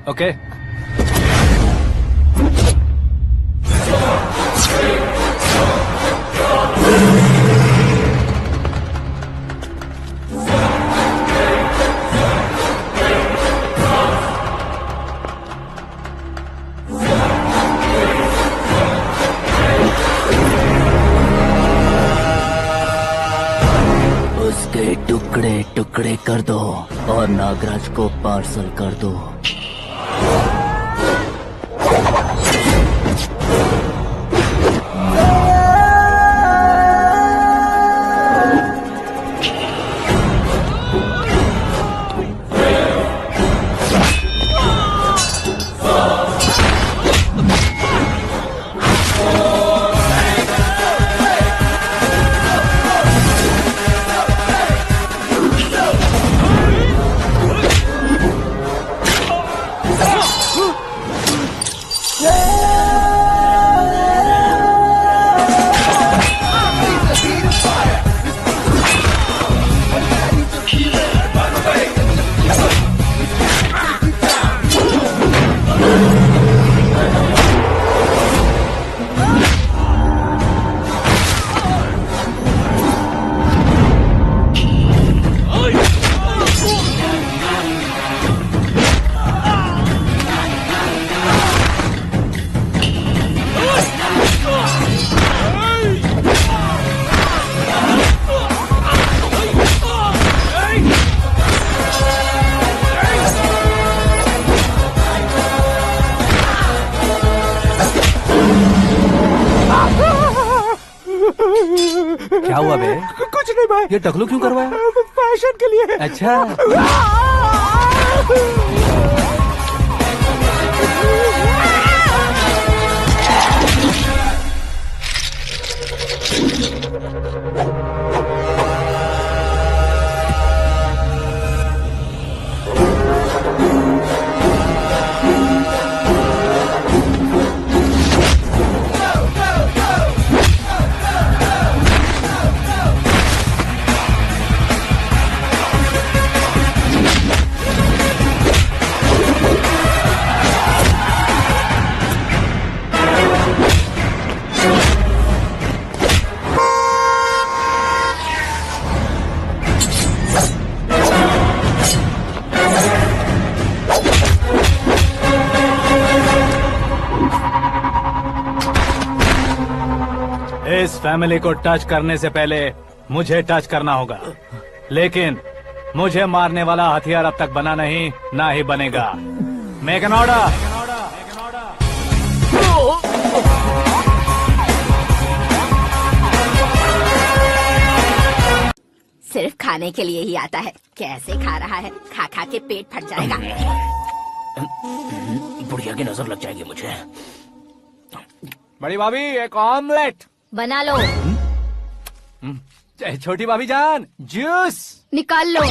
Okay. उसके टुकड़े टुकड़े कर दो और नागराज को पार्सल कर दो। क्या हुआ बे? कुछ नहीं भाई। ये टकलू क्यों करवाया? फैशन के लिए। अच्छा। इस फैमिली को टच करने से पहले मुझे टच करना होगा, लेकिन मुझे मारने वाला हथियार अब तक बना नहीं, ना ही बनेगा। Make an order. सिर्फ खाने के लिए ही आता है। कैसे खा रहा है, खा खा के पेट फट जाएगा। बुढ़िया की नजर लग जाएगी मुझे। बड़ी भाभी एक ऑमलेट बना लो। छोटी भाभी जान जूस निकाल लो।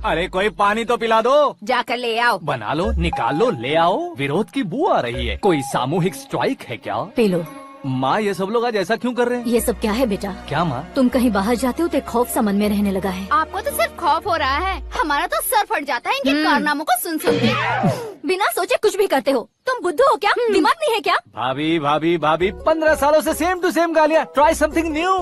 अरे कोई पानी तो पिला दो। जाकर ले आओ। बना लो, निकाल लो, ले आओ। विरोध की बू आ रही है। कोई सामूहिक स्ट्राइक है क्या? P low. माँ ये सब लोग आज ऐसा क्यों कर रहे हैं? ये सब क्या है बेटा? क्या माँ? तुम कहीं बाहर जाते हो तो एक खौफ सा मन में रहने लगा है। आपको तो सिर्फ खौफ हो रहा है, हमारा तो सर फट जाता है इनके कारनामों को सुन सुन के। बिना सोचे कुछ भी करते हो। तुम बुद्धू हो क्या? दिमाग नहीं है क्या? भाभी भाभी भाभी 15 सालों से सेम टू सेम गालियाँ। Try something new.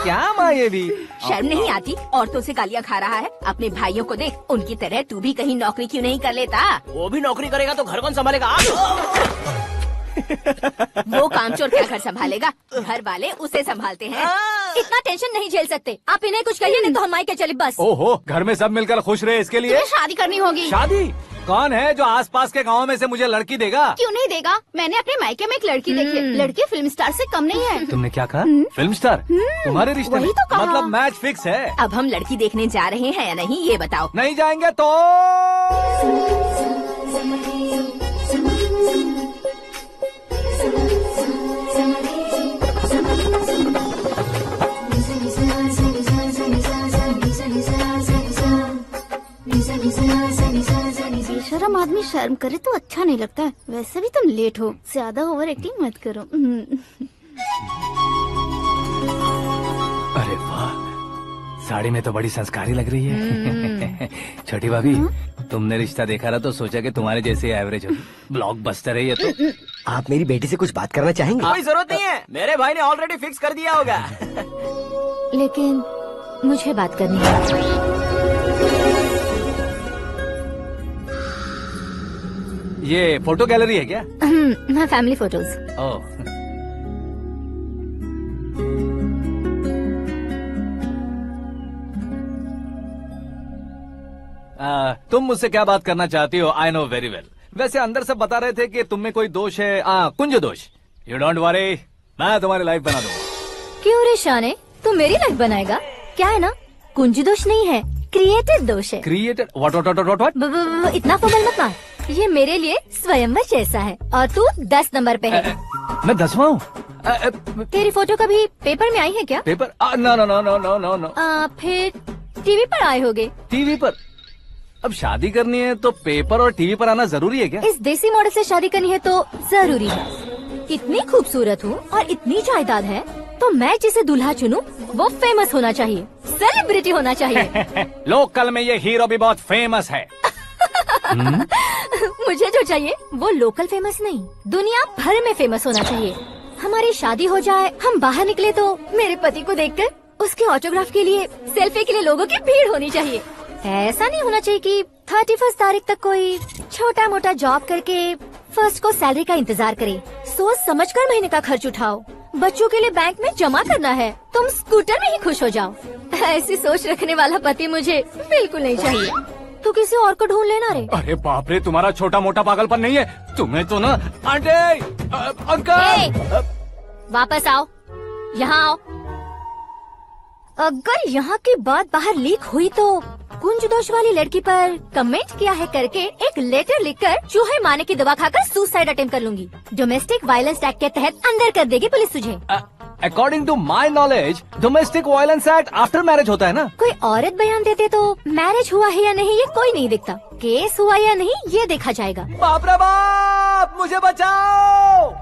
क्या माँ ये भी? शर्म नहीं आती? औरतों से गालियाँ खा रहा है। अपने भाइयों को देख, उनकी तरह तू भी कहीं नौकरी क्यों नहीं कर लेता? वो भी नौकरी करेगा तो घर कौन संभालेगा? वो कामचोर क्या घर संभालेगा? घर वाले उसे संभालते हैं। इतना टेंशन नहीं झेल सकते आप। इन्हें कुछ कहिए नहीं तो हम मायके चले बस। ओहो, घर में सब मिलकर खुश रहे इसके लिए। तुम्हें शादी करनी होगी। शादी? कौन है जो आसपास के गांव में से मुझे लड़की देगा? क्यों नहीं देगा? मैंने अपने मायके में एक लड़की देखी है। लड़की फिल्म स्टार से कम नहीं है। तुमने क्या कहा? Film star? तुम्हारे रिश्ते में? वही तो कहा। मतलब मैच फिक्स है। अब हम लड़की देखने जा रहे हैं या नहीं, ये बताओ। नहीं जाएंगे तो? बेशरम आदमी शर्म करे तो अच्छा नहीं लगता है। वैसे भी तुम लेट हो, ज्यादा ओवर एक्टिंग मत करो। अरे वाह, साड़ी में तो बड़ी संस्कारी लग रही है। छोटी भाभी, तुमने रिश्ता देखा रहा तो सोचा कि तुम्हारे जैसे एवरेज होगी। ब्लॉकबस्टर है ये तो। आप मेरी बेटी से कुछ बात करना चाहेंगे? कोई जरूरत नहीं है, मेरे भाई ने ऑलरेडी फिक्स कर दिया होगा। लेकिन मुझे बात करनी है। ये फोटो गैलरी है क्या? मैं फैमिली फोटोज। ओह, तुम मुझसे क्या बात करना चाहती हो? I know very well. वैसे अंदर सब बता रहे थे कि तुम में कोई दोष है, कुंज दोष। यू डोंट वरी, मैं तुम्हारी लाइफ बना दूंगा। क्यों रे शाने, तू मेरी लाइफ बनाएगा? क्या है ना, कुंज दोष नहीं है, क्रिएटेड दोष है। क्रिएटेड? व्हाट? इतना फॉर्मल मत मार। ये मेरे लिए स्वयंवर जैसा है और तू 10 नंबर पे है। मैं 10वां हूँ? तेरी फोटो कभी पेपर में आई है क्या? Paper? No no no no no no no. फिर टीवी पर आए होगे। टीवी पर? अब शादी करनी है तो पेपर और टीवी पर आना जरूरी है क्या? इस देसी मॉडल से शादी करनी है तो जरूरी है। इतनी खूबसूरत हूँ और इतनी जायदाद है तो मैं जिसे दूल्हा चुनूं वो फेमस होना चाहिए, सेलिब्रिटी होना चाहिए। लोकल में ये हीरो भी बहुत फेमस है। मुझे जो चाहिए वो लोकल फेमस नहीं, दुनिया भर में फेमस होना चाहिए। हमारी शादी हो जाए, हम बाहर निकले तो मेरे पति को देखकर उसके ऑटोग्राफ के लिए, सेल्फी के लिए लोगों की भीड़ होनी चाहिए। ऐसा नहीं होना चाहिए कि 31 तारीख तक कोई छोटा मोटा जॉब करके फर्स्ट को सैलरी का इंतजार करे। सोच समझकर महीने का खर्च उठाओ। बच्चों के लिए बैंक में जमा करना है, तुम स्कूटर में ही खुश हो जाओ। ऐसी सोच रखने वाला पति मुझे बिल्कुल नहीं चाहिए। तू किसी और को ढूंढ लेना रे। अरे बाप रे, तुम्हारा छोटा मोटा पागलपन नहीं है। तुम्हें तो ना आंटी, अंकल। वापस आओ, यहाँ आओ। अगर यहाँ की बात बाहर लीक हुई तो कुंज दोष वाली लड़की पर कमेंट किया है करके एक लेटर लिखकर चूहे मारने की दवा खाकर सुसाइड अटेम्प्ट कर लूंगी। डोमेस्टिक वायलेंस एक्ट के तहत अंदर कर देगी पुलिस तुझे। According to my knowledge domestic violence act after marriage होता है ना? कोई औरत बयान देते तो मैरिज हुआ है या नहीं ये कोई नहीं दिखता, केस हुआ या नहीं ये देखा जाएगा। बाप रे बाप, मुझे बचाओ।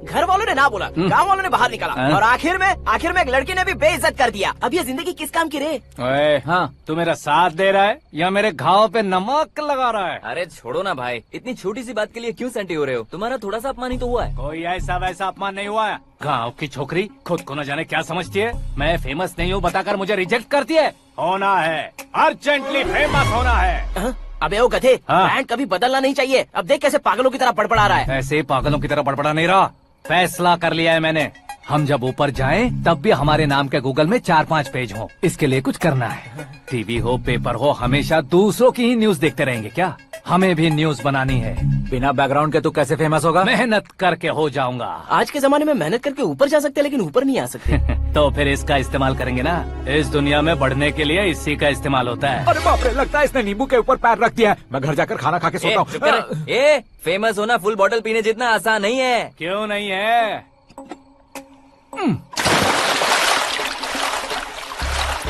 घर वालों ने ना बोला, गांव वालों ने बाहर निकाला और आखिर में एक लड़की ने भी बेइज्जत कर दिया। अब ये जिंदगी किस काम की रे? ओए, हाँ, तू मेरा साथ दे रहा है या मेरे घाव पे नमक लगा रहा है? अरे छोड़ो ना भाई, इतनी छोटी सी बात के लिए क्यों सैंटी हो रहे हो? तुम्हारा थोड़ा सा अपमान ही तो हुआ है। कोई ऐसा वैसा अपमान नहीं हुआ है। गाँव की छोकरी खुद को न जाने क्या समझती है। मैं फेमस नहीं हूँ बताकर मुझे रिजेक्ट करती है। होना है, अर्जेंटली फेमस होना है। अबे ओ गधे, हाँ। ब्रांड कभी बदलना नहीं चाहिए। अब देख कैसे पागलों की तरह बड़बड़ा रहा है। ऐसे पागलों की तरह बड़बड़ा नहीं रहा, फैसला कर लिया है मैंने। हम जब ऊपर जाएं तब भी हमारे नाम के गूगल में 4-5 पेज हो। इसके लिए कुछ करना है। टीवी हो, पेपर हो, हमेशा दूसरों की ही न्यूज देखते रहेंगे क्या? हमें भी न्यूज बनानी है। बिना बैकग्राउंड के तू कैसे फेमस होगा? मेहनत करके हो जाऊंगा। आज के जमाने में मेहनत करके ऊपर जा सकते हैं लेकिन ऊपर नहीं आ सकते। तो फिर इसका इस्तेमाल करेंगे ना। इस दुनिया में बढ़ने के लिए इसी का इस्तेमाल होता है। अरे बाप रे, लगता है इसने नींबू के ऊपर पैर रख दिया है। मैं घर जाकर खाना खा के सोता चुप कर। हूँ। फेमस होना फुल बॉटल पीने जितना आसान नहीं है। क्यों नहीं है?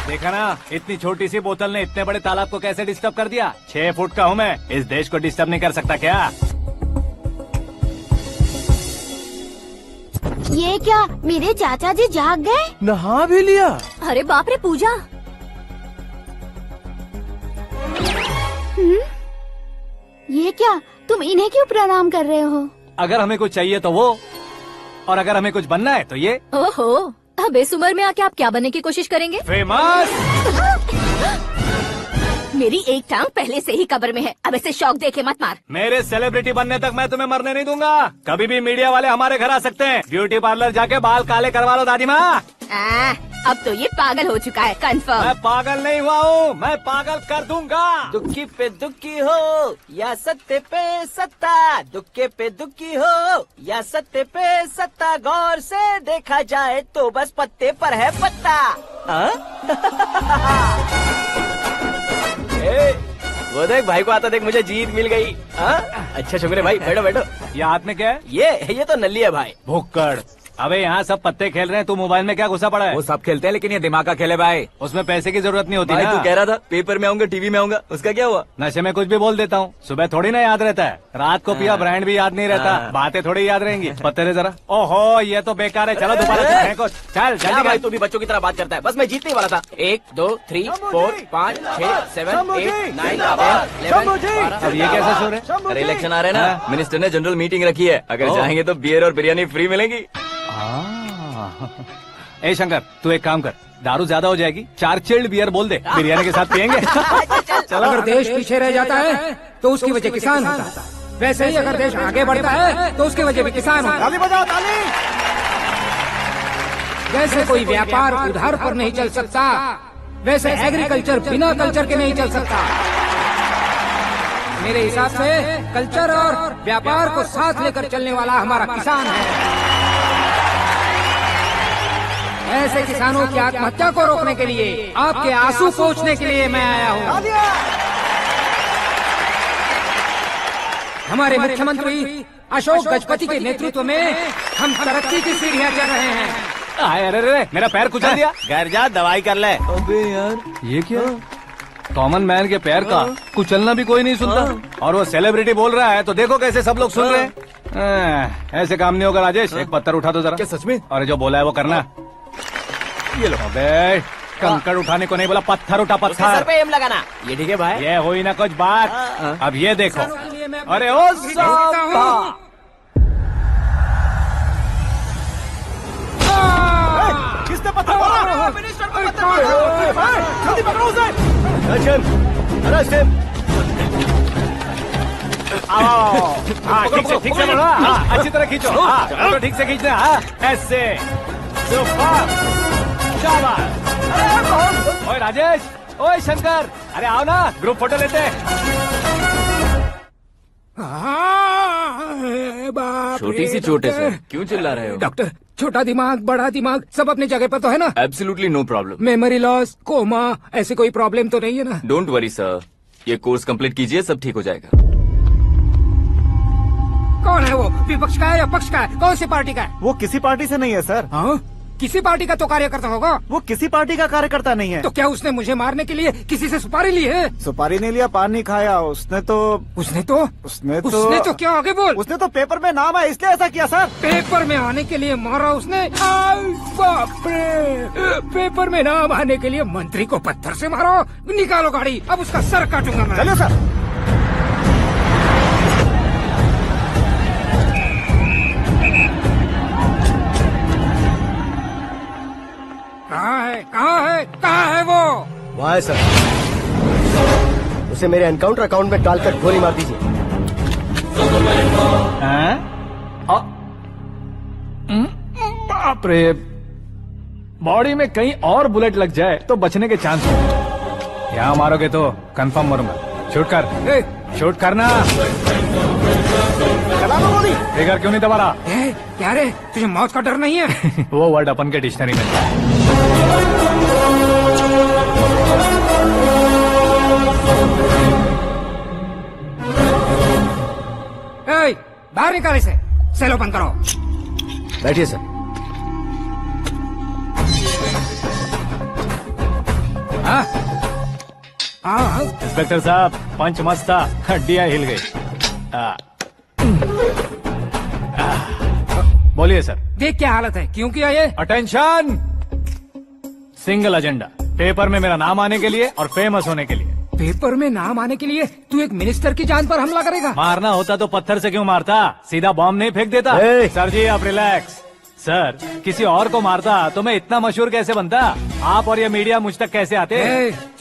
देखा ना, इतनी छोटी सी बोतल ने इतने बड़े तालाब को कैसे डिस्टर्ब कर दिया। 6 फुट का हूँ मैं, इस देश को डिस्टर्ब नहीं कर सकता क्या? ये क्या, मेरे चाचा जी जाग गए? नहा भी लिया? अरे बाप रे पूजा। ये क्या, तुम इन्हें क्यों प्रणाम कर रहे हो? अगर हमें कुछ चाहिए तो वो, और अगर हमें कुछ बनना है तो ये। ओहो, अब इस उम्र में आके आप क्या बनने की कोशिश करेंगे? फेमस। मेरी एक टांग पहले से ही कब्र में है, अब ऐसे शौक देखे मत मार। मेरे सेलिब्रिटी बनने तक मैं तुम्हें मरने नहीं दूंगा। कभी भी मीडिया वाले हमारे घर आ सकते हैं। ब्यूटी पार्लर जाके बाल काले करवा लो दादी माँ। अब तो ये पागल हो चुका है, कंफर्म। मैं पागल नहीं हुआ हूँ, मैं पागल कर दूंगा। दुखी पे दुखी हो या सत्य पे सत्ता, दुखे पे दुखी हो या सत्य पे सत्ता, गौर से देखा जाए तो बस पत्ते पर है पत्ता। वो देख भाई को आता देख, मुझे जीत मिल गई। अच्छा शुक्र है भाई, बैठो बैठो। ये हाथ में क्या है? ये तो नल्ली है भाई। भुक्कड़, अबे यहाँ सब पत्ते खेल रहे हैं, तू मोबाइल में क्या घुसा पड़ा है? वो सब खेलते हैं लेकिन ये दिमाग का खेल है भाई। उसमें पैसे की जरूरत नहीं होती भाई ना। तू कह रहा था पेपर में आऊंगा, टीवी में आऊंगा, उसका क्या हुआ? नशे में कुछ भी बोल देता हूँ, सुबह थोड़ी ना याद रहता है। रात को पिया ब्रांड भी याद नहीं रहता, बातें थोड़ी याद रहेंगी। पत्ते दे जरा। ओहो ये तो बेकार है, चलो दोबारा से फेंको। चल क्या जल्दी भाई कर। तू भी बच्चों की तरह बात करता है। बस मैं जीतने ही वाला था। 1 2 3 4 5 6 7 8 9 10 11 अब ये कैसे शोर है? अरे इलेक्शन आ रहे हैं ना, मिनिस्टर ने जनरल मीटिंग रखी है, अगर जाएंगे तो बियर और बिरयानी फ्री मिलेगी। ए शंकर तू एक काम कर, दारू ज्यादा हो जाएगी, 4 चिल्ड बियर बोल दे, बिरयानी के साथ पियेंगे। चलो। अगर देश पीछे रह जाता है तो उसकी वजह किसान होता है, वैसे ही अगर देश आगे बढ़ता है तो उसकी वजह भी किसान होता है। ताली बजाओ ताली। जैसे कोई व्यापार उधार पर नहीं चल सकता, वैसे एग्रीकल्चर बिना कल्चर के नहीं चल सकता। मेरे हिसाब से कल्चर और व्यापार को साथ लेकर चलने वाला हमारा किसान है। ऐसे किसानों की आत्महत्या को रोकने के लिए, आपके आंसू पोंछने के लिए मैं आया हूँ। हमारे मुख्यमंत्री अशोक गजपति के नेतृत्व में हम तरक्की की सीढ़ियाँ चढ़ रहे हैं। अरे अरे मेरा पैर कुचल दिया। घर जा दवाई कर ले। अबे यार ये क्या? कॉमन मैन के पैर का कुचलना भी कोई नहीं सुनता, और वो सेलिब्रिटी बोल रहा है तो देखो कैसे सब लोग सुन रहे हैं। ऐसे काम नहीं होगा राजेश, एक पत्थर उठा दो जरा। क्या सच में? और जो बोला है वो करना। ये लो। अबे कंकड़ उठाने को नहीं बोला, पत्थर उठा उसके सर पत्थर। पे एम लगाना। ये ठीक है भाई। ये हुई ना कुछ बात। अब ये देखो। अरे ओ साहब, किसने पत्थर मारा? मिनिस्टर को पत्थर मारा। जल्दी पकड़ो उसे। आओ। हाँ ठीक से पकड़ो। हाँ अच्छी तरह खींचो। हाँ तो ठीक से खींचना। हाँ ऐसे। सुपर। शाबाश। ओए राजेश, ओए शंकर, अरे आओ ना, ग्रुप फोटो लेते हैं। छोटी सी चोट है सर, क्यों चिल्ला रहे हो? डॉक्टर, छोटा दिमाग बड़ा दिमाग सब अपनी जगह पर तो है ना? Absolutely no problem. Memory loss, coma, ऐसी कोई प्रॉब्लम तो नहीं है ना? डोंट वरी सर, ये कोर्स कंप्लीट कीजिए, सब ठीक हो जाएगा। कौन है वो? विपक्ष का है या पक्ष का है? कौन सी पार्टी का है? वो किसी पार्टी से नहीं है सर। हाँ? किसी पार्टी का तो कार्यकर्ता होगा। वो किसी पार्टी का कार्यकर्ता नहीं है। तो क्या उसने मुझे मारने के लिए किसी से सुपारी ली है? सुपारी नहीं लिया, पान नहीं खाया। उसने तो क्या आगे बोल? उसने तो पेपर में नाम है इसलिए ऐसा किया सर। पेपर में आने के लिए मारा उसने? बाप रे! पेपर में नाम आने के लिए मंत्री को पत्थर से मारो? निकालो गाड़ी, अब उसका सर काटूंगा मैं। चलो सर। कहाँ है वो? वहाँ है सर। उसे मेरे एनकाउंटर अकाउंट में डालकर गोली मार दीजिए। बाप रे, बॉडी में कहीं और बुलेट लग जाए तो बचने के चांस हो। यहाँ मारोगे तो कंफर्म मरूंगा। शूट कर। शूट करना। चला दो गोली। ट्रिगर क्यों नहीं दबा रहा? क्या रे, तुझे मौत का डर नहीं है? वो वर्ड अपन के डिक्शनरी में है। बाहर निकाले से, सेलो बंद करो। बैठिए सर। इंस्पेक्टर साहब, पंच मस्त था, हड्डियां हिल गई। बोलिए सर। देख क्या हालत है, क्यों किया ये? अटेंशन, सिंगल एजेंडा, पेपर में मेरा नाम आने के लिए और फेमस होने के लिए। पेपर में नाम आने के लिए तू एक मिनिस्टर की जान पर हमला करेगा? मारना होता तो पत्थर से क्यों मारता, सीधा बॉम्ब नहीं फेंक देता। सर जी आप रिलैक्स। सर किसी और को मारता तो मैं इतना मशहूर कैसे बनता? आप और ये मीडिया मुझ तक कैसे आते?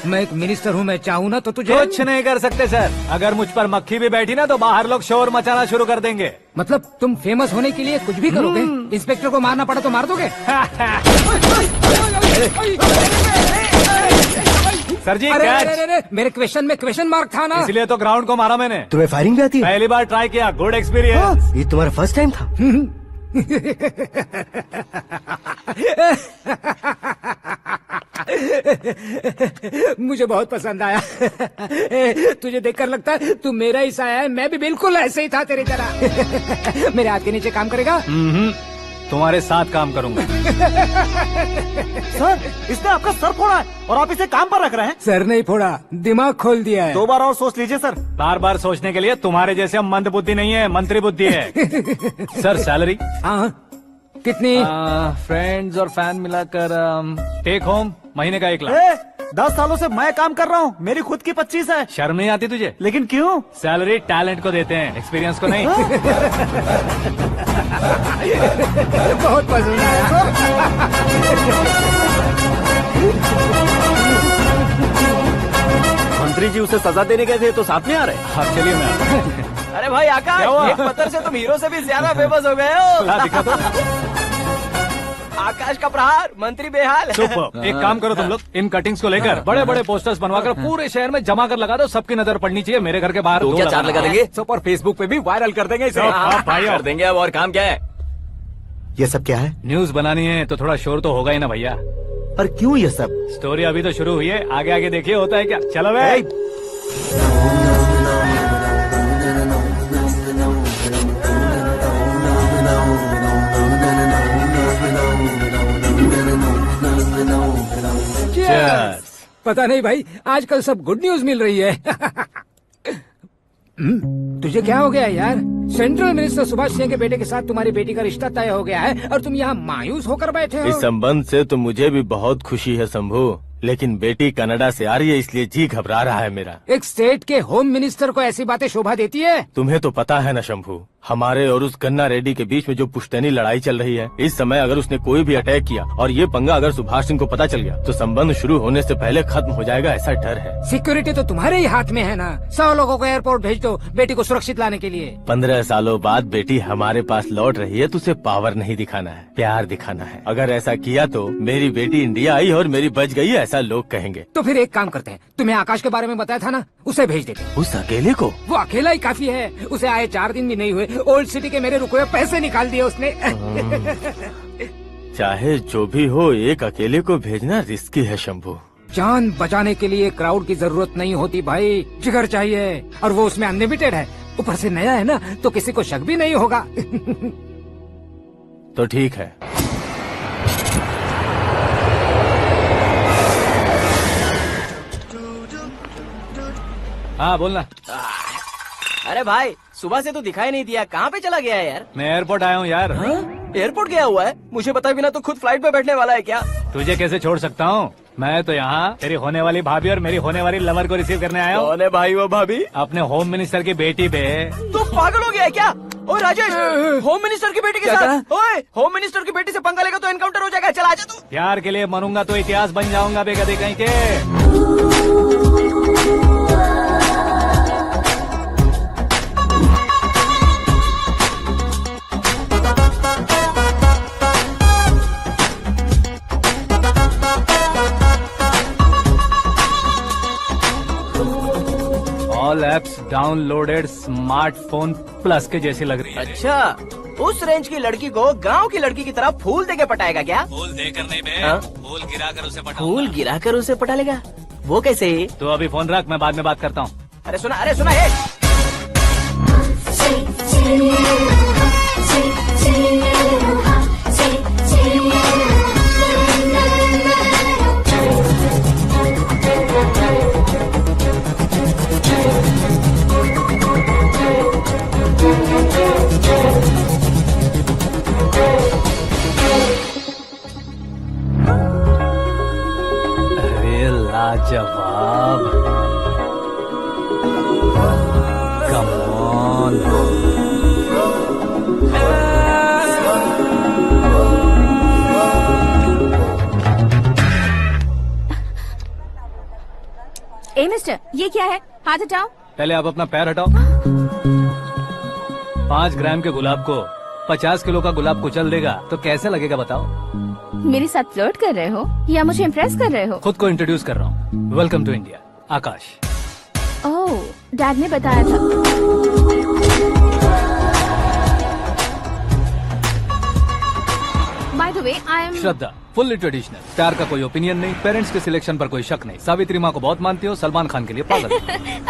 मैं एक मिनिस्टर हूँ, मैं चाहूँ ना तो तुझे कुछ नहीं कर सकते सर। अगर मुझ पर मक्खी भी बैठी ना तो बाहर लोग शोर मचाना शुरू कर देंगे। मतलब तुम फेमस होने के लिए कुछ भी करोगे? इंस्पेक्टर को मारना पड़ा तो मार दोगे? सर जी अरे, मेरे क्वेश्चन में क्वेश्चन मार्क था ना, इसलिए तो ग्राउंड को मारा मैंने। तुम्हें फायरिंग भी आती है? पहली बार ट्राई किया, गुड एक्सपीरियंस। ये तुम्हारा फर्स्ट टाइम था? मुझे बहुत पसंद आया। तुझे देखकर लगता है तू मेरा ही साया है। मैं भी बिल्कुल ऐसे ही था तेरी तरह। मेरे हाथ के नीचे काम करेगा? तुम्हारे साथ काम करूंगा। सर इसने आपका सर फोड़ा है और आप इसे काम पर रख रहे हैं। सर नहीं फोड़ा, दिमाग खोल दिया है। 2 बार और सोच लीजिए सर। बार बार सोचने के लिए तुम्हारे जैसे मंद बुद्धि नहीं है, मंत्री बुद्धि है। सर सैलरी हाँ कितनी? फ्रेंड्स और फैन मिलाकर टेक होम महीने का 1 लाख। 10 सालों से मैं काम कर रहा हूँ, मेरी खुद की 25 है। शर्म नहीं आती तुझे? लेकिन क्यों? सैलरी टैलेंट को देते हैं, एक्सपीरियंस को नहीं। बहुत पसंद आया। मंत्री जी उसे सजा देने गए थे तो साथ में आ रहे। हाँ चलिए मैं आता हूँ। अरे भाई आकाश, एक पत्थर से तुम हीरो से भी ज्यादा फेमस हो गए हो। ला, दिखा दो। आकाश का प्रहार, मंत्री बेहाल। सुपर। एक काम करो तुम लोग, इन कटिंग्स को लेकर बड़े बड़े पोस्टर्स बनवाकर पूरे शहर में जमा कर लगा दो। सबकी नजर पड़नी चाहिए। मेरे घर के बाहर तो 2 क्या 4 लगा देंगे? और फेसबुक पे भी वायरल कर देंगे इसे। भाई कर देंगे अब। और काम क्या है? ये सब क्या है? न्यूज बनानी है तो थोड़ा शोर तो होगा ही ना भैया। पर क्यों ये सब? स्टोरी अभी तो शुरू हुई है, आगे आगे देखिए होता है क्या। चलो भाई। Cheers. पता नहीं भाई, आजकल सब गुड न्यूज मिल रही है। तुझे क्या हो गया यार? सेंट्रल मिनिस्टर सुभाष सिंह के बेटे के साथ तुम्हारी बेटी का रिश्ता तय हो गया है और तुम यहाँ मायूस होकर बैठे हो। इस संबंध से तो मुझे भी बहुत खुशी है शंभू, लेकिन बेटी कनाडा से आ रही है इसलिए जी घबरा रहा है मेरा। एक स्टेट के होम मिनिस्टर को ऐसी बातें शोभा देती है? तुम्हें तो पता है ना शंभू, हमारे और उस गन्ना रेड्डी के बीच में जो पुश्तैनी लड़ाई चल रही है। इस समय अगर उसने कोई भी अटैक किया और ये पंगा अगर सुभाष सिंह को पता चल गया तो संबंध शुरू होने से पहले खत्म हो जाएगा, ऐसा डर है। सिक्योरिटी तो तुम्हारे ही हाथ में है ना। 100 लोगों को एयरपोर्ट भेज दो बेटी को सुरक्षित लाने के लिए। 15 सालों बाद बेटी हमारे पास लौट रही है तो उसे पावर नहीं दिखाना है, प्यार दिखाना है। अगर ऐसा किया तो मेरी बेटी इंडिया आई और मेरी बच गई, ऐसा लोग कहेंगे। तो फिर एक काम करते हैं, तुम्हें आकाश के बारे में बताया था ना, उसे भेज देते हैं। उस अकेले को? वो अकेला ही काफी है। उसे आए 4 दिन भी नहीं हुए, ओल्ड सिटी के मेरे रुके हुए पैसे निकाल दिए उसने। चाहे जो भी हो, एक अकेले को भेजना रिस्की है शंभू। जान बचाने के लिए क्राउड की जरूरत नहीं होती भाई, जिगर चाहिए। और वो उसमें अनलिमिटेड है, ऊपर से नया है ना, तो किसी को शक भी नहीं होगा। तो ठीक है। हाँ बोलना। अरे भाई, सुबह से तो दिखाई नहीं दिया, कहाँ पे चला गया है यार? मैं एयरपोर्ट आया हूँ यार। एयरपोर्ट गया हुआ है? मुझे बताए बिना तो खुद फ्लाइट पे बैठने वाला है क्या? तुझे कैसे छोड़ सकता हूँ? मैं तो यहाँ तेरी होने वाली भाभी और मेरी होने वाली लवर को रिसीव करने आया हूँ। कौन है भाई वो भाभी? अपने होम मिनिस्टर की बेटी पे। तो पागल हो गया है क्या? ओए राजेश, होम मिनिस्टर की बेटी के साथ? ओए, होम मिनिस्टर की बेटी से पंगा लेगा तो एनकाउंटर हो जाएगा। चल आजा तू। प्यार के लिए मरूंगा तो इतिहास बन जाऊंगा बेगदे कहीं के। All apps downloaded smartphone plus के जैसी लग रही है। अच्छा, उस रेंज की लड़की को गांव की लड़की की तरह फूल देके पटाएगा क्या? फूल देकर नहीं बे, हाँ? फूल गिराकर उसे पटा। फूल गिराकर उसे पटा लेगा? वो कैसे? तो अभी फोन रख, मैं बाद में बात करता हूँ। अरे सुना हे। अरे लाजवाब, कम ऑन। ए मिस्टर, ये क्या है? हाथ हटाओ। पहले आप अपना पैर हटाओ। 5 ग्राम के गुलाब को 50 किलो का गुलाब कुचल देगा तो कैसे लगेगा बताओ? मेरे साथ फ्लर्ट कर रहे हो या मुझे इम्प्रेस कर रहे हो? खुद को इंट्रोड्यूस कर रहा हूँ। Welcome to India, Akash. Oh, dad ने बताया था। By the way, I am Shraddha, fully traditional. प्यार का कोई ओपिनियन नहीं, पेरेंट्स के सिलेक्शन पर कोई शक नहीं। सावित्री माँ को बहुत मानती हो, सलमान खान के लिए पागल।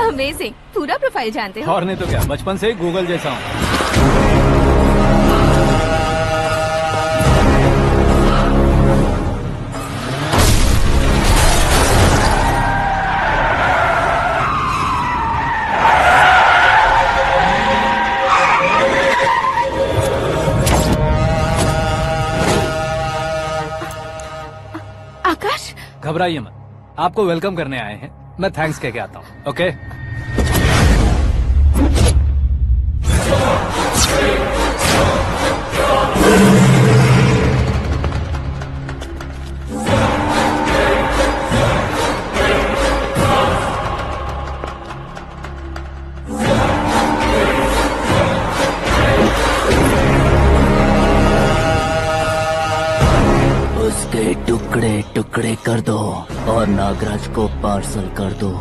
अमेजिंग, पूरा प्रोफाइल जानते हो। और नहीं तो क्या, बचपन से ही गूगल जैसा हूँ। घबराइए मत, आपको वेलकम करने आए हैं। मैं थैंक्स कह के आता हूँ। ओके उसके टुकड़े टुकड़े कर दो और नागराज को पार्सल कर दो।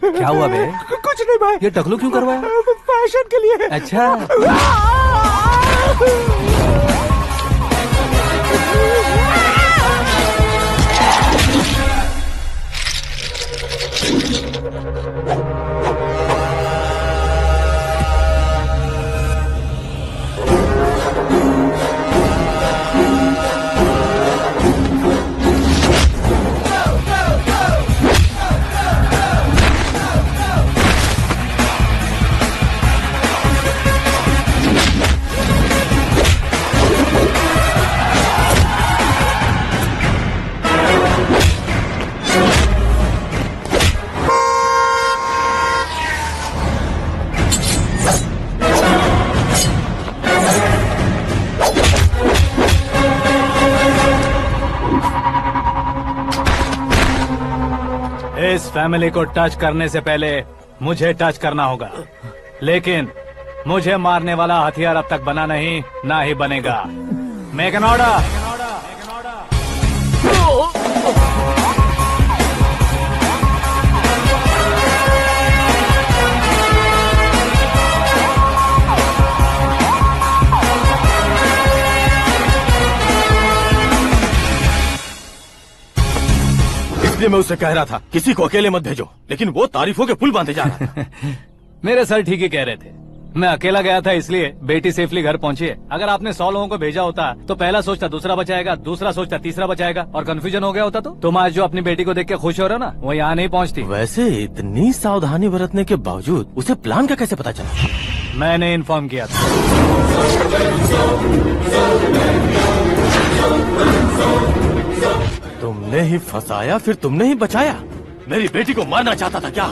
क्या हुआ बे? कुछ नहीं भाई। ये टकलू क्यों करवाया? फैशन के लिए। अच्छा इस फैमिली को टच करने से पहले मुझे टच करना होगा, लेकिन मुझे मारने वाला हथियार अब तक बना नहीं, ना ही बनेगा। Make an order. इसलिए मैं उससे कह रहा था किसी को अकेले मत भेजो, लेकिन वो तारीफों के पुल बांधे जा रहा था। मेरे सर ठीक ही कह रहे थे। मैं अकेला गया था इसलिए बेटी सेफली घर पहुंची है। अगर आपने 100 लोगों को भेजा होता तो पहला सोचता दूसरा बचाएगा, दूसरा सोचता तीसरा बचाएगा, और कंफ्यूजन हो गया होता तो तुम आज जो अपनी बेटी को देख के खुश हो रहे हो ना, वो यहाँ नहीं पहुँचती। वैसे इतनी सावधानी बरतने के बावजूद उसे प्लान का कैसे पता चला? मैंने इन्फॉर्म किया था। तुमने ही फंसाया, फिर तुमने ही बचाया। मेरी बेटी को मारना चाहता था क्या?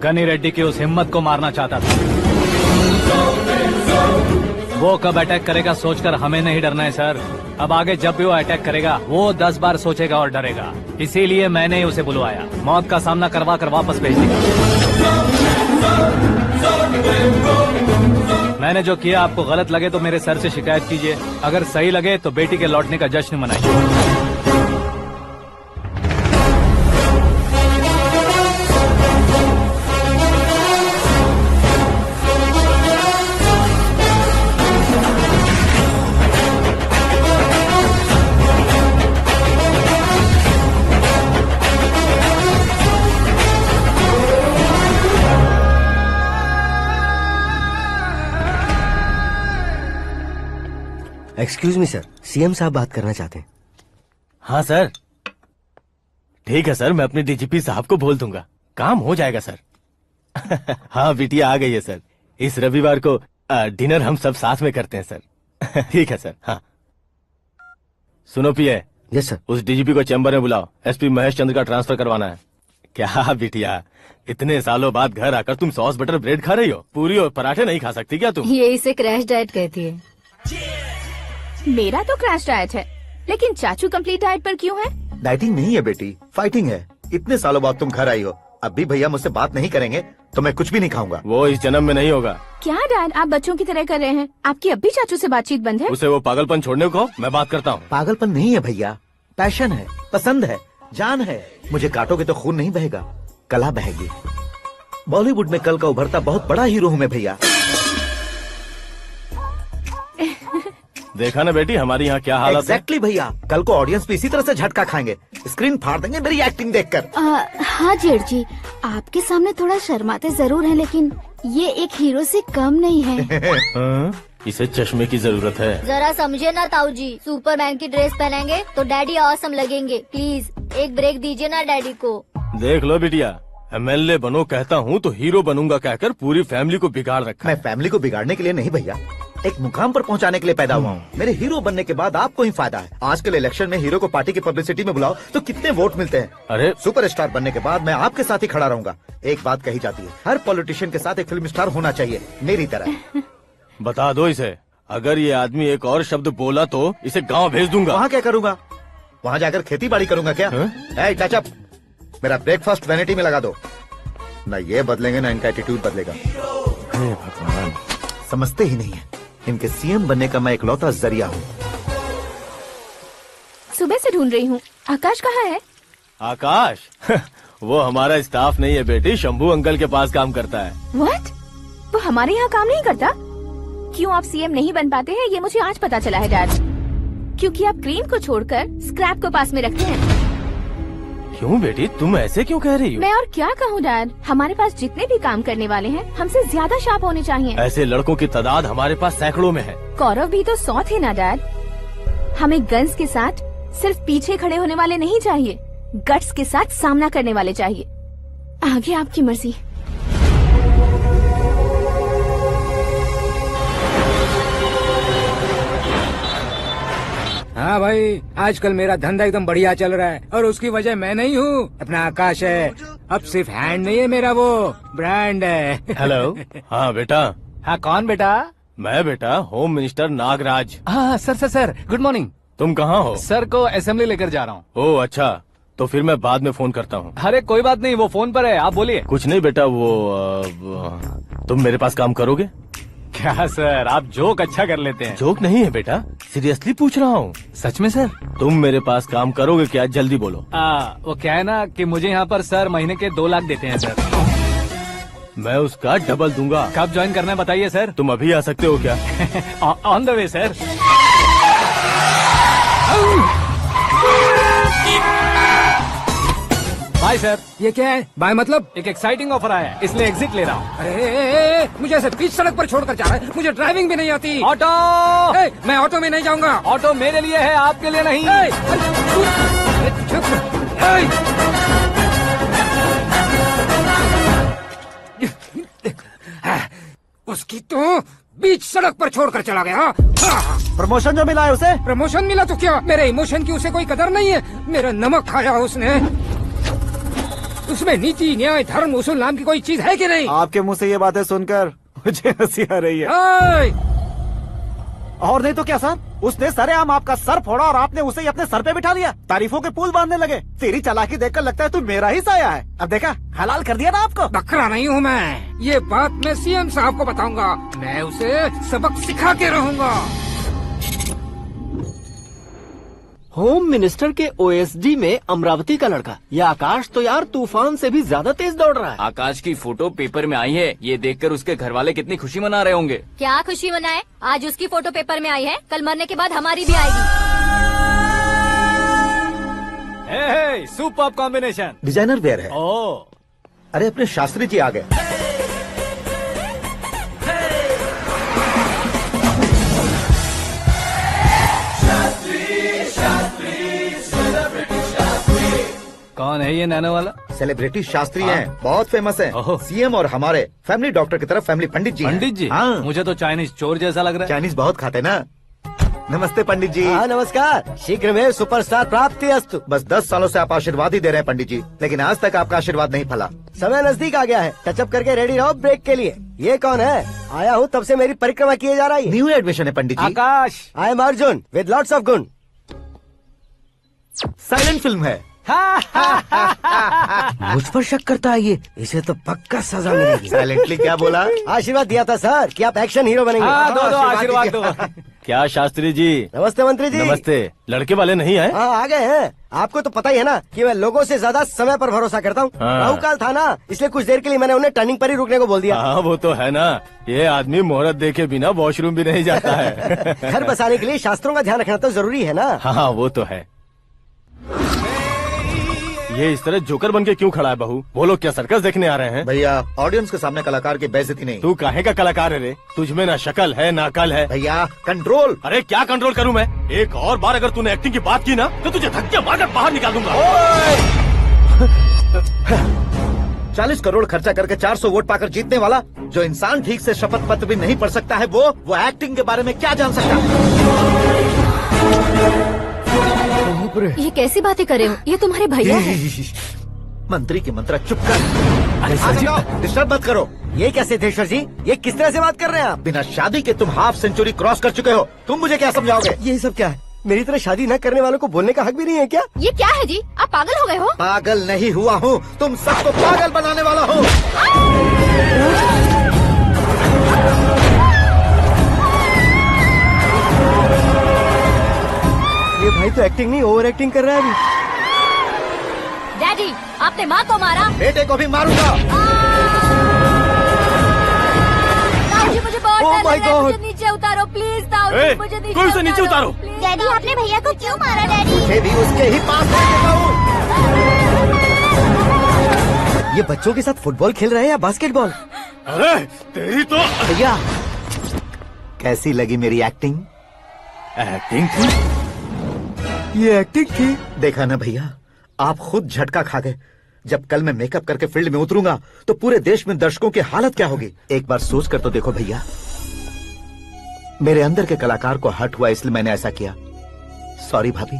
गनी रेड्डी की उस हिम्मत को मारना चाहता था। वो कब अटैक करेगा सोचकर हमें नहीं डरना है सर। अब आगे जब भी वो अटैक करेगा वो 10 बार सोचेगा और डरेगा। इसीलिए मैंने ही उसे बुलवाया। मौत का सामना करवा कर वापस भेज दिया। मैंने जो किया आपको गलत लगे तो मेरे सर से शिकायत कीजिए, अगर सही लगे तो बेटी के लौटने का जश्न मनाइए। एक्सक्यूज मी सर, सीएम साहब बात करना चाहते हैं। हाँ सर, ठीक है सर, मैं अपने डीजीपी साहब को बोल दूंगा, काम हो जाएगा सर। हाँ बिटिया आ गई है सर। इस रविवार को डिनर हम सब साथ में करते हैं सर। ठीक है सर। हाँ सुनो पिए। Yes sir. उस डीजीपी को चैम्बर में बुलाओ, एसपी महेश चंद्र का ट्रांसफर करवाना है। क्या बिटिया, इतने सालों बाद घर आकर तुम सॉस बटर ब्रेड खा रही हो? पूरी और पराठे नहीं खा सकती क्या तुम? ये इसे क्रैश डाइट कहती है। मेरा तो क्रैश डाइट है, लेकिन चाचू कंप्लीट डाइट पर क्यों है? डाइटिंग नहीं है बेटी, फाइटिंग है। इतने सालों बाद तुम घर आई हो, अब भी भैया मुझसे बात नहीं करेंगे तो मैं कुछ भी नहीं खाऊंगा। वो इस जन्म में नहीं होगा। क्या डैड, आप बच्चों की तरह कर रहे हैं? आपकी अब भी चाचू से बातचीत बंद है? उसे वो पागलपन छोड़ने को मैं बात करता हूँ। पागलपन नहीं है भैया, पैशन है, पसंद है, जान है। मुझे काटोगे तो खून नहीं बहेगा, कला बहेगी। बॉलीवुड में कल का उभरता बहुत बड़ा हीरो हूँ मैं भैया। देखा ना बेटी हमारी यहाँ क्या हालत है। एग्जैक्टली भैया, कल को ऑडियंस भी इसी तरह से झटका खाएंगे, स्क्रीन फाड़ देंगे मेरी एक्टिंग देखकर। हाँ जेठ जी, आपके सामने थोड़ा शर्माते जरूर हैं, लेकिन ये एक हीरो से कम नहीं है। हाँ? इसे चश्मे की जरूरत है। जरा समझे ना ताऊ जी, सुपरमैन की ड्रेस पहनेंगे तो डैडी ऑसम लगेंगे। प्लीज एक ब्रेक दीजिए ना डैडी को। देख लो बिटिया, एमएलए बनो कहता हूँ तो हीरो बनूंगा कहकर पूरी फैमिली को बिगाड़ रखा। मैं फैमिली को बिगाड़ने के लिए नहीं भैया, एक मुकाम पर पहुंचाने के लिए पैदा हुआ हूँ। मेरे हीरो बनने के बाद आपको ही फायदा है। आजकल इलेक्शन में हीरो को पार्टी की पब्लिसिटी में बुलाओ तो कितने वोट मिलते हैं। अरे सुपरस्टार बनने के बाद मैं आपके साथ ही खड़ा रहूंगा। एक बात कही जाती है, हर पॉलिटिशियन के साथ एक फिल्म स्टार होना चाहिए, मेरी तरह। बता दो इसे, अगर ये आदमी एक और शब्द बोला तो इसे गाँव भेज दूंगा। वहाँ क्या करूँगा? वहाँ जाकर खेती बाड़ी करूँगा क्या? टच अप, मेरा ब्रेकफास्ट वैनिटी में लगा दो। न ये बदलेंगे, न इनका एटीट्यूड बदलेगा। भगवान, समझते ही नहीं है, इनके सीएम बनने का मैं इकलौता जरिया हूँ। सुबह से ढूंढ रही हूँ, आकाश कहाँ है? आकाश? वो हमारा स्टाफ नहीं है बेटी, शंभू अंकल के पास काम करता है। व्हाट? वो हमारे यहाँ काम नहीं करता? क्यों आप सीएम नहीं बन पाते हैं, ये मुझे आज पता चला है डैड। क्योंकि आप क्रीम को छोड़कर स्क्रैप को पास में रखते हैं। क्यों बेटी, तुम ऐसे क्यों कह रही हो? मैं और क्या कहूँ डैड, हमारे पास जितने भी काम करने वाले हैं हमसे ज्यादा शार्प होने चाहिए। ऐसे लड़कों की तादाद हमारे पास सैकड़ों में है। कौरव भी तो 100 थे ना डैड। हमें गन्स के साथ सिर्फ पीछे खड़े होने वाले नहीं चाहिए, गट्स के साथ सामना करने वाले चाहिए। आगे आपकी मर्जी। हाँ भाई, आजकल मेरा धंधा एकदम बढ़िया चल रहा है और उसकी वजह मैं नहीं हूँ, अपना आकाश है। अब सिर्फ हैंड नहीं है मेरा, वो ब्रांड है। हेलो। हाँ बेटा। हाँ कौन बेटा? मैं बेटा होम मिनिस्टर नागराज। हाँ सर गुड मॉर्निंग। तुम कहाँ हो? सर को असेंबली लेकर जा रहा हूँ। ओह अच्छा, तो फिर मैं बाद में फोन करता हूँ। अरे कोई बात नहीं, वो फोन पर है, आप बोलिए। कुछ नहीं बेटा, तुम मेरे पास काम करोगे? क्या सर, आप जोक अच्छा कर लेते हैं। जोक नहीं है बेटा, सीरियसली पूछ रहा हूँ। सच में सर? तुम मेरे पास काम करोगे क्या? जल्दी बोलो। वो क्या है ना कि मुझे यहाँ पर सर महीने के 2 लाख देते हैं सर। मैं उसका डबल दूंगा। कब ज्वाइन करना है बताइए सर। तुम अभी आ सकते हो क्या? On the way sir. Bye sir. ये क्या है? बाय मतलब? एक एक्साइटिंग ऑफर आया है, इसलिए एग्जिट ले रहा हूँ। अरे मुझे ऐसे बीच सड़क पर छोड़कर जा रहा है, मुझे ड्राइविंग भी नहीं आती। ऑटो! मैं ऑटो में नहीं जाऊंगा। ऑटो मेरे लिए है, आपके लिए नहीं। उसकी तो बीच सड़क पर छोड़कर चला गया। प्रमोशन जो मिला है उसे? प्रमोशन मिला तो क्या, मेरे इमोशन की उसे कोई कदर नहीं है। मेरा नमक खाया उसने। उसमें नीति न्याय धर्म उसूल नाम की कोई चीज है कि नहीं? आपके मुंह से ये बातें सुनकर मुझे हंसी आ रही है। और नहीं तो क्या सर, उसने सरेआम आपका सर फोड़ा और आपने उसे ही अपने सर पे बिठा लिया। तारीफों के पुल बांधने लगे। तेरी चालाकी देखकर लगता है तू मेरा ही साया है। अब देखा, हलाल कर दिया ना आपको। बकरा नहीं हूँ मैं, ये बात मैं सीएम साहब को बताऊंगा। मैं उसे सबक सिखा के रहूंगा। होम मिनिस्टर के ओएसडी में अमरावती का लड़का, ये आकाश तो यार तूफान से भी ज्यादा तेज दौड़ रहा है। आकाश की फोटो पेपर में आई है, ये देखकर उसके घर वाले कितनी खुशी मना रहे होंगे। क्या खुशी मनाए? आज उसकी फोटो पेपर में आई है, कल मरने के बाद हमारी भी आएगी। Superb combination. डिजाइनर वेयर है। ओह, अरे अपने शास्त्री जी आ गए। कौन है ये नैनो वाला? सेलिब्रिटी शास्त्री हैं, बहुत फेमस हैं। सीएम और हमारे फैमिली डॉक्टर की तरफ फैमिली पंडित जी हैं। पंडित जी? हाँ। मुझे तो चाइनीज चोर जैसा लग रहा है। चाइनीज बहुत खाते ना। नमस्ते पंडित जी। हाँ नमस्कार, शीघ्र में सुपरस्टार प्राप्ति अस्तु। बस 10 सालों से आप आशीर्वाद ही दे रहे हैं पंडित जी, लेकिन आज तक आपका आशीर्वाद नहीं फला। समय नजदीक आ गया है, टचअप करके रेडी रहो ब्रेक के लिए। ये कौन है? आया हूँ तब से मेरी परिक्रमा किए जा रही है। न्यू एडमिशन है Pandit ji. Aakash. I am Arjun with lots of गुण। साइलेंट फिल्म है। मुझ पर शक करता है ये, इसे तो पक्का सजा मिलेगी। साइलेंटली क्या बोला? आशीर्वाद दिया था सर कि आप एक्शन हीरो बनेंगे। हाँ, दो आशीर्वाद दो। क्या शास्त्री जी? नमस्ते मंत्री जी। नमस्ते। लड़के वाले नहीं आए? हाँ आ गए हैं। आपको तो पता ही है ना कि मैं लोगों से ज्यादा समय पर भरोसा करता हूँ। हाँ। राहु काल था ना, इसलिए कुछ देर के लिए मैंने उन्हें टर्निंग पर ही रुकने को बोल दिया। हाँ वो तो है ना, ये आदमी मुहूर्त देखे बिना वॉशरूम भी नहीं जाता है। घर बसाने के लिए शास्त्रों का ध्यान रखना तो जरूरी है ना। हाँ वो तो है। ये इस तरह जोकर बन के क्यों खड़ा है बहू? वो लोग क्या सर्कस देखने आ रहे हैं? भैया ऑडियंस के सामने कलाकार की बेइज्जती नहीं। तू काहे का कलाकार है रे? तुझमें ना शक्ल है ना अकल है। भैया कंट्रोल। अरे क्या कंट्रोल करूं मैं? एक और बार अगर तूने एक्टिंग की बात की ना तो तुझे धक्के मारकर बाहर निकाल दूंगा। 40 करोड़ खर्चा करके 400 वोट पाकर जीतने वाला जो इंसान ठीक से शपथ पत्र भी नहीं पढ़ सकता है, वो एक्टिंग के बारे में क्या जान सकता है? ये कैसी बातें कर रहे हो? ये तुम्हारे भैया हैं। मंत्री की मंत्रा चुप कर। डिस्टर्ब मत करो। ये क्या सिद्धेश्वर जी, ये किस तरह से बात कर रहे हैं आप? बिना शादी के तुम हाफ सेंचुरी क्रॉस कर चुके हो, तुम मुझे क्या समझाओगे? ये सब क्या है? मेरी तरह शादी न करने वालों को बोलने का हक भी नहीं है क्या? ये क्या है जी? आप पागल हो गए हो? पागल नहीं हुआ हूँ, तुम सबको पागल बनाने वाला हूँ। ये भाई तो एक्टिंग नहीं ओवर एक्टिंग कर रहा है अभी। डैडी, आपने माँ को मारा। बेटे को भी मारूंगा। ताऊजी मुझे बहुत Oh डर my लग रहा है, God. मुझे नीचे उतारो प्लीज। ताऊजी मुझे नीचे उतारो। डैडी आपने भैया को क्यों मारा डैडी? मुझे भी उसके ही पास लेके जाऊं। ये बच्चों के साथ फुटबॉल खेल रहे हैं या बास्केटबॉल? अरे तेरी तो भैया कैसी लगी मेरी एक्टिंग? एक्टिंग थी? ये एक्टिंग थी? देखा ना भैया, आप खुद झटका खा गए। जब कल मैं मेकअप करके फील्ड में उतरूंगा तो पूरे देश में दर्शकों की हालत क्या होगी? एक बार सोच कर तो देखो भैया। मेरे अंदर के कलाकार को हर्ट हुआ इसलिए मैंने ऐसा किया। सॉरी भाभी,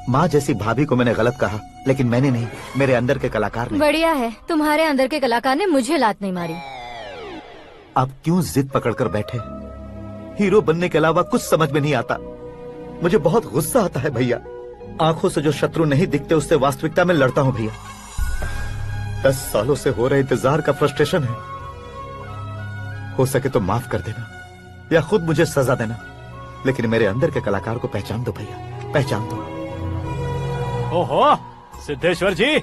माँ जैसी भाभी को मैंने गलत कहा, लेकिन मैंने नहीं, मेरे अंदर के कलाकार ने। बढ़िया है, तुम्हारे अंदर के कलाकार ने मुझे लात नहीं मारी। आप क्यों जिद पकड़कर बैठे? हीरो बनने के अलावा कुछ समझ में नहीं आता। मुझे बहुत गुस्सा आता है भैया। आंखों से जो शत्रु नहीं दिखते उससे वास्तविकता में लड़ता हूँ भैया। 10 सालों से हो रहे इंतजार का फ्रस्ट्रेशन है। हो सके तो माफ कर देना या खुद मुझे सजा देना, लेकिन मेरे अंदर के कलाकार को पहचान दो भैया, पहचान दो। ओहो सिद्धेश्वर जी,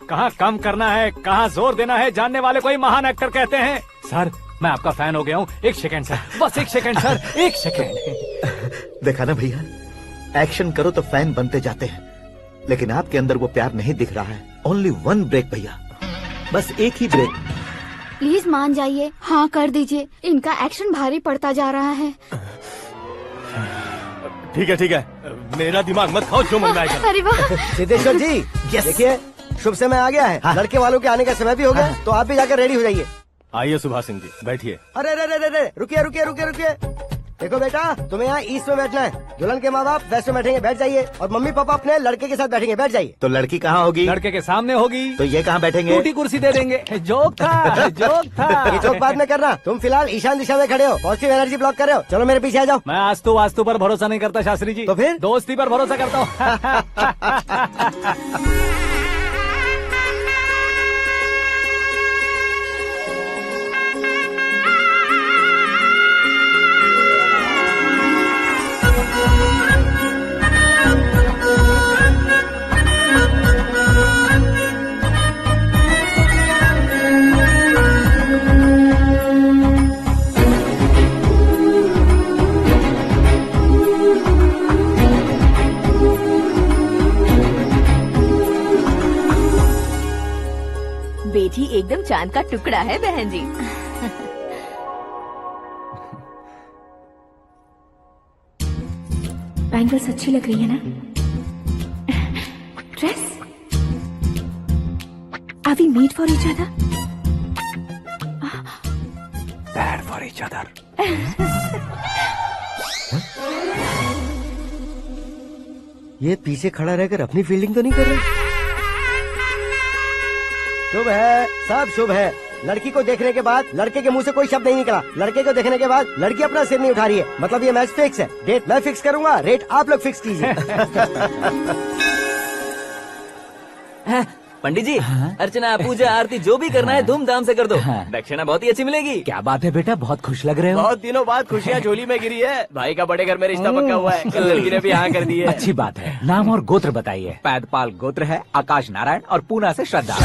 कहाँ कम करना है कहाँ जोर देना है, जानने वाले को ही महान एक्टर कहते हैं। सर मैं आपका फैन हो गया हूँ। एक सेकंड सर, बस एक सेकंड सर, एक सेकंड। देखा ना भैया, एक्शन करो तो फैन बनते जाते हैं, लेकिन आपके अंदर वो प्यार नहीं दिख रहा है। ओनली वन ब्रेक भैया, बस एक ही ब्रेक। प्लीज मान जाइए, हाँ कर दीजिए। इनका एक्शन भारी पड़ता जा रहा है। ठीक है, मेरा दिमाग मत खाओ, जो मन में आएगा। अरे वाह सिद्धेश्वर जी, देखिए शुभ समय आ गया है। लड़के वालों के आने का समय भी हो गया, तो आप भी जाकर रेडी हो जाइए। आइए सुभाष सिंह जी, बैठिए। अरे रुकिए। देखो बेटा, तुम्हें यहाँ ईस्ट में बैठना है। दुल्हन के माँ बाप वेस्ट में बैठेंगे, बैठ जाइए। और मम्मी पापा अपने लड़के के साथ बैठेंगे, बैठ जाइए। तो लड़की कहाँ होगी? लड़के के सामने होगी। तो ये कहाँ बैठेंगे? टूटी कुर्सी दे देंगे। जोक था, जोक था। ये जोक बाद में करना। तुम फिलहाल ईशान दिशा में खड़े हो, पॉजिटिव एनर्जी ब्लॉक कर रहे हो। चलो मेरे पीछे आ जाओ। मैं वास्तु पर भरोसा नहीं करता शास्त्री जी। तो फिर? दोस्ती पर भरोसा करता हूँ। बेटी एकदम चांद का टुकड़ा है बहन जी। बैंगल्स अच्छी लग रही है ना? Dress Are we made for each other? Bad for each other. ये पीछे खड़ा रहकर अपनी फील्डिंग तो नहीं कर रहा? शुभ है, सब शुभ है। लड़की को देखने के बाद लड़के के मुंह से कोई शब्द नहीं निकला। लड़के को देखने के बाद लड़की अपना सिर नहीं उठा रही है। मतलब ये मैच फिक्स है। डेट मैं फिक्स करूंगा, रेट आप लोग फिक्स कीजिए। पंडित जी, अर्चना, पूजा, आरती जो भी करना है धूमधाम से कर दो। दक्षिणा बहुत ही अच्छी मिलेगी। क्या बात है बेटा, बहुत खुश लग रहे हो। बहुत दिनों बाद खुशियाँ झोली में गिरी है। भाई का बड़े घर में रिश्ता पक्का हुआ है। लड़की ने भी हाँ कर दी है। अच्छी बात है। नाम और गोत्र बताइए। पैदपाल गोत्र है, आकाश नारायण और पूना से श्रद्धा।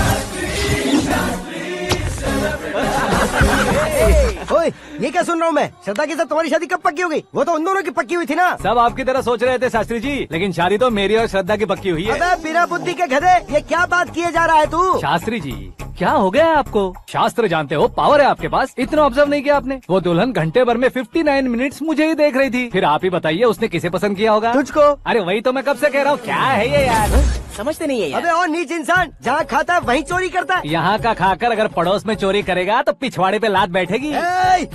ओए, ये क्या सुन रहा हूँ मैं? श्रद्धा के साथ तुम्हारी शादी कब पक्की हो गई? वो तो उन दोनों की पक्की हुई थी ना। सब आपकी तरह सोच रहे थे शास्त्री जी, लेकिन शादी तो मेरी और श्रद्धा की पक्की हुई है। अबे बिना बुद्धि के गधे, ये क्या बात किए जा रहा है तू? शास्त्री जी, क्या हो गया है आपको? शास्त्र जानते हो, पावर है आपके पास। इतना ऑब्जर्व नहीं किया आपने? वो दुल्हन घंटे भर में 59 मिनट्स मुझे ही देख रही थी। फिर आप ही बताइए उसने किसे पसंद किया होगा? तुझको। अरे वही तो मैं कब से कह रहा हूँ, क्या है ये यार? समझते नहीं है यार। अबे और नीच इंसान, जहाँ खाता है वहीं चोरी करता है। यहाँ का खाकर अगर पड़ोस में चोरी करेगा तो पिछवाड़े पे लात बैठेगी।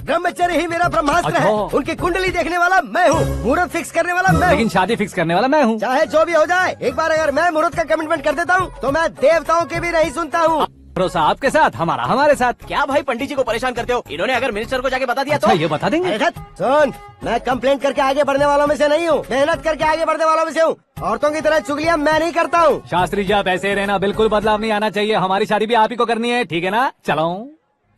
ब्रह्मचर्य ही मेरा ब्रह्मास्त्र है। अच्छा। उनकी कुंडली देखने वाला मैं हूँ, मुहूर्त फिक्स करने वाला मैं लेकिन हूँ। शादी फिक्स करने वाला मैं हूँ। चाहे जो भी हो जाए, एक बार अगर मैं मुहूर्त का कमिटमेंट कर देता हूँ तो मैं देवताओं के भी नहीं सुनता हूँ। भरोसा आपके साथ, हमारा हमारे साथ। क्या भाई पंडित जी को परेशान करते हो? इन्होंने अगर मिनिस्टर को जाके बता दिया तो? अच्छा, ये बता देंगे? अरे सुन, मैं कंप्लेंट करके आगे बढ़ने वालों में से नहीं हूँ, मेहनत करके आगे बढ़ने वालों में से हूँ। औरतों की तरह चुगलियाँ मैं नहीं करता हूँ। शास्त्री जी, आप ऐसे ही रहना, बिल्कुल बदलाव नहीं आना चाहिए। हमारी शादी भी आप ही को करनी है, ठीक है ना? चलो।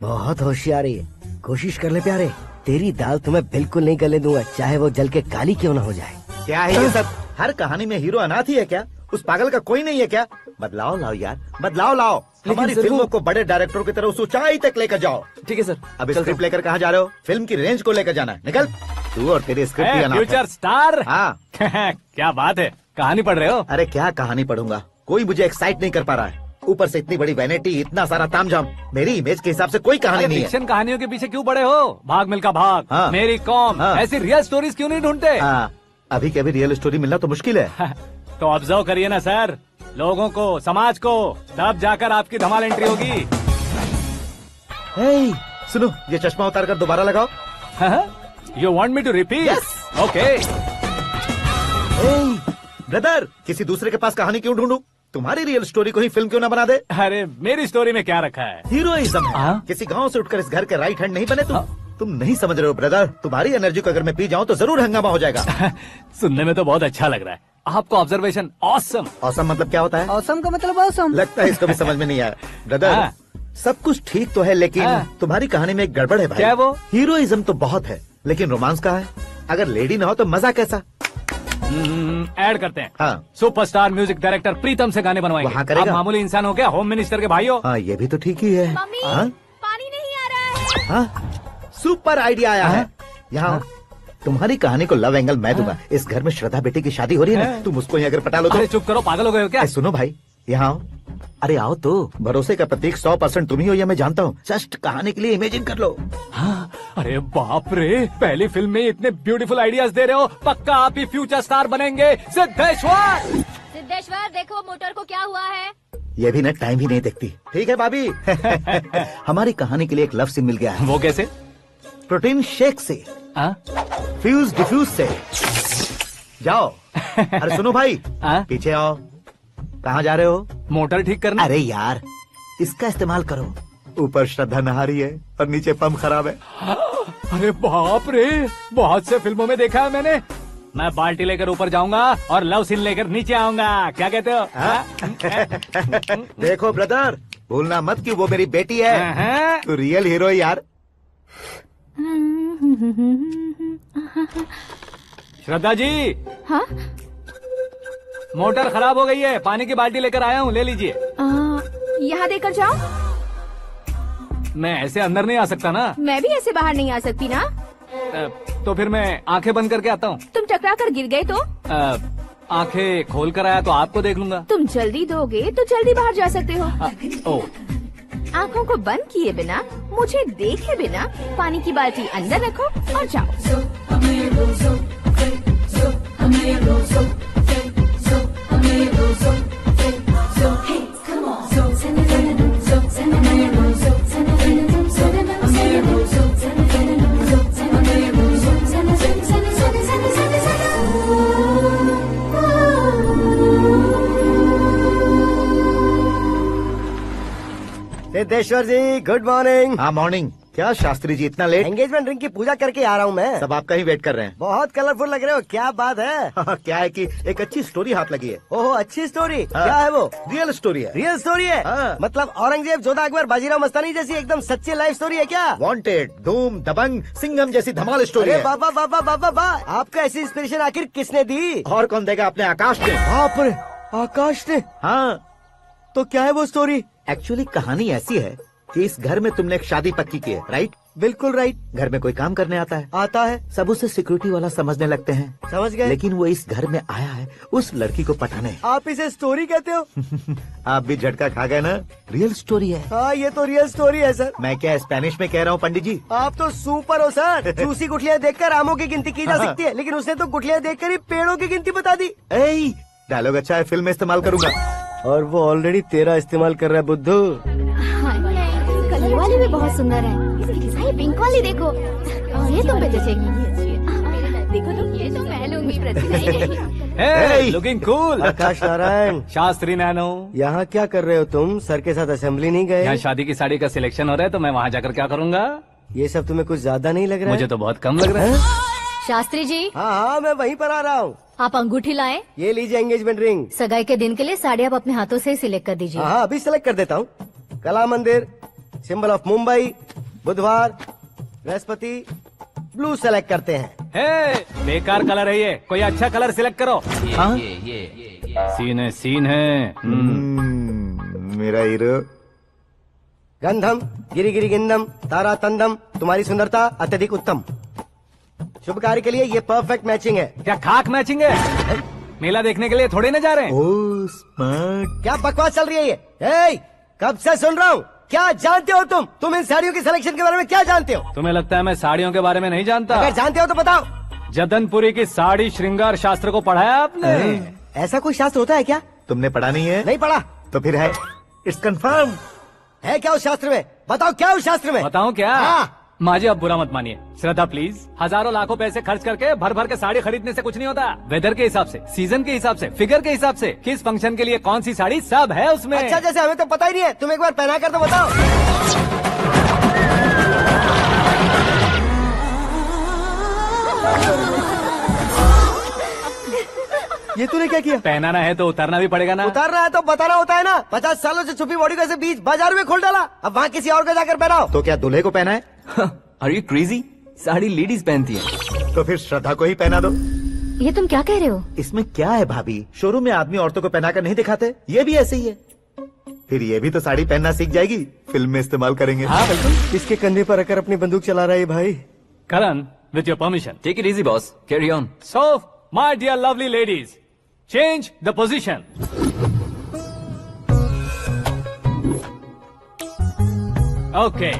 बहुत होशियारी है, कोशिश कर ले प्यारे। तेरी दाल तुम्हें बिल्कुल नहीं गले दूंगा, चाहे वो जल के काली क्यों न हो जाए। क्या है ये सब? हर कहानी में हीरो अनाथ ही है क्या? उस पागल का कोई नहीं है क्या? बदलाव लाओ यार, बदलाव लाओ। हमारी फिल्मों को बड़े डायरेक्टरों की तरह उस ऊंचाई तक लेकर जाओ। ठीक है सर। अब स्क्रिप्ट लेकर कहाँ जा रहे हो? फिल्म की रेंज को लेकर जाना है। निकल तू और तेरे स्क्रिप्ट ही अनाथ है। Future star. हाँ। क्या बात है, कहानी पढ़ रहे हो? अरे क्या कहानी पढ़ूंगा, कोई मुझे एक्साइट नहीं कर पा रहा है। ऊपर से इतनी बड़ी वैनिटी, इतना सारा तामझाम। मेरी इमेज के हिसाब से कोई कहानी नहीं है। फिक्शन कहानियों के पीछे क्यों पड़े हो? भाग मिल्खा भाग, हाँ। मेरी कॉम, हाँ। ऐसी रियल स्टोरीज क्यों नहीं ढूंढते? हाँ, अभी के अभी रियल स्टोरी मिलना तो मुश्किल है। तो ऑब्जर्व करिए ना सर, लोगों को, समाज को, तब जाकर आपकी धमाल एंट्री होगी। सुनो, ये चश्मा उतार कर दोबारा लगाओ। You want me to repeat? Okay. Brother, किसी दूसरे के पास कहानी क्यों ढूंढूं? तुम्हारी रियल स्टोरी को ही फिल्म क्यों ना बना दे? अरे मेरी स्टोरी में क्या रखा है? हीरोइज्म है। किसी गांव से उठकर इस घर के राइट हैंड नहीं बने तुम नहीं समझ रहे हो ब्रदर। तुम्हारी एनर्जी को अगर मैं पी जाऊं तो जरूर हंगामा हो जाएगा। सुनने में तो बहुत अच्छा लग रहा है। आपका ऑब्जर्वेशन ऑसम। ऑसम मतलब क्या होता है? ऑसम का मतलब ऑसम। लगता है इसको भी समझ में नहीं आया। ब्रदर, सब कुछ ठीक तो है, लेकिन तुम्हारी कहानी में एक गड़बड़ है भाई। क्या वो? हीरोइज्म तो बहुत है, लेकिन रोमांस कहाँ है? अगर लेडी ना हो तो मजा कैसा? ऐड करते हैं। हाँ। सुपरस्टार म्यूजिक डायरेक्टर प्रीतम से गाने बनवाएंगे। वहाँ करेगा? आप मामूली इंसान हो क्या, होम मिनिस्टर के भाई हो? हाँ, ये भी तो ठीक ही है। मम्मी, हाँ? पानी नहीं आ रहा है। हाँ? सुपर आइडिया आया है। यहाँ तुम्हारी कहानी को लव एंगल मैं दूंगा। इस घर में श्रद्धा बेटी की शादी हो रही है ना, तुम उसको ही अगर पटा लो तो। अरे चुप करो, पागल हो गए हो क्या? सुनो भाई, यहाँ आओ। अरे आओ तो। भरोसे का प्रतीक 100% तुम ही हो, यह मैं जानता हूँ। जस्ट कहानी के लिए इमेजिन कर लो। हाँ, अरे बाप रे, पहली फिल्म में इतने ब्यूटीफुल आइडियाज दे रहे हो। पक्का आप ही फ्यूचर स्टार बनेंगे। सिद्धेश्वर, सिद्धेश्वर देखो मोटर को क्या हुआ है। ये भी ना टाइम ही नहीं देखती। ठीक है भाभी। हमारी कहानी के लिए एक लव सीन मिल गया है। वो कैसे? प्रोटीन शेक से, फ्यूज डिफ्यूज से। जाओ। अरे सुनो भाई, पीछे आओ। कहाँ जा रहे हो? मोटर ठीक करना। अरे यार, इसका इस्तेमाल करो। ऊपर श्रद्धा नहा रही है और नीचे पंप खराब है। अरे बाप रे, बहुत से फिल्मों में देखा है मैंने। मैं बाल्टी लेकर ऊपर जाऊंगा और लव सीन लेकर नीचे आऊंगा। क्या कहते हो? देखो ब्रदर, भूलना मत कि वो मेरी बेटी है। तू रियल हीरो यार। श्रद्धा जी। हाँ? मोटर खराब हो गई है, पानी की बाल्टी लेकर आया हूँ, ले लीजिए। यहाँ देकर जाओ। मैं ऐसे अंदर नहीं आ सकता ना। मैं भी ऐसे बाहर नहीं आ सकती ना। तो फिर मैं आंखें बंद करके आता हूँ। तुम टकरा कर गिर गए तो? आंखें खोल कर आया तो आपको देख लूंगा। तुम जल्दी दोगे तो जल्दी बाहर जा सकते हो। ओ। आँखों को बंद किए बिना, मुझे देखे बिना पानी की बाल्टी अंदर रखो और जाओ। सिद्धेश्वर जी, गुड मॉर्निंग। हाँ मॉर्निंग। क्या शास्त्री जी इतना लेट? एंगेजमेंट रिंग की पूजा करके आ रहा हूँ मैं। सब आपका ही वेट कर रहे हैं। बहुत कलरफुल लग रहे हो, क्या बात है? क्या है कि एक अच्छी स्टोरी हाथ लगी है। ओहो, अच्छी स्टोरी। हाँ। क्या है वो? रियल स्टोरी है। रियल स्टोरी है? हाँ। मतलब औरंगजेब, जोधा अकबर, बाजीराव मस्तानी जैसी एकदम सच्ची लाइफ स्टोरी है क्या? वांटेड, धूम, दबंग, सिंघम जैसी धमाल स्टोरी अरे है। बाबा बाबा बाबा बा, आपका ऐसी इंस्पिरेशन आखिर किसने दी? और कौन देगा? अपने आकाश ने। बाप रे, आकाश ने? हाँ। तो क्या है वो स्टोरी? एक्चुअली कहानी ऐसी है कि इस घर में तुमने एक शादी पक्की की है, राइट? बिल्कुल राइट। घर में कोई काम करने आता है। आता है। सब उसे सिक्योरिटी वाला समझने लगते हैं। समझ गए। लेकिन वो इस घर में आया है उस लड़की को पटाने। आप इसे स्टोरी कहते हो? आप भी झटका खा गए ना? रियल स्टोरी है। हाँ, ये तो रियल स्टोरी है सर। मैं क्या स्पेनिश में कह रहा हूँ पंडित जी? आप तो सुपर हो सर। चूसी गुठलियाँ देखकर आमों की गिनती की जा सकती है, लेकिन उसने तो गुठलियाँ देखकर ही पेड़ों की गिनती बता दी। डायलॉग अच्छा है, फिल्म में इस्तेमाल करूंगा। और वो ऑलरेडी तेरा इस्तेमाल कर रहा है बुद्धू। कल ये वाली भी बहुत सुंदर है। ये पिंक वाली देखो, ये तुम पे जचेगी। देखो तो ये तो मैं लूंगी। Looking cool. Aakash Narayan. Shastri nano. यहाँ क्या कर रहे हो तुम? सर के साथ असेंबली नहीं गए? यहाँ शादी की साड़ी का सिलेक्शन हो रहा है, तो मैं वहाँ जाकर क्या करूँगा? ये सब तुम्हें कुछ ज्यादा नहीं लग रहा है? मुझे तो बहुत कम लग रहा है। शास्त्री जी। हाँ हाँ, मैं वहीं पर आ रहा हूँ। आप अंगूठी लाएं। ये लीजिए एंगेजमेंट रिंग। सगाई के दिन के लिए साड़ी आप अपने हाथों से सिलेक्ट कर दीजिए। हाँ, अभी सिलेक्ट कर देता हूँ। कला मंदिर, सिंबल ऑफ मुंबई, बुधवार, बृहस्पति, ब्लू सेलेक्ट करते हैं। बेकार कलर है ये, कोई अच्छा कलर सिलेक्ट करो। सीन है। मेरा हीरो। गंधम, गिरी गिरी गिंदम, तारा तंदम, तुम्हारी सुंदरता अत्यधिक उत्तम। शुभ कार्य के लिए ये परफेक्ट मैचिंग है। क्या खाक मैचिंग है? मेला देखने के लिए थोड़े न जा रहे हैं। Oh smart. क्या बकवास चल रही है ये? ए, कब से सुन रहा हूँ। क्या जानते हो तुम इन साड़ियों की सिलेक्शन के बारे में क्या जानते हो? तुम्हें लगता है मैं साड़ियों के बारे में नहीं जानता? अगर जानते हो तो बताओ। जदनपुरी की साड़ी श्रृंगार शास्त्र को पढ़ा है आपने? ऐसा कोई शास्त्र होता है क्या? तुमने पढ़ा नहीं है? नहीं पढ़ा। तो फिर है, इट्स कंफर्म। है क्या उस शास्त्र में? बताओ क्या उस शास्त्र में? बताऊं क्या? हाँ। माजी अब बुरा मत मानिए, श्रद्धा प्लीज। हजारों लाखों पैसे खर्च करके भर भर के साड़ी खरीदने से कुछ नहीं होता। वेदर के हिसाब से, सीजन के हिसाब से, फिगर के हिसाब से, किस फंक्शन के लिए कौन सी साड़ी, सब है उसमें। अच्छा, जैसे हमें तो पता ही नहीं है, तुम एक बार पहना कर तो बताओ। ये तूने क्या किया? पहनाना है तो उतारना भी पड़ेगा ना। उतारना है तो बताना होता है ना। 50 सालों से छुपी बॉडी को ऐसे बीच बाजार में खोल डाला, अब वहाँ किसी और को जाकर पहनाओ। तो क्या दूल्हे को पहना है? Are you crazy? Sari ladies पहनती है। तो फिर श्रद्धा को ही पहना दो। ये तुम क्या कह रहे हो? इसमें क्या है भाभी? शोरूम में आदमी औरतों को पहनाकर नहीं दिखाते? ये भी ऐसे ही है। फिर ये भी तो साड़ी पहनना सीख जाएगी, फिल्म में इस्तेमाल करेंगे। हाँ बिल्कुल। इसके कंधे पर रखकर अपनी बंदूक चला रहा है भाई। Karan, with your permission. Take it easy boss, carry on. So my dear lovely ladies, change the position. Okay,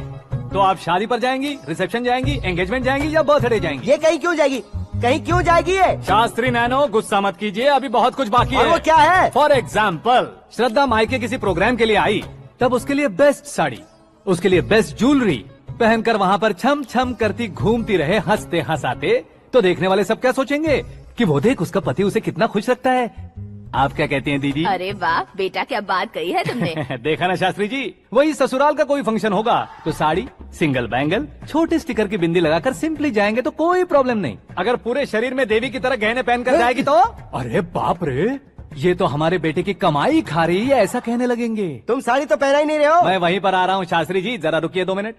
तो आप शादी पर जाएंगी, रिसेप्शन जाएंगी, एंगेजमेंट जाएंगी या बर्थडे जाएंगी? ये कहीं क्यों जाएगी? कहीं क्यों जाएगी ये? शास्त्री नैनो, गुस्सा मत कीजिए, अभी बहुत कुछ बाकी है। और वो क्या है? फॉर एग्जाम्पल, श्रद्धा मायके किसी प्रोग्राम के लिए आई, तब उसके लिए बेस्ट साड़ी, उसके लिए बेस्ट ज्वेलरी पहनकर वहाँ पर छम छम करती घूमती रहे हंसते हंसाते, तो देखने वाले सब क्या सोचेंगे कि वो देख उसका पति उसे कितना खुश रखता है। आप क्या कहती हैं दीदी? अरे वाह बेटा, क्या बात कही है तुमने। देखा ना शास्त्री जी, वही ससुराल का कोई फंक्शन होगा तो साड़ी, सिंगल बैंगल, छोटे स्टिकर की बिंदी लगाकर सिंपली जाएंगे तो कोई प्रॉब्लम नहीं। अगर पूरे शरीर में देवी की तरह गहने पहनकर जाएगी तो अरे बाप रे, ये तो हमारे बेटे की कमाई खा रही है, ऐसा कहने लगेंगे। तुम साड़ी तो पहना ही नहीं रहे हो। मैं वहीं पर आ रहा हूँ शास्त्री जी, जरा रुकिए 2 मिनट।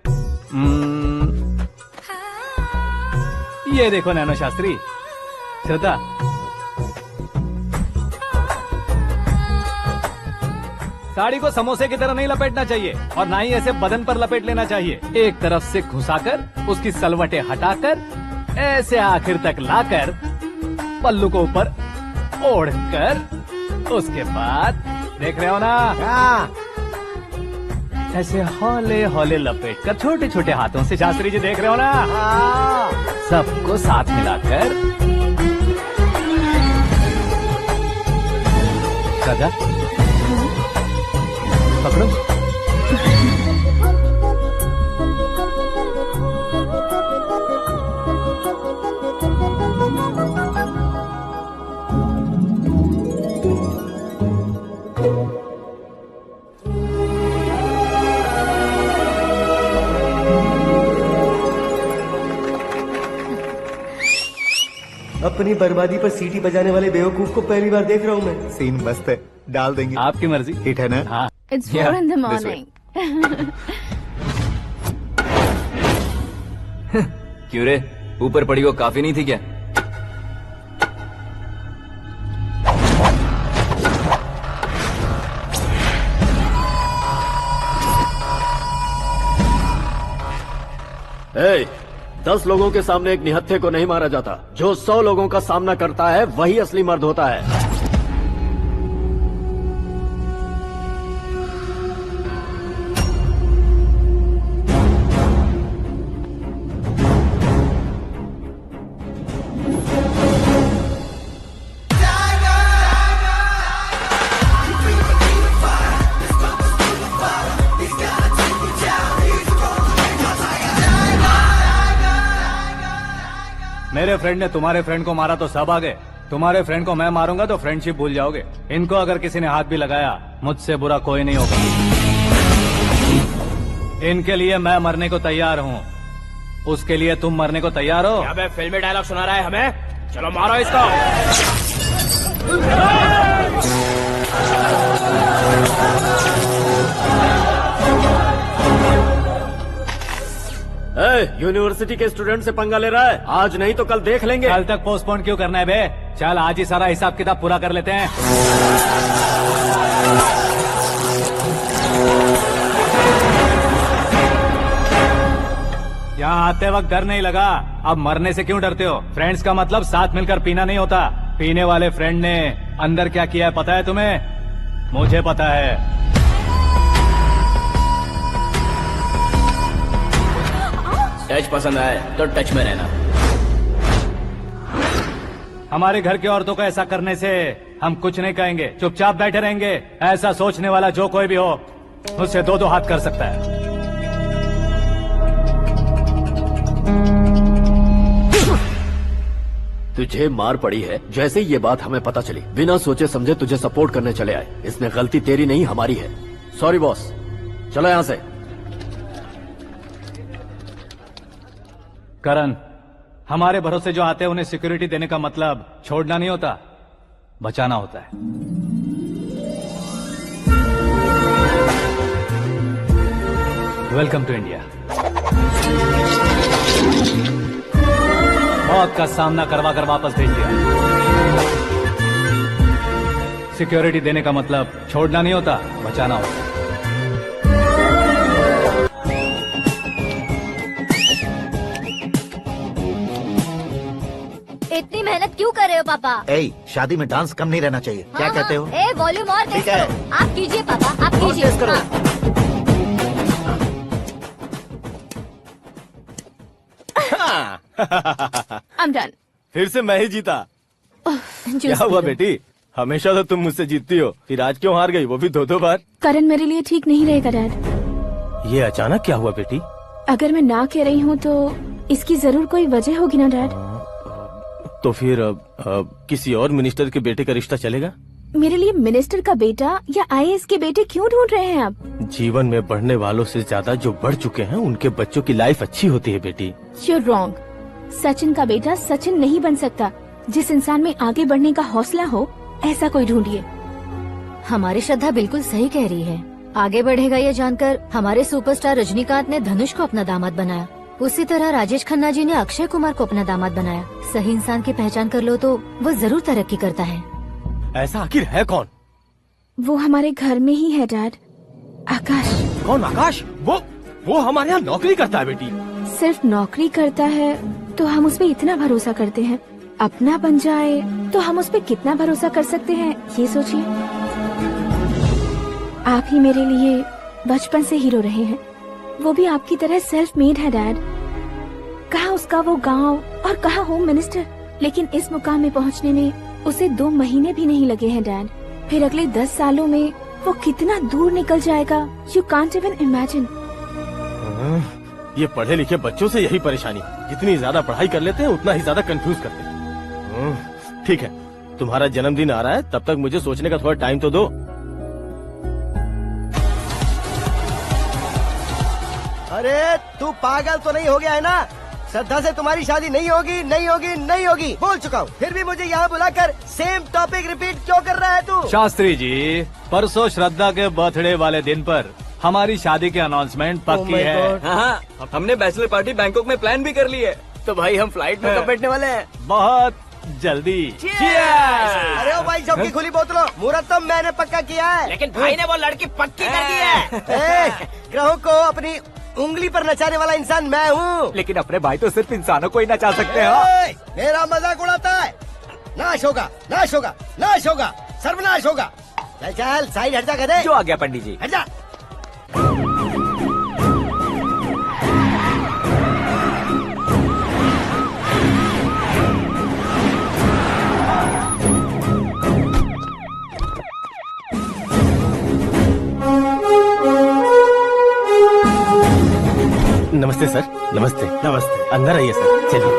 ये देखो नैनो शास्त्री, श्रद्धा, साड़ी को समोसे की तरह नहीं लपेटना चाहिए और ना ही ऐसे बदन पर लपेट लेना चाहिए। एक तरफ से घुसाकर उसकी सलवटें हटाकर ऐसे आखिर तक लाकर पल्लू को ऊपर ओढ़कर, उसके बाद देख रहे हो ना, ऐसे हौले हौले लपेट कर छोटे छोटे हाथों से, शास्त्री जी देख रहे हो ना, सबको साथ मिलाकर, श्रद्धा पकड़ो। अपनी बर्बादी पर सीटी बजाने वाले बेवकूफ को पहली बार देख रहा हूँ मैं। सीन मस्त है, डाल देंगे। आपकी मर्जी। हिट है ना? हाँ। It's 4 in the morning. क्यों रे, ऊपर पड़ी वो काफी नहीं थी क्या? ए, 10 लोगों के सामने एक निहत्थे को नहीं मारा जाता। जो 100 लोगों का सामना करता है वही असली मर्द होता है। मेरे फ्रेंड ने तुम्हारे फ्रेंड को मारा तो सब आ गए, तुम्हारे फ्रेंड को मैं मारूंगा तो फ्रेंडशिप भूल जाओगे। इनको अगर किसी ने हाथ भी लगाया, मुझसे बुरा कोई नहीं होगा। इनके लिए मैं मरने को तैयार हूँ, उसके लिए तुम मरने को तैयार हो? अबे फिल्मी डायलॉग सुना रहा है हमें? चलो मारो इसको। यूनिवर्सिटी के स्टूडेंट से पंगा ले रहा है? आज नहीं तो कल देख लेंगे। कल तक पोस्टपोन क्यों करना है बे? चल आज ही सारा हिसाब किताब पूरा कर लेते हैं। यहाँ आते वक्त डर नहीं लगा, अब मरने से क्यों डरते हो? फ्रेंड्स का मतलब साथ मिलकर पीना नहीं होता। पीने वाले फ्रेंड ने अंदर क्या किया है पता है तुम्हें? मुझे पता है। टच पसंद आए तो टच में रहना। हमारे घर की औरतों को ऐसा करने से हम कुछ नहीं कहेंगे, चुपचाप बैठे रहेंगे। ऐसा सोचने वाला जो कोई भी हो, उससे 2-2 हाथ कर सकता है। तुझे मार पड़ी है, जैसे ही ये बात हमें पता चली बिना सोचे समझे तुझे सपोर्ट करने चले आए। इसमें गलती तेरी नहीं हमारी है। सॉरी बॉस, चलो यहाँ से। करण, हमारे भरोसे जो आते हैं उन्हें सिक्योरिटी देने का मतलब छोड़ना नहीं होता, बचाना होता है। Welcome to India. मौत का सामना करवा कर वापस भेज दिया। सिक्योरिटी देने का मतलब छोड़ना नहीं होता, बचाना होता है। इतनी मेहनत क्यों कर रहे हो पापा? ए, शादी में डांस कम नहीं रहना चाहिए। क्या कहते हो? ए, वॉल्यूम और तेज करो। आप कीजिए पापा, आप कीजिए। I'm done. फिर से मैं ही जीता। क्या हुआ बेटी? हमेशा तो तुम मुझसे जीतती हो, फिर आज क्यों हार गई, वो भी 2-2 बार? करण मेरे लिए ठीक नहीं रहेगा डैड। ये अचानक क्या हुआ बेटी? अगर मैं ना कह रही हूँ तो इसकी जरूर कोई वजह होगी ना डैड। तो फिर किसी और मिनिस्टर के बेटे का रिश्ता चलेगा? मेरे लिए मिनिस्टर का बेटा या IAS के बेटे क्यों ढूंढ रहे हैं आप? जीवन में बढ़ने वालों से ज्यादा जो बढ़ चुके हैं उनके बच्चों की लाइफ अच्छी होती है बेटी। You're wrong. सचिन का बेटा सचिन नहीं बन सकता। जिस इंसान में आगे बढ़ने का हौसला हो, ऐसा कोई ढूंढिए। हमारी श्रद्धा बिल्कुल सही कह रही है। आगे बढ़ेगा ये जानकर हमारे सुपरस्टार रजनीकांत ने धनुष को अपना दामाद बनाया। उसी तरह राजेश खन्ना जी ने अक्षय कुमार को अपना दामाद बनाया। सही इंसान की पहचान कर लो तो वो जरूर तरक्की करता है। ऐसा आखिर है कौन? वो हमारे घर में ही है डैड, आकाश। कौन आकाश? वो हमारे यहाँ नौकरी करता है बेटी। सिर्फ नौकरी करता है तो हम उस पे इतना भरोसा करते हैं, अपना बन जाए तो हम उस पे कितना भरोसा कर सकते हैं, ये सोचिए। आप ही मेरे लिए बचपन से हीरो रहे हैं, वो भी आपकी तरह सेल्फ मेड है डैड। कहाँ उसका वो गांव और कहाँ होम मिनिस्टर, लेकिन इस मुकाम में पहुँचने में उसे 2 महीने भी नहीं लगे हैं डैड। फिर अगले 10 सालों में वो कितना दूर निकल जाएगा, यू कांट इवन इमेजिन। ये पढ़े लिखे बच्चों से यही परेशानी, जितनी ज्यादा पढ़ाई कर लेते हैं उतना ही ज्यादा कंफ्यूज करते हैं। ठीक है, तुम्हारा जन्मदिन आ रहा है, तब तक मुझे सोचने का थोड़ा टाइम तो दो। अरे तू पागल तो नहीं हो गया है ना? श्रद्धा से तुम्हारी शादी नहीं होगी, नहीं होगी, नहीं होगी, बोल चुका हूँ। फिर भी मुझे यहाँ बुलाकर सेम टॉपिक रिपीट क्यों कर रहा है तू? शास्त्री जी, परसों श्रद्धा के बर्थडे वाले दिन पर हमारी शादी की अनाउंसमेंट पक्की है। हाँ, हमने बैचलर पार्टी बैंकॉक में प्लान भी कर ली है। तो भाई हम फ्लाइट में कब बैठने वाले हैं? बहुत जल्दी। अरे ओ भाई साहब की खुली बोतलों, मुहूर्त तो मैंने पक्का किया है। लेकिन भाई ने वो लड़की पक्की कर दी है। ग्रहों को अपनी उंगली पर नचाने वाला इंसान मैं हूँ। लेकिन अपने भाई तो सिर्फ इंसानों को ही नचा सकते हैं। मेरा मजाक उड़ाता है। नाश होगा, नाश होगा, नाश होगा, सर्वनाश होगा। चल चल साइड हट जा गधे। जो आ गया पंडित जी। हट जा। नमस्ते सर। नमस्ते। नमस्ते। अंदर आइए सर, चलिए।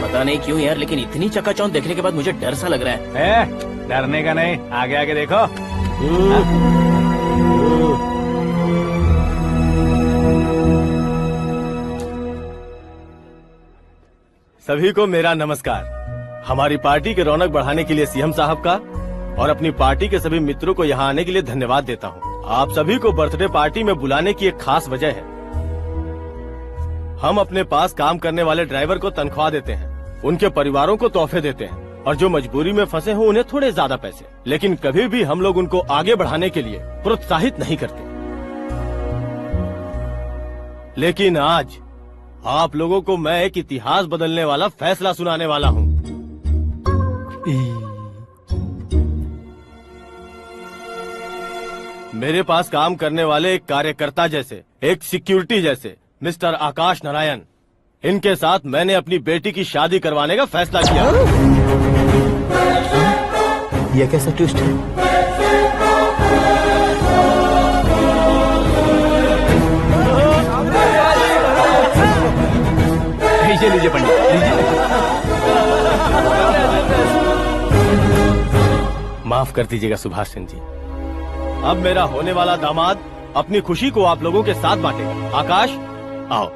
पता नहीं क्यों यार, लेकिन इतनी चकाचौंध देखने के बाद मुझे डर सा लग रहा है। डरने का नहीं, आगे आगे देखो। सभी को मेरा नमस्कार। हमारी पार्टी की रौनक बढ़ाने के लिए सीएम साहब का और अपनी पार्टी के सभी मित्रों को यहाँ आने के लिए धन्यवाद देता हूँ। आप सभी को बर्थडे पार्टी में बुलाने की एक खास वजह है। हम अपने पास काम करने वाले ड्राइवर को तनख्वाह देते हैं, उनके परिवारों को तोहफे देते हैं और जो मजबूरी में फंसे हो उन्हें थोड़े ज्यादा पैसे। लेकिन कभी भी हम लोग उनको आगे बढ़ाने के लिए प्रोत्साहित नहीं करते। लेकिन आज आप लोगों को मैं एक इतिहास बदलने वाला फैसला सुनाने वाला हूँ। मेरे पास काम करने वाले एक कार्यकर्ता जैसे, एक सिक्योरिटी जैसे मिस्टर आकाश नारायण, इनके साथ मैंने अपनी बेटी की शादी करवाने का फैसला किया। यह कैसा ट्विस्ट है? लीजिए पंडित, लीजिए। माफ कर दीजिएगा सुभाष सिंह जी। अब मेरा होने वाला दामाद अपनी खुशी को आप लोगों के साथ बांटेगा। आकाश, आओ।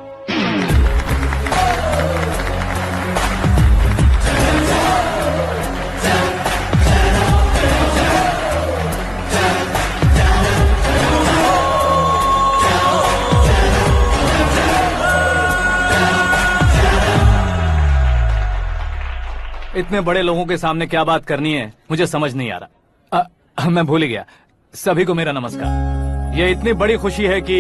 इतने बड़े लोगों के सामने क्या बात करनी है मुझे समझ नहीं आ रहा। मैं भूल ही गया। सभी को मेरा नमस्कार। ये इतनी बड़ी खुशी है कि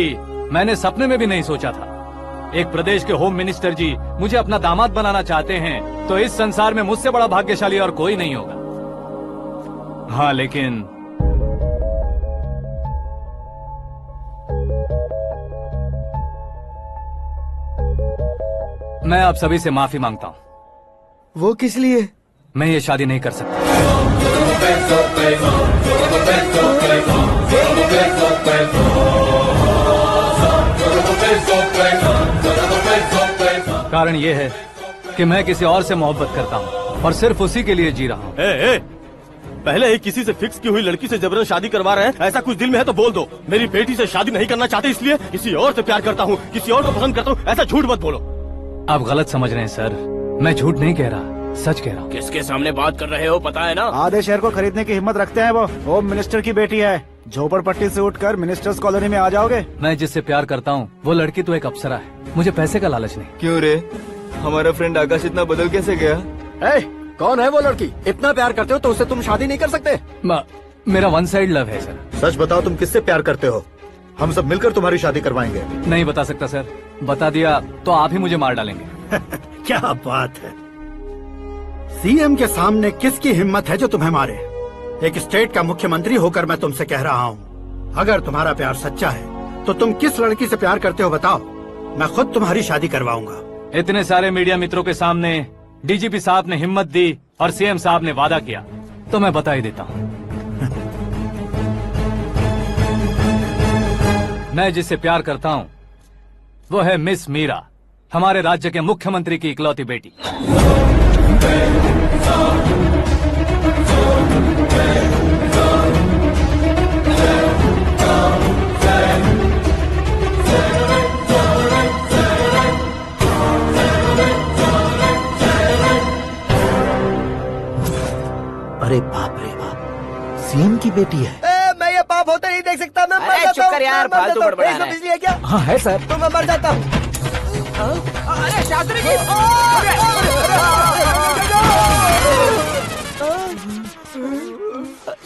मैंने सपने में भी नहीं सोचा था। एक प्रदेश के होम मिनिस्टर जी मुझे अपना दामाद बनाना चाहते हैं तो इस संसार में मुझसे बड़ा भाग्यशाली और कोई नहीं होगा। हाँ, लेकिन मैं आप सभी से माफी मांगता हूँ। वो किस लिए? मैं ये शादी नहीं कर सकता। कारण ये है कि मैं किसी और से मोहब्बत करता हूँ और सिर्फ उसी के लिए जी रहा हूँ। पहले ही किसी से फिक्स की हुई लड़की से जबरन शादी करवा रहे हैं। ऐसा कुछ दिल में है तो बोल दो। मेरी बेटी से शादी नहीं करना चाहते इसलिए किसी और से प्यार करता हूँ, किसी और को पसंद करता हूँ, ऐसा झूठ मत बोलो। आप गलत समझ रहे हैं सर। मैं झूठ नहीं कह रहा, सच कह रहा हूँ। किसके सामने बात कर रहे हो पता है ना? आधे शहर को खरीदने की हिम्मत रखते हैं वो। होम मिनिस्टर की बेटी है। झोपड़पट्टी से उठकर मिनिस्टर्स कॉलोनी में आ जाओगे। मैं जिससे प्यार करता हूँ वो लड़की तो एक अप्सरा है। मुझे पैसे का लालच नहीं। क्यों रे, हमारा फ्रेंड आकाश इतना बदल कैसे गया? कौन है वो लड़की? इतना प्यार करते हो तो उससे तुम शादी नहीं कर सकते? मेरा वन साइड लव है सर। सच बताओ, तुम किससे प्यार करते हो? हम सब मिलकर तुम्हारी शादी करवाएंगे। नहीं बता सकता सर। बता दिया तो आप ही मुझे मार डालेंगे। क्या बात है। सीएम के सामने किसकी हिम्मत है जो तुम्हें मारे? एक स्टेट का मुख्यमंत्री होकर मैं तुमसे कह रहा हूँ, अगर तुम्हारा प्यार सच्चा है तो तुम किस लड़की से प्यार करते हो बताओ। मैं खुद तुम्हारी शादी करवाऊंगा। इतने सारे मीडिया मित्रों के सामने डीजीपी साहब ने हिम्मत दी और सीएम साहब ने वादा किया तो मैं बता ही देता हूँ। मैं जिससे प्यार करता हूँ वो है मिस मीरा, हमारे राज्य के मुख्यमंत्री की इकलौती बेटी। अरे बाप रे बाप, सीएम की बेटी है। मैं ये पाप होते नहीं देख सकता। मैं मर जाता चुप कर यार, मैं मर फालतू जाता हूँ। बड़बड़ा इसमें रहा है। बिजली है क्या? हाँ है सर। तो मैं मर जाता हूँ। अरे शास्त्री जी,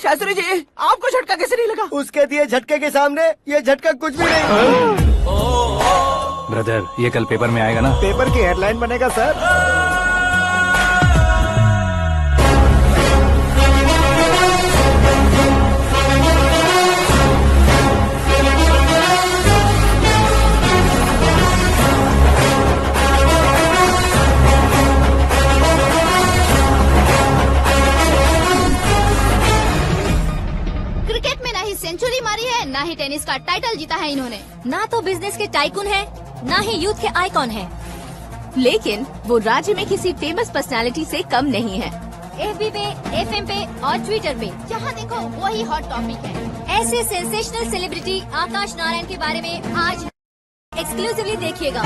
शास्त्री जी, आपको झटका कैसे नहीं लगा? उसके दिए झटके के सामने ये झटका कुछ भी नहीं। ब्रदर, ये कल पेपर में आएगा ना? पेपर की हेडलाइन बनेगा सर। क्रिकेट में ना ही सेंचुरी मारी है, ना ही टेनिस का टाइटल जीता है इन्होंने। ना तो बिजनेस के टाइकून है, ना ही यूथ के आइकॉन है। लेकिन वो राज्य में किसी फेमस पर्सनालिटी से कम नहीं है। FB पे, FM पे और ट्विटर पे जहाँ देखो वही हॉट टॉपिक है। ऐसे सेंसेशनल सेलिब्रिटी आकाश नारायण के बारे में आज एक्सक्लूसिवली देखिएगा।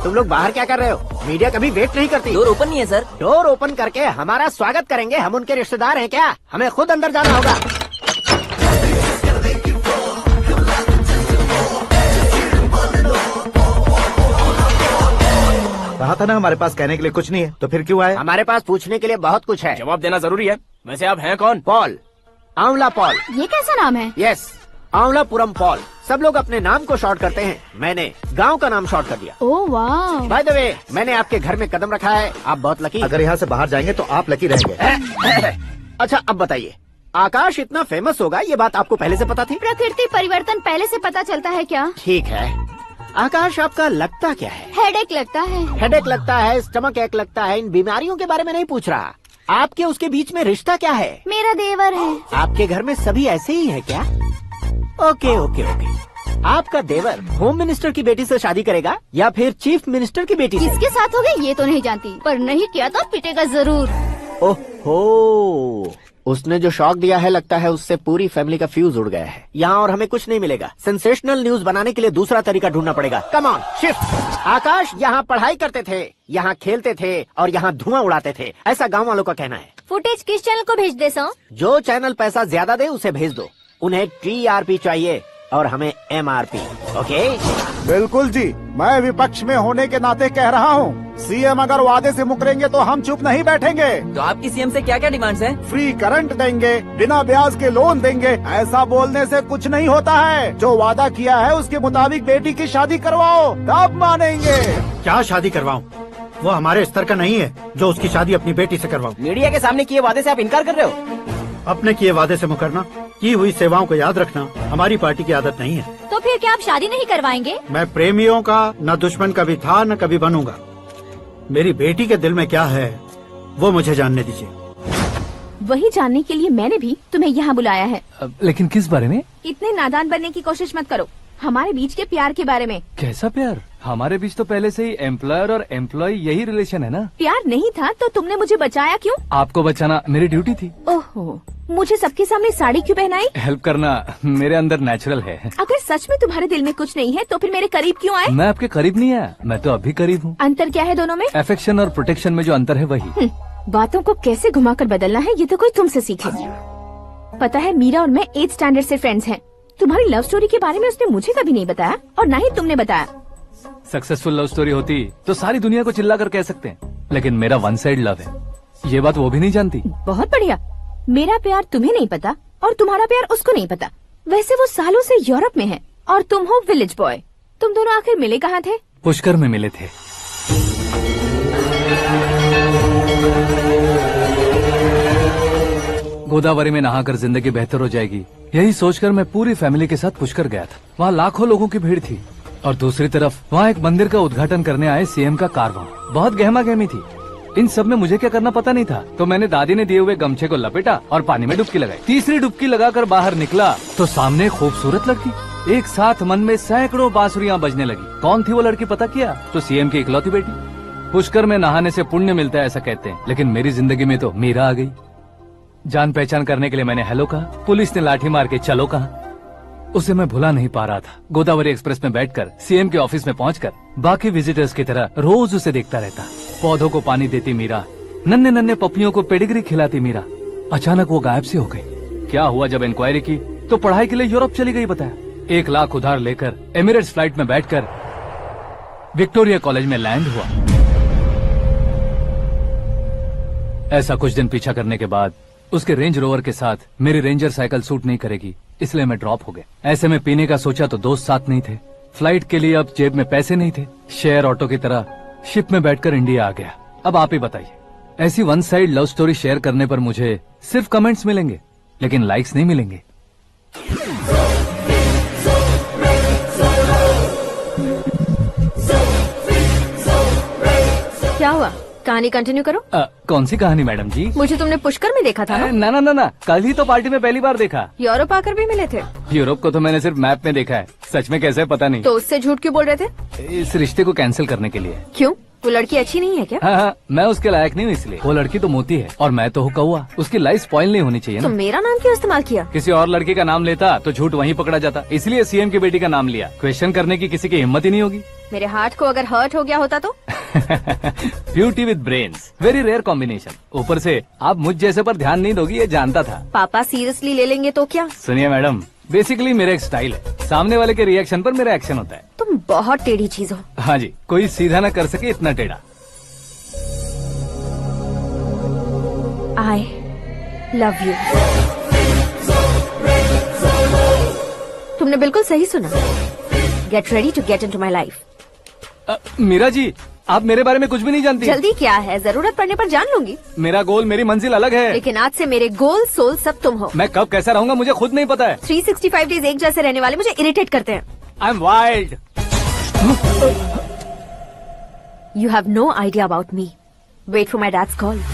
तुम लोग बाहर क्या कर रहे हो? मीडिया कभी वेट नहीं करती। डोर ओपन नहीं है सर। डोर ओपन करके हमारा स्वागत करेंगे? हम उनके रिश्तेदार हैं क्या? हमें खुद अंदर जाना होगा। कहा था ना हमारे पास कहने के लिए कुछ नहीं है, तो फिर क्यों आए? हमारे पास पूछने के लिए बहुत कुछ है। जवाब देना जरूरी है। वैसे आप हैं कौन? पॉल, आंवला पॉल। ये कैसा नाम है? Yes, Aanwalapuram Paul. सब लोग अपने नाम को शॉर्ट करते हैं, मैंने गांव का नाम शॉर्ट कर दिया। ओह वाह। बाय द वे, मैंने आपके घर में कदम रखा है, आप बहुत लकी। अगर यहाँ से बाहर जाएंगे तो आप लकी रहेंगे। अच्छा अब बताइए, आकाश इतना फेमस होगा ये बात आपको पहले से पता थी? प्रकृति परिवर्तन पहले से पता चलता है क्या? ठीक है, आकाश आपका लगता क्या है? हेडेक लगता है। हेडेक लगता है, स्टमक एक लगता है, इन बीमारियों के बारे में नहीं पूछ रहा। आपके उसके बीच में रिश्ता क्या है? मेरा देवर है। आपके घर में सभी ऐसे ही है क्या? Okay okay okay. आपका देवर होम मिनिस्टर की बेटी से शादी करेगा या फिर चीफ मिनिस्टर की बेटी से? किसके साथ होगा ये तो नहीं जानती, पर नहीं किया तो पिटेगा जरूर। ओहो, उसने जो शॉक दिया है लगता है उससे पूरी फैमिली का फ्यूज उड़ गया है। यहाँ और हमें कुछ नहीं मिलेगा। सेंसेशनल न्यूज बनाने के लिए दूसरा तरीका ढूंढना पड़ेगा। Come on, shift. आकाश यहाँ पढ़ाई करते थे, यहाँ खेलते थे और यहाँ धुआं उड़ाते थे, ऐसा गाँव वालों का कहना है। फुटेज किस चैनल को भेज दे सो? जो चैनल पैसा ज्यादा दे उसे भेज दो। उन्हें TRP चाहिए और हमें MRP। ओके? बिल्कुल जी, मैं विपक्ष में होने के नाते कह रहा हूँ, सीएम अगर वादे से मुकरेंगे तो हम चुप नहीं बैठेंगे। तो आपकी सीएम से क्या क्या डिमांड्स हैं? फ्री करंट देंगे, बिना ब्याज के लोन देंगे। ऐसा बोलने से कुछ नहीं होता है। जो वादा किया है उसके मुताबिक बेटी की शादी करवाओ, तब मानेंगे। क्या शादी करवाऊं? वो हमारे स्तर का नहीं है जो उसकी शादी अपनी बेटी से करवाऊं। मीडिया के सामने किए वादे से आप इनकार कर रहे हो? अपने किए वादे से मुकरना, की हुई सेवाओं को याद रखना हमारी पार्टी की आदत नहीं है। तो फिर क्या आप शादी नहीं करवाएंगे? मैं प्रेमियों का न दुश्मन कभी था न कभी बनूंगा। मेरी बेटी के दिल में क्या है वो मुझे जानने दीजिए। वही जानने के लिए मैंने भी तुम्हें यहाँ बुलाया है। लेकिन किस बारे में? इतने नादान बनने की कोशिश मत करो। हमारे बीच के प्यार के बारे में। कैसा प्यार? हमारे बीच तो पहले से ही एम्प्लॉयर और एम्प्लॉय यही रिलेशन है ना। प्यार नहीं था तो तुमने मुझे बचाया क्यों? आपको बचाना मेरी ड्यूटी थी। ओहो, मुझे सबके सामने साड़ी क्यों पहनाई? हेल्प करना मेरे अंदर नेचुरल है। अगर सच में तुम्हारे दिल में कुछ नहीं है तो फिर मेरे करीब क्यों आए? मैं आपके करीब नहीं आया, मैं तो अभी करीब हूँ। अंतर क्या है दोनों में? अफेक्शन और प्रोटेक्शन में जो अंतर है वही। बातों को कैसे घुमाकर बदलना है ये तो कोई तुमसे सीखे। पता है, मीरा और मैं 8th स्टैंडर्ड से फ्रेंड्स हैं। तुम्हारी लव स्टोरी के बारे में उसने मुझे कभी नहीं बताया और ना ही तुमने बताया। सक्सेसफुल लव स्टोरी होती तो सारी दुनिया को चिल्ला कर कह सकते हैं, लेकिन मेरा वन साइड लव है, ये बात वो भी नहीं जानती। बहुत बढ़िया। मेरा प्यार तुम्हें नहीं पता और तुम्हारा प्यार उसको नहीं पता। वैसे वो सालों से यूरोप में है और तुम हो विलेज बॉय। तुम दोनों आखिर मिले कहाँ थे? पुष्कर में मिले थे। गोदावरी में नहाकर जिंदगी बेहतर हो जाएगी, यही सोचकर मैं पूरी फैमिली के साथ पुष्कर गया था। वहाँ लाखों लोगों की भीड़ थी और दूसरी तरफ वहाँ एक मंदिर का उद्घाटन करने आए सीएम का कारवां। बहुत गहमा गहमी थी। इन सब में मुझे क्या करना पता नहीं था, तो मैंने दादी ने दिए हुए गमछे को लपेटा और पानी में डुबकी लगाई। तीसरी डुबकी लगाकर बाहर निकला तो सामने खूबसूरत लड़की। एक साथ मन में सैकड़ों बांसुरियां बजने लगी। कौन थी वो लड़की पता किया? तो सीएम की इकलौती बेटी। पुष्कर में नहाने से पुण्य मिलता है ऐसा कहते हैं, लेकिन मेरी जिंदगी में तो मीरा आ गई। जान पहचान करने के लिए मैंने हेलो कहा, पुलिस ने लाठी मार के चलो कहा। उसे मैं भुला नहीं पा रहा था। गोदावरी एक्सप्रेस में बैठकर सीएम के ऑफिस में पहुंचकर बाकी विजिटर्स की तरह रोज उसे देखता रहता। पौधों को पानी देती मीरा, नन्हे नन्हे पपियों को पेडिग्री खिलाती मीरा। अचानक वो गायब सी हो गई। क्या हुआ? जब इंक्वायरी की तो पढ़ाई के लिए यूरोप चली गई बताया। 1 लाख उधार लेकर एमिरेट्स फ्लाइट में बैठकर विक्टोरिया कॉलेज में लैंड हुआ। ऐसा कुछ दिन पीछा करने के बाद उसके रेंज रोवर के साथ मेरी रेंजर साइकिल सूट नहीं करेगी, इसलिए मैं ड्रॉप हो गया। ऐसे में पीने का सोचा तो दोस्त साथ नहीं थे। फ्लाइट के लिए अब जेब में पैसे नहीं थे। शेयर ऑटो की तरह शिप में बैठकर इंडिया आ गया। अब आप ही बताइए, ऐसी one side love story share करने पर मुझे सिर्फ कमेंट्स मिलेंगे, लेकिन लाइक्स नहीं मिलेंगे। क्या हुआ? कहानी कंटिन्यू करो। कौन सी कहानी मैडम जी? मुझे तुमने पुष्कर में देखा था ना? ना ना ना, कल ही तो पार्टी में पहली बार देखा। यूरोप आकर भी मिले थे? यूरोप को तो मैंने सिर्फ मैप में देखा है, सच में कैसे पता नहीं। तो उससे झूठ क्यों बोल रहे थे? इस रिश्ते को कैंसिल करने के लिए। क्यों? वो लड़की अच्छी नहीं है क्या? हाँ, मैं उसके लायक नहीं हूँ इसलिए। वो लड़की तो मोती है और मैं तो हूँ कौवा। उसकी लाइफ स्पॉइल नहीं होनी चाहिए तो ना। मेरा नाम क्यों इस्तेमाल किया? किसी और लड़की का नाम लेता तो झूठ वहीं पकड़ा जाता, इसलिए सीएम की बेटी का नाम लिया। क्वेश्चन करने की किसी की हिम्मत ही नहीं होगी। मेरे हार्ट को अगर हर्ट हो गया होता तो? Beauty with brains, very rare combination. ऊपर से आप मुझ जैसे पर ध्यान नहीं दोगी ये जानता था। पापा सीरियसली ले लेंगे तो क्या? सुनिए मैडम, बेसिकली मेरा एक स्टाइल है, सामने वाले के रिएक्शन पर मेरा एक्शन होता है। तुम बहुत टेढ़ी चीज हो। हाँ जी, कोई सीधा न कर सके इतना टेढ़ा। I love you। तुमने बिल्कुल सही सुना। Get ready to get into my life। Meera ji, आप मेरे बारे में कुछ भी नहीं जानती। जल्दी क्या है, जरूरत पड़ने पर जान लूंगी। मेरा गोल, मेरी मंजिल अलग है। लेकिन आज से मेरे गोल सोल सब तुम हो। मैं कब कैसा रहूंगा मुझे खुद नहीं पता है। 365 डेज एक जैसे रहने वाले मुझे इरिटेट करते हैं। I am wild. You have no idea about me। Wait for my dad's call।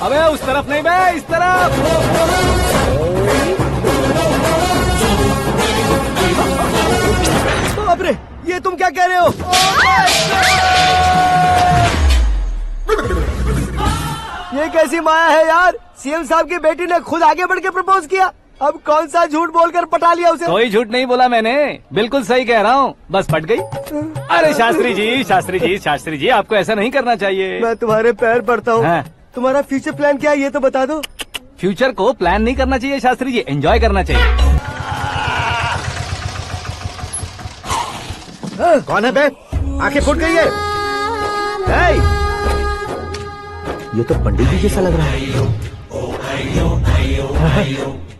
अबे उस तरफ नहीं बे, इस तरफ। बाप रे, ये तुम क्या कह रहे हो? ये कैसी माया है यार? सीएम साहब की बेटी ने खुद आगे बढ़ के प्रपोज किया। अब कौन सा झूठ बोलकर पटा लिया उसे? कोई झूठ नहीं बोला मैंने, बिल्कुल सही कह रहा हूँ, बस पट गई। अरे शास्त्री जी, शास्त्री जी, शास्त्री जी, आपको ऐसा नहीं करना चाहिए। मैं तुम्हारे पैर पड़ता हूँ। हाँ। तुम्हारा फ्यूचर प्लान क्या है ये तो बता दो। फ्यूचर को प्लान नहीं करना चाहिए शास्त्री जी, एंजॉय करना चाहिए। कौन है बे? आंखें फूट गई है। ये तो पंडित जी जैसा लग रहा है।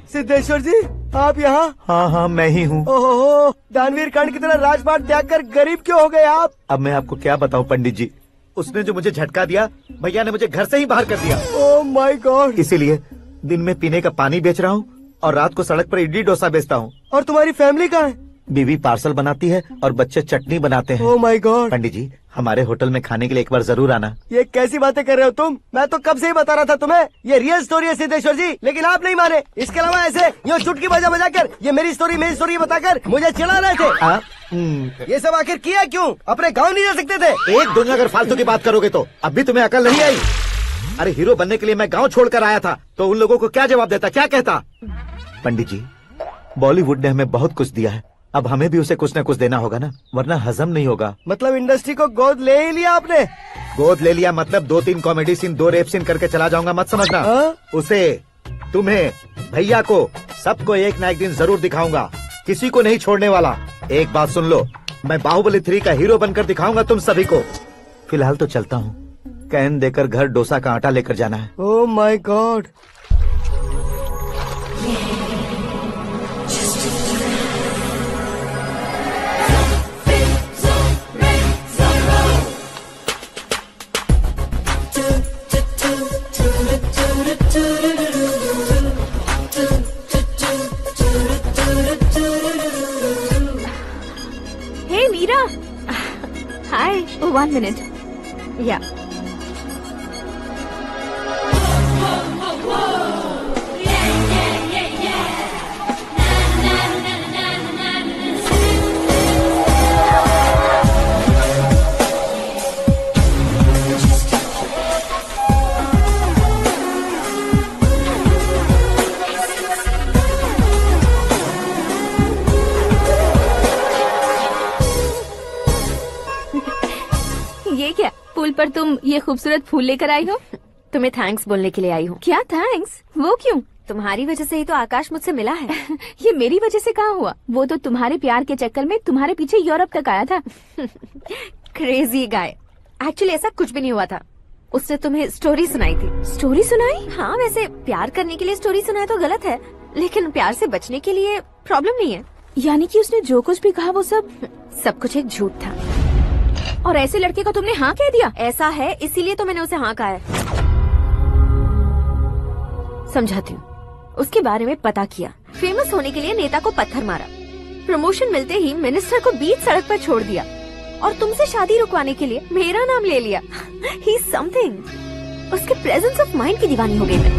सिद्धेश्वर जी, आप यहाँ? हाँ हाँ, मैं ही हूँ। ओहो, दानवीर कर्ण की तरह राजपाट त्याग कर गरीब क्यों हो गए आप? अब मैं आपको क्या बताऊँ पंडित जी, उसने जो मुझे झटका दिया, भैया ने मुझे घर से ही बाहर कर दिया। Oh my God. इसीलिए दिन में पीने का पानी बेच रहा हूँ और रात को सड़क पर इडली डोसा बेचता हूँ। और तुम्हारी फैमिली कहाँ है? बीवी पार्सल बनाती है और बच्चे चटनी बनाते हैं। Oh my God. पंडित जी, हमारे होटल में खाने के लिए एक बार जरूर आना। ये कैसी बातें कर रहे हो तुम? मैं तो कब से ही बता रहा था तुम्हें, ये रियल स्टोरी है सिद्धेश्वर जी, लेकिन आप नहीं माने। इसके अलावा ऐसे ये चुटकी बजा बजा कर ये मेरी स्टोरी बताकर मुझे चिढ़ा रहे थे। ये सब आखिर किया क्यों? अपने गाँव नहीं जा सकते थे? एक दुनिया अगर फालतू की बात करोगे तो अब भी तुम्हें अकल नहीं आई। अरे हीरो बनने के लिए मैं गाँव छोड़कर आया था, तो उन लोगों को क्या जवाब देता, क्या कहता? पंडित जी, बॉलीवुड ने हमें बहुत कुछ दिया है, अब हमें भी उसे कुछ न कुछ देना होगा ना, वरना हजम नहीं होगा। मतलब इंडस्ट्री को गोद ले ही लिया आपने? गोद ले लिया मतलब 2-3 कॉमेडी सीन 2 रेप सीन करके चला जाऊंगा मत समझना। उसे, तुम्हें, भैया को, सबको एक ना एक दिन जरूर दिखाऊंगा, किसी को नहीं छोड़ने वाला। एक बात सुन लो, मैं बाहुबली 3 का हीरो बनकर दिखाऊंगा तुम सभी को। फिलहाल तो चलता हूँ, कैन देकर घर डोसा का आटा लेकर जाना है। Oh my God. Hey Meera. Hi. Oh, 1 minute. Yeah. ये क्या, पुल पर तुम ये खूबसूरत फूल लेकर आई हो? तुम्हें थैंक्स बोलने के लिए आई हूँ। क्या थैंक्स? वो क्यों? तुम्हारी वजह से ही तो आकाश मुझसे मिला है। ये मेरी वजह से कहाँ हुआ? वो तो तुम्हारे प्यार के चक्कर में तुम्हारे पीछे यूरोप तक आया था। Crazy guy. एक्चुअली ऐसा कुछ भी नहीं हुआ था। उसने तुम्हें स्टोरी सुनाई थी। स्टोरी सुनाई? हाँ, वैसे प्यार करने के लिए स्टोरी सुनाए तो गलत है, लेकिन प्यार से बचने के लिए प्रॉब्लम नहीं है। यानी कि उसने जो कुछ भी कहा वो सब कुछ एक झूठ था। और ऐसे लड़के को तुमने हाँ कह दिया? ऐसा है, इसीलिए तो मैंने उसे हाँ कहा है। समझाती हूँ। उसके बारे में पता किया, फेमस होने के लिए नेता को पत्थर मारा, प्रमोशन मिलते ही मिनिस्टर को बीच सड़क पर छोड़ दिया, और तुमसे शादी रुकवाने के लिए मेरा नाम ले लिया। He is something. उसके प्रेजेंस ऑफ माइंड की दीवानी हो गई मैं।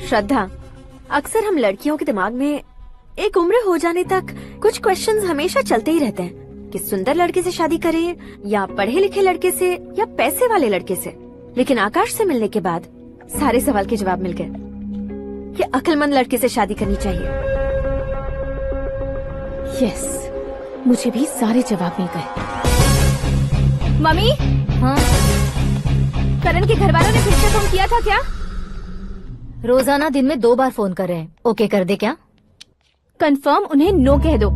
श्रद्धा, अक्सर हम लड़कियों के दिमाग में एक उम्र हो जाने तक कुछ क्वेश्चंस हमेशा चलते ही रहते हैं कि सुंदर लड़के से शादी करें या पढ़े लिखे लड़के से या पैसे वाले लड़के से। लेकिन आकाश से मिलने के बाद सारे सवाल के जवाब मिल गए कि अक्लमंद लड़के से शादी करनी चाहिए। यस, मुझे भी सारे जवाब मिल गए। मम्मी। हाँ? करण के घर वालों ने फिर से फोन किया था क्या? रोजाना दिन में 2 बार फोन कर रहे हैं। ओके कर दे क्या? कंफर्म उन्हें नो कह दो।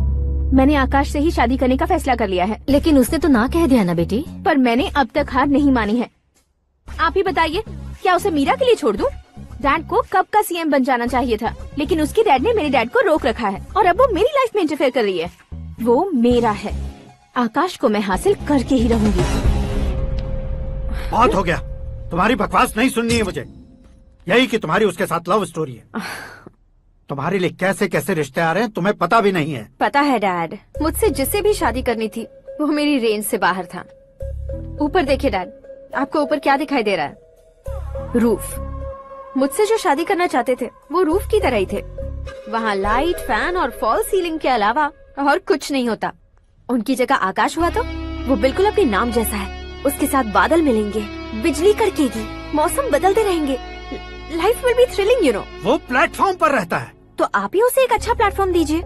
मैंने आकाश से ही शादी करने का फैसला कर लिया है। लेकिन उसने तो ना कह दिया ना बेटी। पर मैंने अब तक हार नहीं मानी है। आप ही बताइए, क्या उसे मीरा के लिए छोड़ दूं? डैड को कब का सीएम बन जाना चाहिए था, लेकिन उसके डैड ने मेरे डैड को रोक रखा है और अब वो मेरी लाइफ में इंटरफेयर कर रही है। वो मेरा है, आकाश को मैं हासिल करके ही रहूंगी। बहुत हो गया, तुम्हारी बकवास नहीं सुननी है मुझे। यही कि तुम्हारी उसके साथ लव स्टोरी है। तुम्हारे लिए कैसे कैसे रिश्ते आ रहे हैं तुम्हें पता भी नहीं है। पता है डैड, मुझसे जिससे भी शादी करनी थी वो मेरी रेंज से बाहर था। ऊपर देखिए डैड, आपको ऊपर क्या दिखाई दे रहा है? रूफ। मुझसे जो शादी करना चाहते थे वो रूफ की तरह ही थे। वहाँ लाइट, फैन और फॉल सीलिंग के अलावा और कुछ नहीं होता। उनकी जगह आकाश हुआ तो वो बिल्कुल अपने नाम जैसा है। उसके साथ बादल मिलेंगे, बिजली कड़केगी, मौसम बदलते रहेंगे, life will be thrilling, you know. वो प्लेटफॉर्म पर रहता है तो आप ही उसे एक अच्छा प्लेटफॉर्म दीजिए,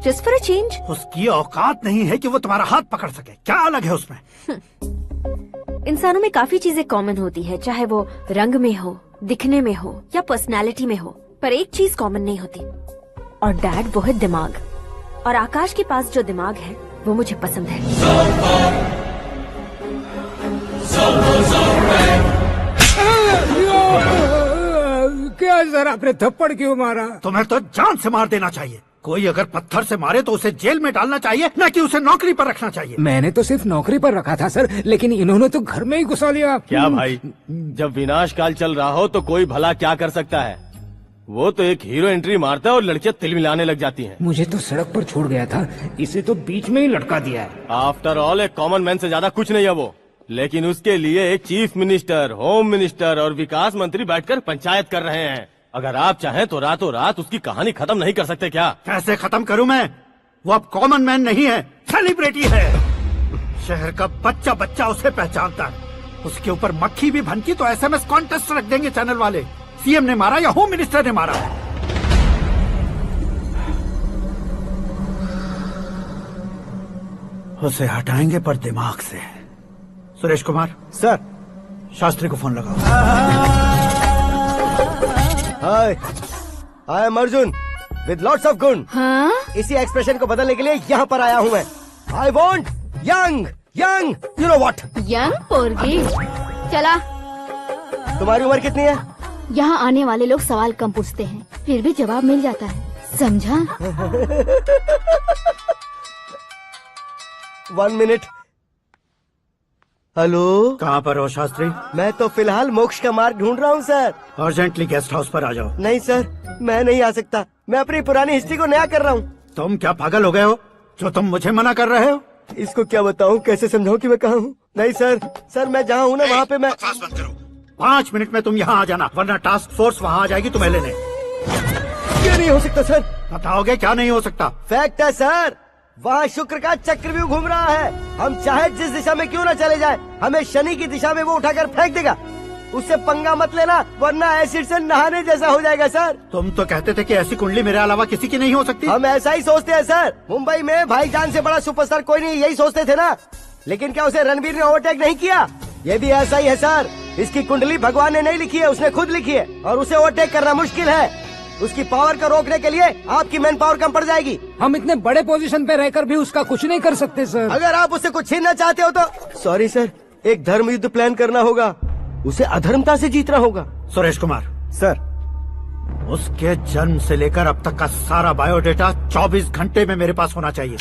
जस्ट फॉर अ चेंज। उसकी औकात नहीं है कि वो तुम्हारा हाथ पकड़ सके। क्या अलग है उसमें? इंसानों में काफी चीजें कॉमन होती है, चाहे वो रंग में हो, दिखने में हो या पर्सनालिटी में हो, पर एक चीज कॉमन नहीं होती, और डैड वो है दिमाग। और आकाश के पास जो दिमाग है वो मुझे पसंद है। क्या सर, आपने थप्पड़ क्यों मारा? तुम्हें तो जान से मार देना चाहिए। कोई अगर पत्थर से मारे तो उसे जेल में डालना चाहिए, न कि उसे नौकरी पर रखना चाहिए। मैंने तो सिर्फ नौकरी पर रखा था सर, लेकिन इन्होंने तो घर में ही घुसा लिया। क्या भाई, जब विनाश काल चल रहा हो तो कोई भला क्या कर सकता है? वो तो एक हीरो एंट्री मारता है और लड़कियां तिल मिलाने लग जाती हैं। मुझे तो सड़क पर छोड़ गया था, इसे तो बीच में ही लटका दिया है। आफ्टर ऑल एक कॉमन मैन से ज्यादा कुछ नहीं है वो, लेकिन उसके लिए एक चीफ मिनिस्टर, होम मिनिस्टर और विकास मंत्री बैठकर पंचायत कर रहे हैं। अगर आप चाहें तो रातों रात उसकी कहानी खत्म नहीं कर सकते क्या? कैसे खत्म करूं मैं? वो अब कॉमन मैन नहीं है, सेलिब्रिटी है। शहर का बच्चा बच्चा उसे पहचानता है। उसके ऊपर मक्खी भी भनकी तो एसएमएस कॉन्टेस्ट रख देंगे चैनल वाले। सीएम ने मारा या होम मिनिस्टर ने मारा। उसे हटाएंगे पर दिमाग से। सुरेश कुमार सर, शास्त्री को फोन लगाओ। Hi, I am Arjun with lots of गुण। हाँ? इसी एक्सप्रेशन को बदलने के लिए यहाँ पर आया हूँ मैं। I want young young, you know what. Young पोरगी। चला। तुम्हारी उम्र कितनी है? यहाँ आने वाले लोग सवाल कम पूछते हैं, फिर भी जवाब मिल जाता है, समझा? 1 मिनट। हेलो, कहाँ पर हो शास्त्री? मैं तो फिलहाल मोक्ष का मार्ग ढूंढ रहा हूँ सर। अर्जेंटली गेस्ट हाउस पर आ जाओ। नहीं सर, मैं नहीं आ सकता। मैं अपनी पुरानी हिस्ट्री को नया कर रहा हूँ। तुम क्या पागल हो गए हो जो तुम मुझे मना कर रहे हो? इसको क्या बताऊँ, कैसे समझाऊँ कि मैं कहाँ हूँ? नहीं सर, सर मैं जहाँ हूँ ना वहाँ पे मैं। 5 मिनट में तुम यहाँ आ जाना, वरना टास्क फोर्स वहाँ आ जाएगी तुम्हें लेने। क्या नहीं हो सकता सर? बताओगे क्या नहीं हो सकता? फैक्ट है सर, वहाँ शुक्र का चक्रव्यूह घूम रहा है। हम चाहे जिस दिशा में क्यों न चले जाए, हमें शनि की दिशा में वो उठाकर फेंक देगा। उससे पंगा मत लेना, वरना एसिड से नहाने जैसा हो जाएगा सर। तुम तो कहते थे कि ऐसी कुंडली मेरे अलावा किसी की नहीं हो सकती। हम ऐसा ही सोचते हैं सर। मुंबई में भाईजान से बड़ा सुपरस्टार कोई नहीं, यही सोचते थे ना। लेकिन क्या उसे रणवीर ने ओवरटेक नहीं किया? ये भी ऐसा ही है सर। इसकी कुंडली भगवान ने नहीं लिखी है, उसने खुद लिखी है, और उसे ओवरटेक करना मुश्किल है। उसकी पावर को रोकने के लिए आपकी मैन पावर कम पड़ जाएगी। हम इतने बड़े पोजीशन पे रहकर भी उसका कुछ नहीं कर सकते सर। अगर आप उससे कुछ छीनना चाहते हो तो सॉरी सर, एक धर्म युद्ध प्लान करना होगा। उसे अधर्मता से जीतना होगा। सुरेश कुमार सर, उसके जन्म से लेकर अब तक का सारा बायोडेटा 24 घंटे में मेरे पास होना चाहिए।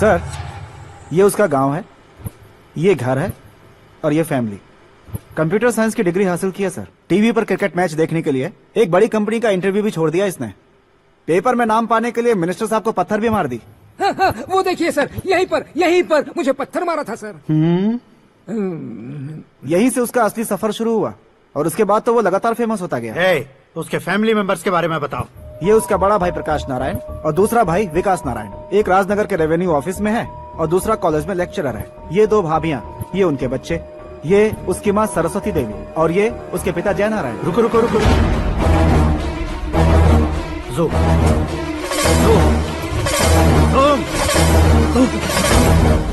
सर, ये उसका गांव है, ये घर है, और ये फैमिली। कंप्यूटर साइंस की डिग्री हासिल की है सर। टीवी पर क्रिकेट मैच देखने के लिए एक बड़ी कंपनी का इंटरव्यू भी छोड़ दिया इसने। पेपर में नाम पाने के लिए मिनिस्टर साहब को पत्थर भी मार दी। वो देखिए सर, यहीं पर मुझे पत्थर मारा था सर। यहीं से उसका असली सफर शुरू हुआ, और उसके बाद तो वो लगातार फेमस होता गया। उसके फैमिली मेंबर्स के बारे में बताओ। ये उसका बड़ा भाई प्रकाश नारायण और दूसरा भाई विकास नारायण। एक राजनगर के रेवेन्यू ऑफिस में है और दूसरा कॉलेज में लेक्चरर है। ये 2 भाभियां, ये उनके बच्चे, ये उसकी माँ सरस्वती देवी और ये उसके पिता जय नारायण। रुको रुको रुको,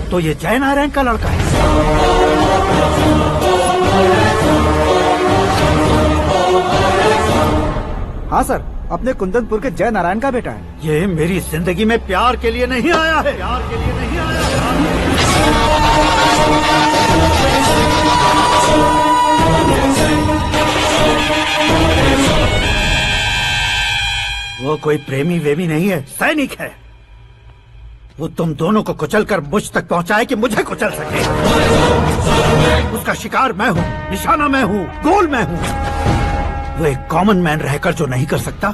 तो ये जय नारायण का लड़का है। हाँ सर, अपने कुंदनपुर के जय नारायण का बेटा है। ये मेरी जिंदगी में प्यार के लिए नहीं आया है, प्यार के लिए नहीं आया है। वो कोई प्रेमी वेमी नहीं है, सैनिक है। वो तुम दोनों को कुचलकर मुझ तक पहुंचाए कि मुझे कुचल सके। उसका शिकार मैं हूँ, निशाना मैं हूँ, गोल मैं हूँ। वो एक कॉमन मैन रहकर जो नहीं कर सकता,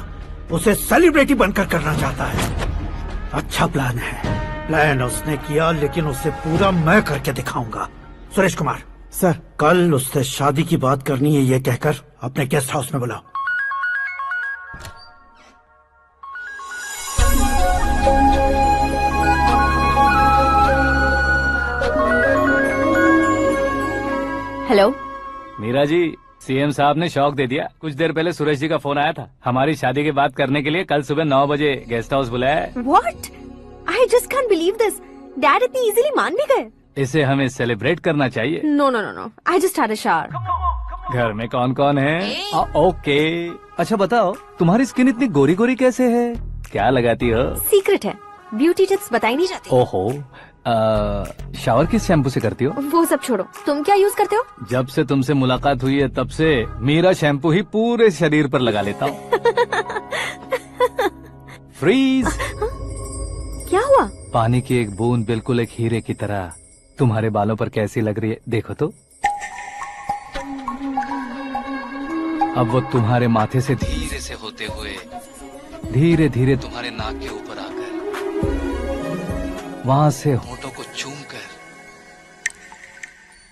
उसे सेलिब्रिटी बनकर करना चाहता है। अच्छा प्लान है। प्लान उसने किया, लेकिन उसे पूरा मैं करके दिखाऊंगा। सुरेश कुमार सर, कल उससे शादी की बात करनी है, ये कहकर अपने गेस्ट हाउस में बुलाओ। हेलो मीरा जी, सीएम साहब ने शौक दे दिया। कुछ देर पहले सुरेश जी का फोन आया था, हमारी शादी की बात करने के लिए कल सुबह 9 बजे गेस्ट हाउस बुलाया है। What? I just can't believe this. Dad इतनी इजीली मान भी गए। इसे हमें सेलिब्रेट करना चाहिए। No no no no. I just had a shower. घर में कौन कौन है? ओके। अच्छा बताओ, तुम्हारी स्किन इतनी गोरी गोरी कैसे है? क्या लगाती हो? सीक्रेट है, ब्यूटी टिप्स बताई नहीं जाती। ओहो, शावर किस शैम्पू से करती हो? वो सब छोड़ो, तुम क्या यूज करते हो? जब से तुमसे मुलाकात हुई है तब से मीरा शैम्पू ही पूरे शरीर पर लगा लेता हूँ। फ्रीज। क्या हुआ? पानी की एक बूंद बिल्कुल एक हीरे की तरह तुम्हारे बालों पर कैसी लग रही है, देखो तो। अब वो तुम्हारे माथे से धीरे से होते हुए धीरे धीरे तुम्हारे नाक के ऊपर आकर वहां से होठों को चूमकर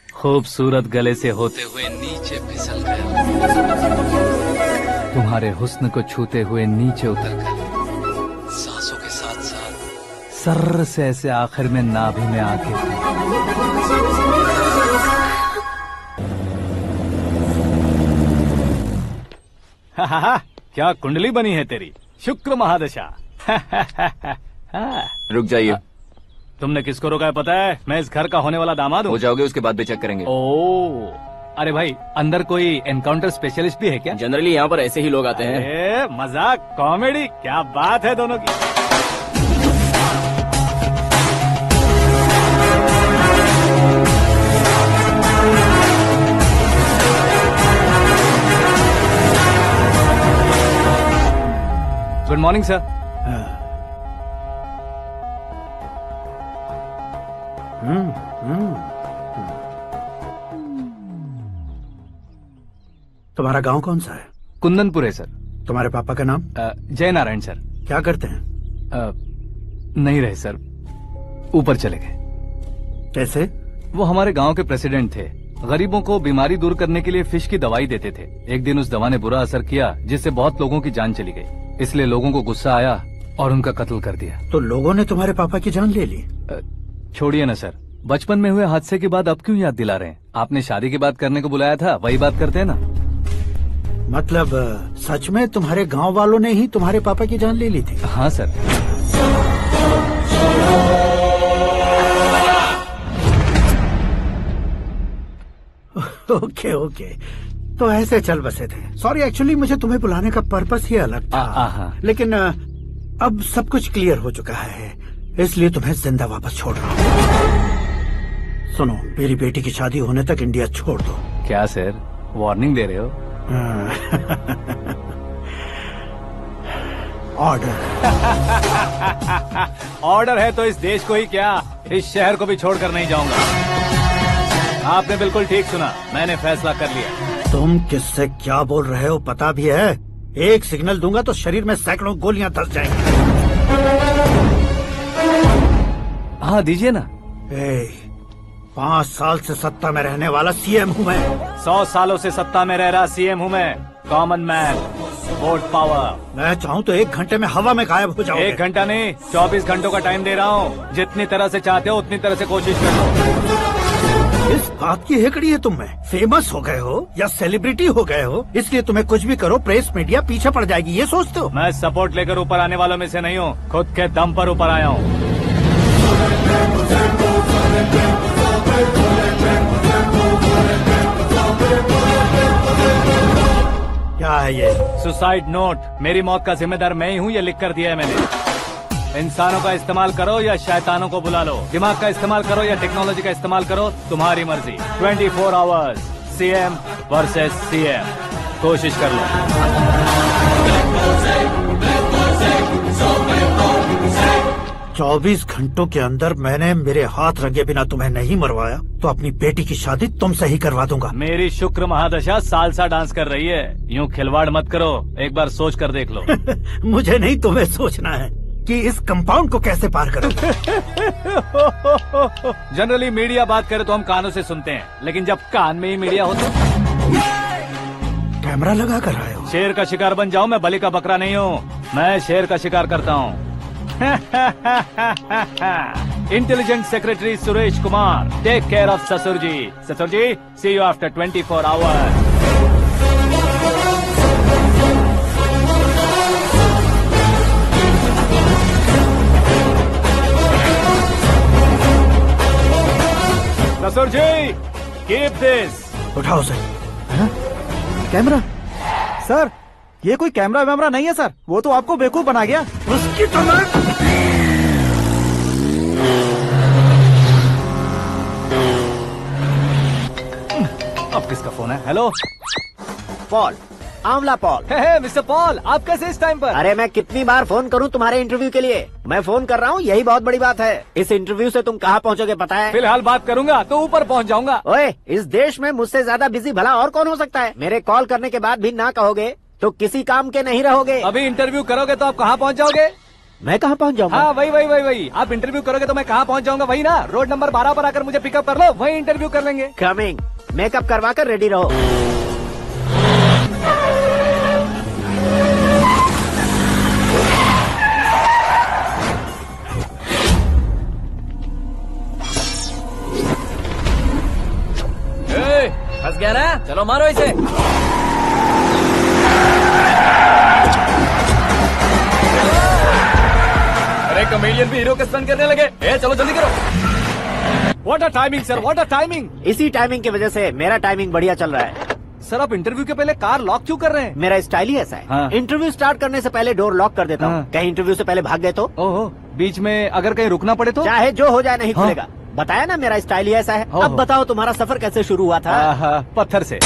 खूबसूरत गले से होते हुए नीचे फिसलकर तुम्हारे हुस्न को छूते हुए नीचे उतरकर सांसों के साथ साथ सर्र से ऐसे आखिर में नाभि में आके क्या कुंडली बनी है तेरी, शुक्र महादशा। रुक जाइए। तुमने किसको रोका है पता है? मैं इस घर का होने वाला दामाद हूँ। हो जाओगे उसके बाद भी चेक करेंगे। ओ, अरे भाई अंदर कोई एनकाउंटर स्पेशलिस्ट भी है क्या? जनरली यहाँ पर ऐसे ही लोग आते हैं। अरे मजाक, कॉमेडी, क्या बात है दोनों की। Good morning sir. तुम्हारा गांव कौन सा है? कुंदनपुर है सर। तुम्हारे पापा का नाम? जय नारायण सर। क्या करते हैं? नहीं रहे सर, ऊपर चले गए। कैसे? वो हमारे गांव के प्रेसिडेंट थे। गरीबों को बीमारी दूर करने के लिए फिश की दवाई देते थे। एक दिन उस दवा ने बुरा असर किया जिससे बहुत लोगों की जान चली गई। इसलिए लोगों को गुस्सा आया और उनका कत्ल कर दिया। तो लोगों ने तुम्हारे पापा की जान ले ली? छोड़िए ना सर, बचपन में हुए हादसे के बाद अब क्यों याद दिला रहे हैं? आपने शादी की बात करने को बुलाया था, वही बात करते हैं ना। मतलब सच में तुम्हारे गांव वालों ने ही तुम्हारे पापा की जान ले ली थी? हाँ सर। ओके ओके, तो ऐसे चल बसे थे। सॉरी, एक्चुअली मुझे तुम्हें बुलाने का पर्पस ही अलग था। लेकिन अब सब कुछ क्लियर हो चुका है, इसलिए तुम्हें जिंदा वापस छोड़ रहा हूँ। सुनो, मेरी बेटी की शादी होने तक इंडिया छोड़ दो। क्या सर, वार्निंग दे रहे हो? ऑर्डर। ऑर्डर है तो इस देश को ही क्या, इस शहर को भी छोड़कर नहीं जाऊंगा। आपने बिल्कुल ठीक सुना, मैंने फैसला कर लिया। तुम किससे क्या बोल रहे हो पता भी है? एक सिग्नल दूंगा तो शरीर में सैकड़ों गोलियां धस जाएंगी। हाँ दीजिए ना। 5 साल से सत्ता में रहने वाला सीएम हूँ मैं। 100 सालों से सत्ता में रह रहा सीएम हूँ मैं। Common man, vote power. मैं चाहूँ तो 1 घंटे में हवा में गायब हो जाऊँ। 1 घंटा नहीं, 24 घंटों का टाइम दे रहा हूँ। जितनी तरह से चाहते हो उतनी तरह से कोशिश कर लो। इस बात की हेकड़ी है तुम में? फेमस हो गए हो या सेलिब्रिटी हो गए हो, इसलिए तुम्हें कुछ भी करो प्रेस मीडिया पीछे पड़ जाएगी, ये सोचते हो? मैं सपोर्ट लेकर ऊपर आने वालों में से नहीं हूँ, खुद के दम पर ऊपर आया हूँ। क्या है ये? Suicide note. मेरी मौत का जिम्मेदार मैं ही हूँ, ये लिख कर दिया है मैंने। इंसानों का इस्तेमाल करो या शैतानों को बुला लो, दिमाग का इस्तेमाल करो या टेक्नोलॉजी का इस्तेमाल करो, तुम्हारी मर्जी। 24 आवर्स, सीएम वर्सेस सीएम, कोशिश कर लो। 24 घंटों के अंदर मैंने मेरे हाथ रंगे बिना तुम्हें नहीं मरवाया तो अपनी बेटी की शादी तुमसे ही करवा दूंगा। मेरी शुक्र महादशा सालसा डांस कर रही है, यूँ खिलवाड़ मत करो, एक बार सोच कर देख लो। मुझे नहीं, तुम्हें सोचना है कि इस कंपाउंड को कैसे पार करो। जनरली मीडिया बात करे तो हम कानों से सुनते हैं, लेकिन जब कान में ही मीडिया हो तो कैमरा लगा कर आए हो। शेर का शिकार बन जाऊं, मैं बलि का बकरा नहीं हूँ, मैं शेर का शिकार करता हूँ। Intelligent secretary Suresh Kumar, take care of ससुर जी। ससुर जी, सी यू आफ्टर 24 आवर्स। ससुर जी, कीप दिस। उठाओ सर। कैमरा? सर, ये कोई कैमरा वैमरा नहीं है सर, वो तो आपको बेवकूफ बना गया। उसकी तो मैं... अब किसका फोन है? हेलो पॉल, आंवला पॉल। मिस्टर पॉल, आप कैसे इस टाइम पर? अरे मैं कितनी बार फोन करूं तुम्हारे इंटरव्यू के लिए? मैं फोन कर रहा हूं, यही बहुत बड़ी बात है। इस इंटरव्यू से तुम कहां पहुंचोगे पता है? फिलहाल बात करूंगा तो ऊपर पहुंच जाऊंगा। ओए, इस देश में मुझसे ज्यादा बिजी भला और कौन हो सकता है? मेरे कॉल करने के बाद भी ना कहोगे तो किसी काम के नहीं रहोगे। अभी इंटरव्यू करोगे तो आप कहाँ पहुँच जाओगे? मैं कहाँ पहुँच जाऊंगा? हाँ वही। आप इंटरव्यू करोगे तो मैं कहाँ पहुँच जाऊंगा? वही ना, रोड नंबर 12 पर आकर मुझे पिकअप कर लो, वही इंटरव्यू कर लेंगे। कमिंग। मेकअप करवा कर रेडी रहो। फंस गया ना, चलो मारो इसे। अरे कॉमेडियन भी हीरो के स्टंट करने लगे। चलो जल्दी करो। What a timing sir, what a timing. इसी टाइमिंग की वजह से मेरा टाइमिंग बढ़िया चल रहा है। सर आप इंटरव्यू के पहले कार लॉक क्यों कर रहे हैं? मेरा स्टाइल ही ऐसा है। हाँ। इंटरव्यू स्टार्ट करने से पहले डोर लॉक कर देता हूँ। हाँ। कहीं इंटरव्यू से पहले भाग गए तो? ओहो, बीच में अगर कहीं रुकना पड़े तो? चाहे जो हो जाए नहीं हाँ। खुलेगा। बताया ना मेरा स्टाइल ही ऐसा है। ओहो। अब बताओ तुम्हारा सफर कैसे शुरू हुआ था? पत्थर से।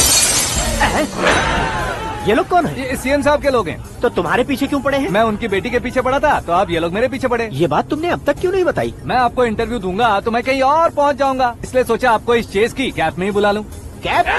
ये लोग कौन है? ये सीएम साहब के लोग हैं। तो तुम्हारे पीछे क्यों पड़े हैं? मैं उनकी बेटी के पीछे पड़ा था, तो आप ये लोग मेरे पीछे पड़े। ये बात तुमने अब तक क्यों नहीं बताई? मैं आपको इंटरव्यू दूंगा तो मैं कहीं और पहुंच जाऊंगा, इसलिए सोचा आपको इस चेस की कैब में ही बुला लूं। कैब में?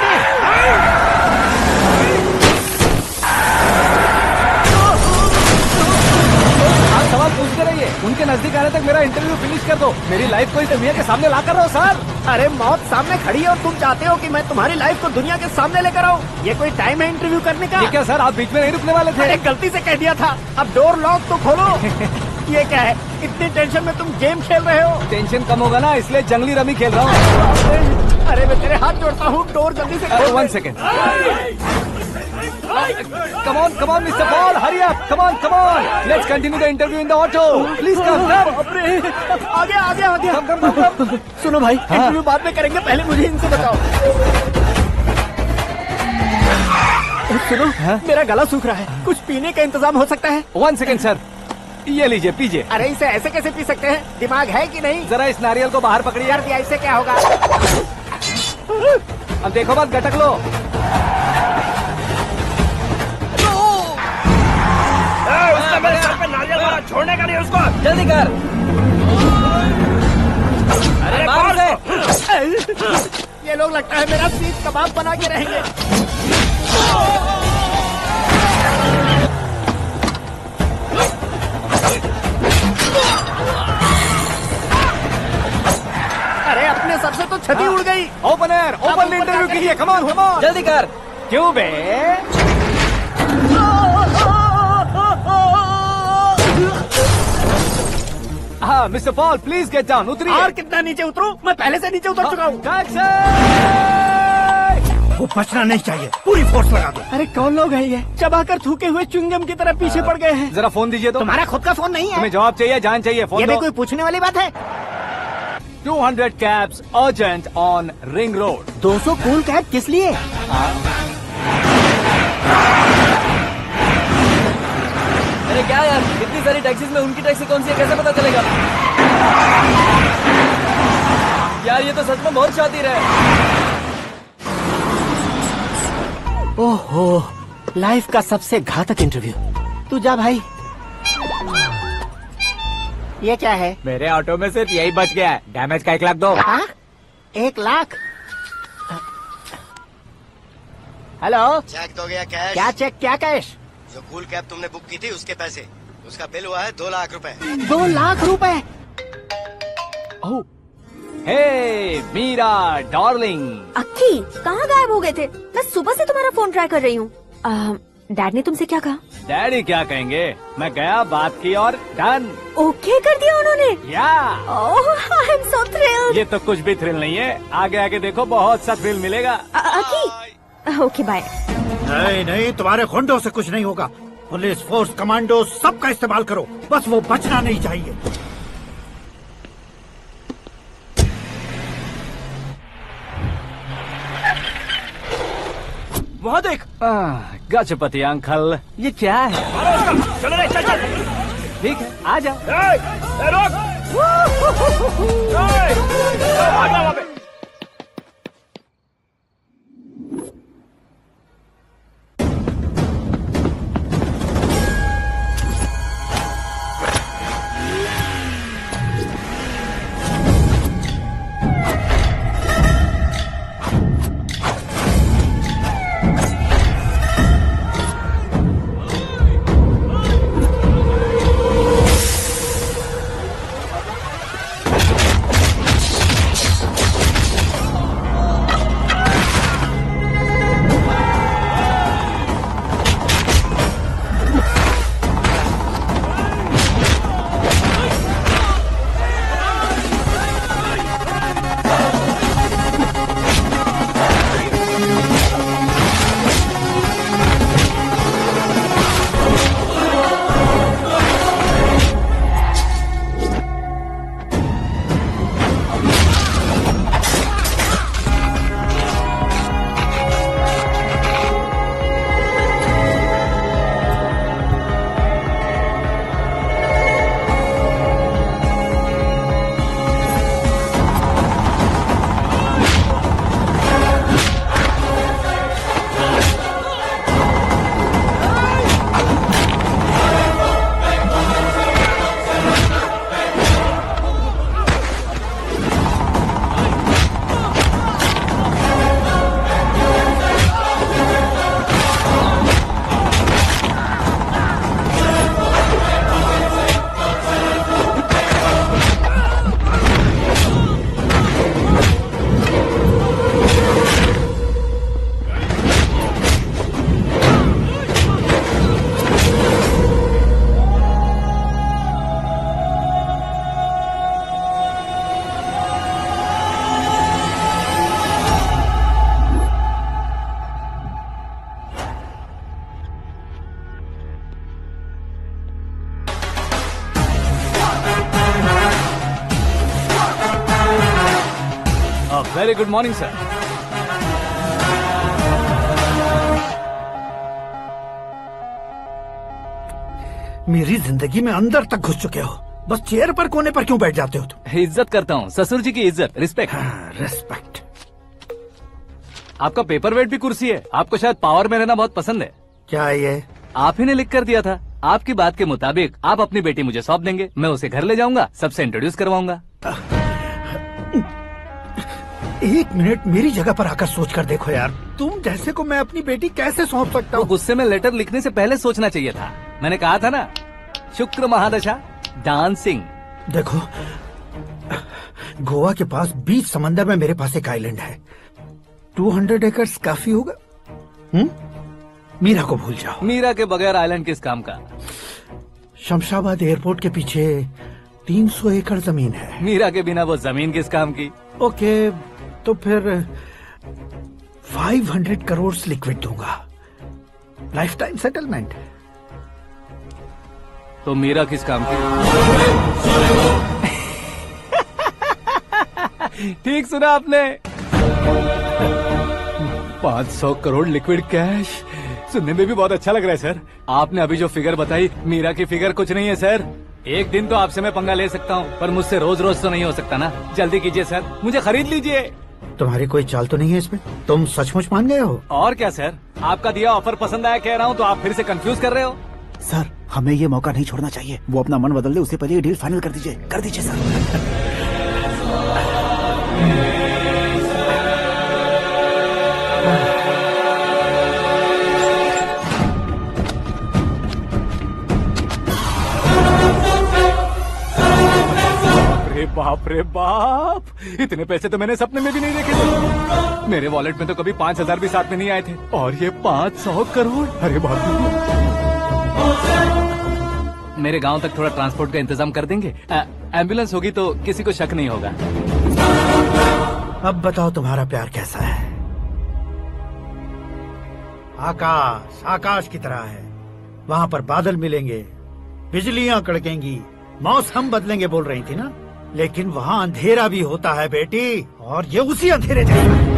आप सवाल पूछते रहिए, उनके नजदीक आने तक मेरा इंटरव्यू फिनिश कर दो। मेरी लाइफ को इस दुनिया के सामने ला कर रहो सर। अरे मौत सामने खड़ी है और तुम चाहते हो कि मैं तुम्हारी लाइफ को दुनिया के सामने लेकर आऊं? ये कोई टाइम है इंटरव्यू करने का? ये क्या सर, आप बीच में नहीं रुकने वाले थे? अरे गलती से कह दिया था। अब डोर लॉक तो खोलो। ये क्या है? इतनी टेंशन में तुम गेम खेल रहे हो? टेंशन कम होगा ना, इसलिए जंगली रमी खेल रहा हूँ। अरे मैं तेरे हाथ जोड़ता हूँ, डोर जल्दी से खोलो। 1 second. Come on, Mr. Paul, hurry up! Come on. Let's continue the interview in the auto. Please come. आगे। Come. सुनो भाई, इंटरव्यू बाद में करेंगे, पहले मुझे इनसे बताओ। सुनो, मेरा गला सूख रहा है, कुछ पीने का इंतजाम हो सकता है? 1 सेकेंड सर, ये लीजिए पीजिए। अरे इसे ऐसे कैसे पी सकते हैं? दिमाग है कि नहीं? जरा इस नारियल को बाहर पकड़िए। कर दिया, इससे क्या होगा? अब देखो मत, गटक लो। मेरे सर पे नारियल मारा, छोड़ने का नहीं उसको। जल्दी कर। अरे मार दे। ये लोग लगता है मेरा सीख कबाब बना के रहेंगे। अरे अपने सर से तो छती उड़ गई। ओपन इंटरव्यू कीजिए। कम ऑन जल्दी कर। क्यों बे? हाँ mister Paul, please get down. उतरिए। और कितना नीचे उतरूं? मैं पहले से नीचे उतर चुका हूँ। वो बचना नहीं चाहिए, पूरी फोर्स लगा दो। अरे कौन लोग हैं ये? चबाकर थूके हुए च्युइंगम की तरह पीछे पड़ गए हैं। जरा फोन दीजिए तो। तुम्हारा खुद का फोन नहीं है? तुम्हें जवाब चाहिए, जान चाहिए, फोन ये भी दो। कोई पूछने वाली बात है? 200 cabs urgent on Ring Road. 200 cool cab किस लिए? अरे क्या यार, इतनी सारी टैक्सीज में उनकी टैक्सी कौन सी है, कैसे पता चलेगा? यार ये तो सच में बहुत शातिर है। ओहो, लाइफ का सबसे घातक इंटरव्यू। तू जा भाई। ये क्या है? मेरे ऑटो में सिर्फ यही बच गया है। डैमेज का 1 लाख दो। 1 लाख? हेलो, चेक दोगे या कैश? क्या चेक, क्या कैश? जो कूल कैब तुमने बुक की थी उसके पैसे, उसका बिल हुआ है 2 लाख रुपए। 2 लाख रुपए? हे मीरा डार्लिंग। अक्की, कहाँ गायब हो गए थे? मैं सुबह से तुम्हारा फोन ट्राई कर रही हूँ। डैड ने तुमसे क्या कहा? डैडी क्या कहेंगे, मैं गया, बात की और डन। ओके कर दिया उन्होंने? या। ओह, आई एम सो थ्रिल्ड। ये तो कुछ भी थ्रिल नहीं है, आगे आगे देखो बहुत सा थ्रिल मिलेगा। अक्की, ओके बाय। नहीं, तुम्हारे गुंडों से कुछ नहीं होगा। पुलिस फोर्स, कमांडो, सबका इस्तेमाल करो, बस वो बचना नहीं चाहिए। वहाँ देख। गजपति अंकल, ये क्या है? चलो रे, चल। ठीक है, आ जाओ। रोक। वहाँ पे। Very good morning sir. मेरी जिंदगी में अंदर तक घुस चुके हो, बस चेयर पर कोने पर क्यों बैठ जाते हो तुम? इज्जत करता हूँ, ससुर जी की इज्जत, रिस्पेक्ट। रेस्पेक्ट। आपका पेपर वेट भी कुर्सी है। आपको शायद पावर में रहना बहुत पसंद है। क्या है ये? आप ही ने लिख कर दिया था। आपकी बात के मुताबिक आप अपनी बेटी मुझे सौंप देंगे, मैं उसे घर ले जाऊंगा, सबसे इंट्रोड्यूस करवाऊंगा। एक मिनट मेरी जगह पर आकर सोच कर देखो यार, तुम जैसे को मैं अपनी बेटी कैसे सौंप सकता हूँ? गुस्से में लेटर लिखने से पहले सोचना चाहिए था। मैंने कहा था ना, शुक्र महादशा डांसिंग। देखो, गोवा के पास बीच समंदर में मेरे पास एक आइलैंड है। 200 एकर्स काफी होगा। मीरा को भूल जाओ। मीरा के बगैर आइलैंड किस काम का? शमशाबाद एयरपोर्ट के पीछे 300 एकड़ जमीन है। मीरा के बिना वो जमीन किस काम की? ओके, तो फिर 500 करोड़ लिक्विड दूंगा, लाइफ टाइम सेटलमेंट। तो मीरा किस काम की? ठीक सुना आपने। 500 करोड़ लिक्विड कैश, सुनने में भी बहुत अच्छा लग रहा है सर। आपने अभी जो फिगर बताई, मीरा की फिगर कुछ नहीं है सर। एक दिन तो आपसे मैं पंगा ले सकता हूँ, पर मुझसे रोज रोज तो नहीं हो सकता ना। जल्दी कीजिए सर, मुझे खरीद लीजिए। तुम्हारी कोई चाल तो नहीं है इसमें? तुम सचमुच मान गए हो? और क्या सर, आपका दिया ऑफर पसंद आया कह रहा हूँ, तो आप फिर से कंफ्यूज कर रहे हो। सर, हमें ये मौका नहीं छोड़ना चाहिए। वो अपना मन बदल दे, उससे पहले ये डील फाइनल कर दीजिए। कर दीजिए सर। बाप रे बाप, इतने पैसे तो मैंने सपने में भी नहीं देखे थे। मेरे वॉलेट में तो कभी 5000 भी साथ में नहीं आए थे, और ये 500 करोड़। अरे बाप रे। मेरे गांव तक थोड़ा ट्रांसपोर्ट का इंतजाम कर देंगे? एम्बुलेंस होगी तो किसी को शक नहीं होगा। अब बताओ तुम्हारा प्यार कैसा है? आकाश आकाश की तरह है, वहाँ पर बादल मिलेंगे, बिजलियां कड़केंगी, मौसम बदलेंगे बोल रही थी ना। लेकिन वहाँ अंधेरा भी होता है बेटी, और ये उसी अंधेरे जैसा है।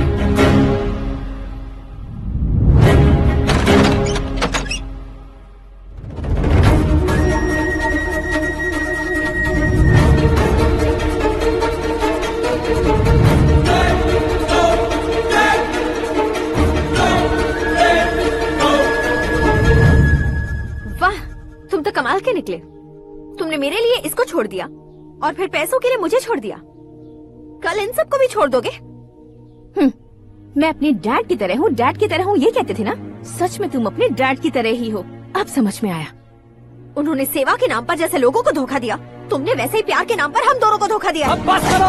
वाह, तुम तो कमाल के निकले। तुमने मेरे लिए इसको छोड़ दिया और फिर पैसों के लिए मुझे छोड़ दिया। कल इन सबको भी छोड़ दोगे? मैं अपने डैड की तरह हूँ, डैड की तरह हूँ, ये कहते थे ना। सच में तुम अपने डैड की तरह ही हो, अब समझ में आया। उन्होंने सेवा के नाम पर जैसे लोगों को धोखा दिया, तुमने वैसे ही प्यार के नाम पर हम दोनों को धोखा दिया। अब बस करो।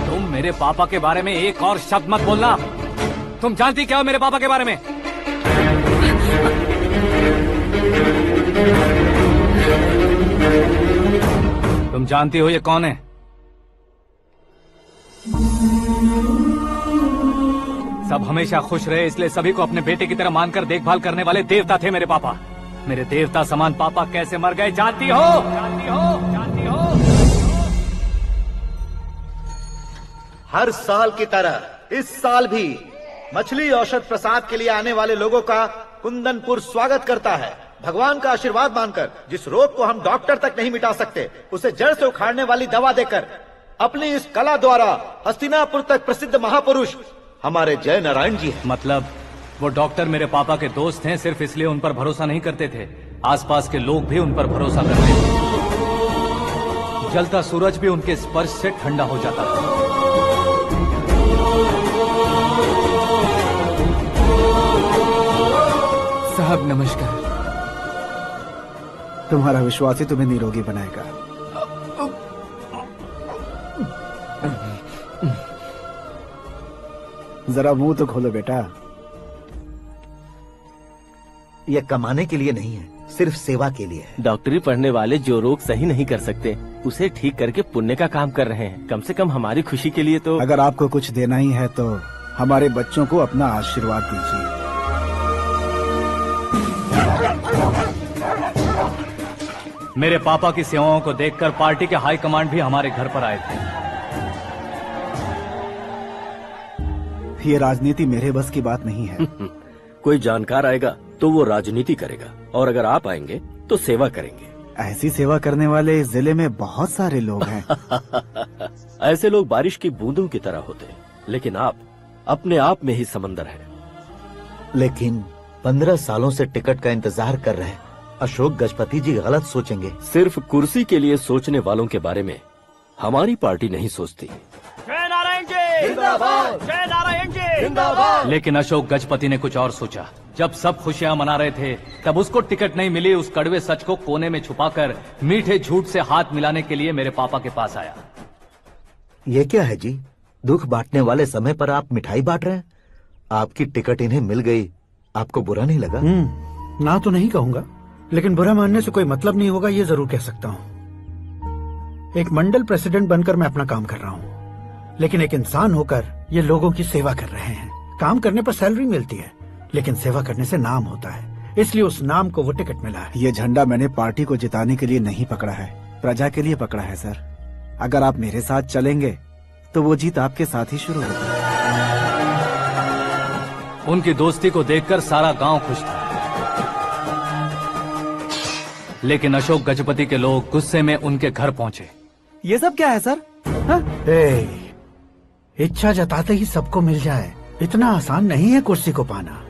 तुम मेरे पापा के बारे में एक और शब्द मत बोलना। तुम जानती क्या हो मेरे पापा के बारे में? तुम जानती हो ये कौन है? सब हमेशा खुश रहे, इसलिए सभी को अपने बेटे की तरह मानकर देखभाल करने वाले देवता थे मेरे पापा। मेरे देवता समान पापा कैसे मर गए जानती हो? जानती हो? जानती हो? हर साल की तरह इस साल भी मछली औषध प्रसाद के लिए आने वाले लोगों का कुंदनपुर स्वागत करता है। भगवान का आशीर्वाद मानकर जिस रोग को हम डॉक्टर तक नहीं मिटा सकते, उसे जड़ से उखाड़ने वाली दवा देकर अपनी इस कला द्वारा हस्तिनापुर तक प्रसिद्ध महापुरुष हमारे जय नारायण जी हैं। मतलब वो डॉक्टर मेरे पापा के दोस्त हैं, सिर्फ इसलिए उन पर भरोसा नहीं करते थे, आसपास के लोग भी उन पर भरोसा करते थे। जलता सूरज भी उनके स्पर्श से ठंडा हो जाता था। साहब नमस्कार। तुम्हारा विश्वास ही तुम्हें निरोगी बनाएगा। जरा मुंह तो खोलो बेटा। यह कमाने के लिए नहीं है, सिर्फ सेवा के लिए है। डॉक्टरी पढ़ने वाले जो रोग सही नहीं कर सकते, उसे ठीक करके पुण्य का काम कर रहे हैं। कम से कम हमारी खुशी के लिए तो। अगर आपको कुछ देना ही है तो हमारे बच्चों को अपना आशीर्वाद दीजिए। मेरे पापा की सेवाओं को देखकर पार्टी के हाई कमांड भी हमारे घर पर आए थे। ये राजनीति मेरे बस की बात नहीं है। कोई जानकार आएगा तो वो राजनीति करेगा, और अगर आप आएंगे तो सेवा करेंगे। ऐसी सेवा करने वाले इस जिले में बहुत सारे लोग हैं। ऐसे लोग बारिश की बूंदों की तरह होते हैं, लेकिन आप अपने आप में ही समंदर हैं। लेकिन 15 सालों से टिकट का इंतजार कर रहे अशोक गजपति जी गलत सोचेंगे। सिर्फ कुर्सी के लिए सोचने वालों के बारे में हमारी पार्टी नहीं सोचती। जय नारायण जी जिंदाबाद, जय नारायण जी जिंदाबाद। लेकिन अशोक गजपति ने कुछ और सोचा। जब सब खुशियां मना रहे थे तब उसको टिकट नहीं मिली। उस कड़वे सच को कोने में छुपाकर मीठे झूठ से हाथ मिलाने के लिए मेरे पापा के पास आया। ये क्या है जी? दुख बांटने वाले समय पर आप मिठाई बांट रहे हैं। आपकी टिकट इन्हें मिल गई, आपको बुरा नहीं लगा? ना तो नहीं कहूंगा, लेकिन बुरा मानने से कोई मतलब नहीं होगा, ये जरूर कह सकता हूँ। एक मंडल प्रेसिडेंट बनकर मैं अपना काम कर रहा हूँ, लेकिन एक इंसान होकर ये लोगों की सेवा कर रहे हैं। काम करने पर सैलरी मिलती है, लेकिन सेवा करने से नाम होता है, इसलिए उस नाम को वो टिकट मिला है। ये झंडा मैंने पार्टी को जिताने के लिए नहीं पकड़ा है, प्रजा के लिए पकड़ा है सर। अगर आप मेरे साथ चलेंगे तो वो जीत आपके साथ ही शुरू होगी। उनकी दोस्ती को देखकर सारा गांव खुश था, लेकिन अशोक गजपति के लोग गुस्से में उनके घर पहुंचे। ये सब क्या है सर? इच्छा जताते ही सबको मिल जाए, इतना आसान नहीं है कुर्सी को पाना।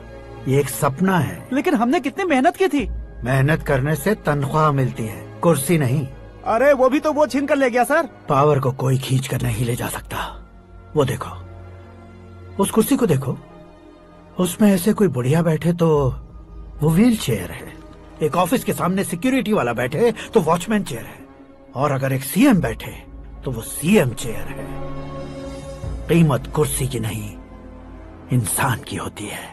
ये एक सपना है। लेकिन हमने कितनी मेहनत की थी। मेहनत करने से तनख्वाह मिलती है, कुर्सी नहीं। अरे वो भी तो वो छीन कर ले गया सर। पावर को कोई खींच कर नहीं ले जा सकता। वो देखो, उस कुर्सी को देखो, उसमें ऐसे कोई बुढ़िया बैठे तो वो व्हील चेयर है। एक ऑफिस के सामने सिक्योरिटी वाला बैठे तो वॉचमैन चेयर है, और अगर एक सीएम बैठे तो वो सीएम चेयर है। कीमत कुर्सी की नहीं, इंसान की होती है।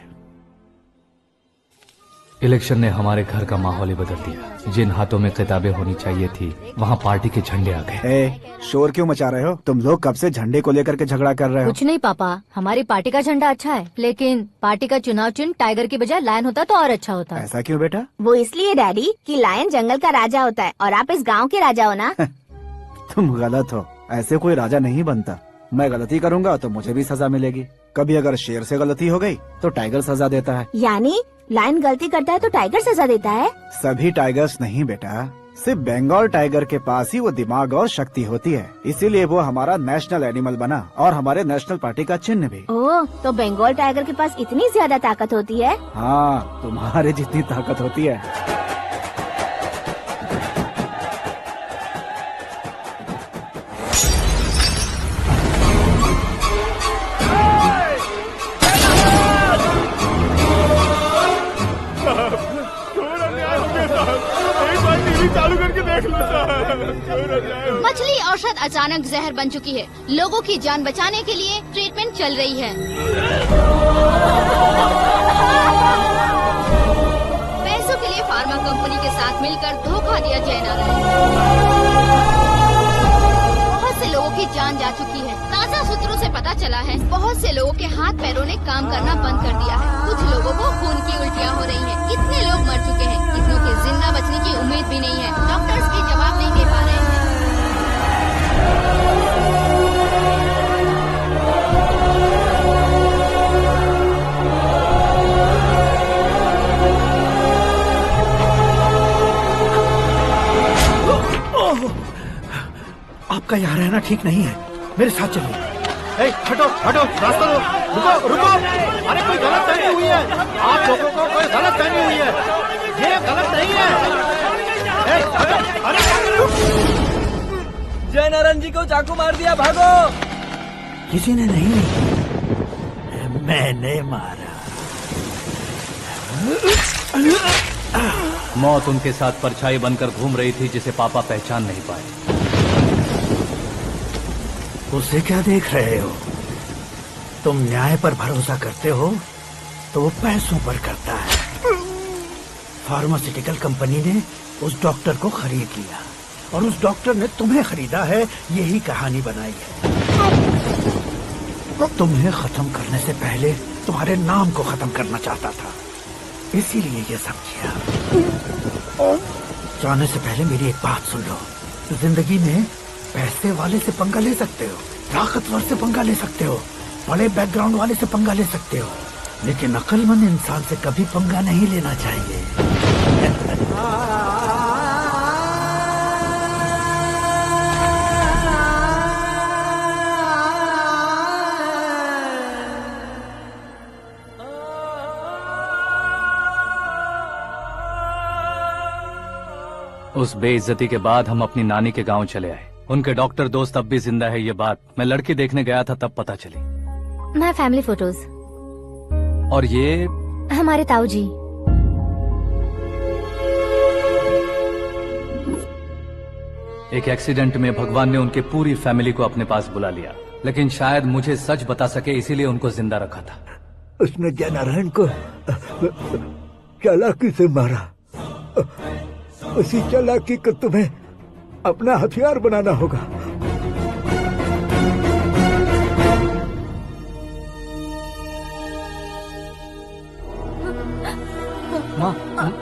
इलेक्शन ने हमारे घर का माहौल ही बदल दिया। जिन हाथों में किताबें होनी चाहिए थी, वहाँ पार्टी के झंडे आ गए। शोर क्यों मचा रहे हो? तुम लोग कब से झंडे को लेकर के झगड़ा कर रहे हो? कुछ नहीं पापा, हमारी पार्टी का झंडा अच्छा है, लेकिन पार्टी का चुनाव चिन्ह टाइगर की बजाय लायन होता तो और अच्छा होता। ऐसा क्यों बेटा? वो इसलिए डैडी कि लायन जंगल का राजा होता है और आप इस गांव के राजा हो ना। तुम गलत हो, ऐसे कोई राजा नहीं बनता। मैं गलती करूंगा तो मुझे भी सजा मिलेगी। कभी अगर शेर से गलती हो गई तो टाइगर सजा देता है। यानी लायन गलती करता है तो टाइगर सजा देता है? सभी टाइगर्स नहीं बेटा, सिर्फ बंगाल टाइगर के पास ही वो दिमाग और शक्ति होती है, इसीलिए वो हमारा नेशनल एनिमल बना और हमारे नेशनल पार्टी का चिन्ह भी। ओह, तो बंगाल टाइगर के पास इतनी ज्यादा ताकत होती है? हाँ, तुम्हारे जितनी ताकत होती है। चालू करके देख लो। मछली औषध अचानक जहर बन चुकी है। लोगों की जान बचाने के लिए ट्रीटमेंट चल रही है। पैसों के लिए फार्मा कंपनी के साथ मिलकर धोखा दिया जय नारायण। बहुत से लोगों की जान जा चुकी है। ताज़ा सूत्रों से पता चला है बहुत से लोगों के हाथ पैरों ने काम करना बंद कर दिया है। कुछ लोगों को खून की उल्टियाँ हो रही हैं। कितने लोग मर चुके हैं, कितनों के जिंदा बचने की उम्मीद भी नहीं है। डॉक्टर्स भी जवाब नहीं दे पा रहे हैं। आपका यहाँ रहना ठीक नहीं है, मेरे साथ चलिए। हटो हटो, रास्ता दो। रुको रुको, अरे कोई गलत फहमी हुई है। आप लोगों को कोई गलत फहमी हुई है, ये गलत नहीं है। हटो, अरे जय नारायण जी को चाकू मार दिया, भागो। किसी ने नहीं, मैंने मारा। मौत उनके साथ परछाई बनकर घूम रही थी, जिसे पापा पहचान नहीं पाए। उसे क्या देख रहे हो? तुम न्याय पर भरोसा करते हो तो वो पैसों पर करता है। फार्मास्यूटिकल कंपनी ने उस डॉक्टर को खरीद लिया और उस डॉक्टर ने तुम्हें खरीदा है, यही कहानी बनाई है। तुम्हें खत्म करने से पहले तुम्हारे नाम को खत्म करना चाहता था, इसीलिए ये सब किया। जाने से पहले मेरी एक बात सुन लो। जिंदगी में पैसे वाले से पंगा ले सकते हो, ताकतवर से पंगा ले सकते हो, बड़े बैकग्राउंड वाले से पंगा ले सकते हो, लेकिन अक्लमंद इंसान से कभी पंगा नहीं लेना चाहिए। उस बेइज्जती के बाद हम अपनी नानी के गांव चले आए। उनके डॉक्टर दोस्त अब भी जिंदा है, ये बात मैं लड़की देखने गया था तब पता चली। My family photos. और ये हमारे ताऊ जी। एक एक्सीडेंट में भगवान ने उनकी पूरी फैमिली को अपने पास बुला लिया, लेकिन शायद मुझे सच बता सके इसीलिए उनको जिंदा रखा था। उसने जयनारायण को चालाकी से मारा। उसी चालाकी को तुम्हें अपना हथियार बनाना होगा।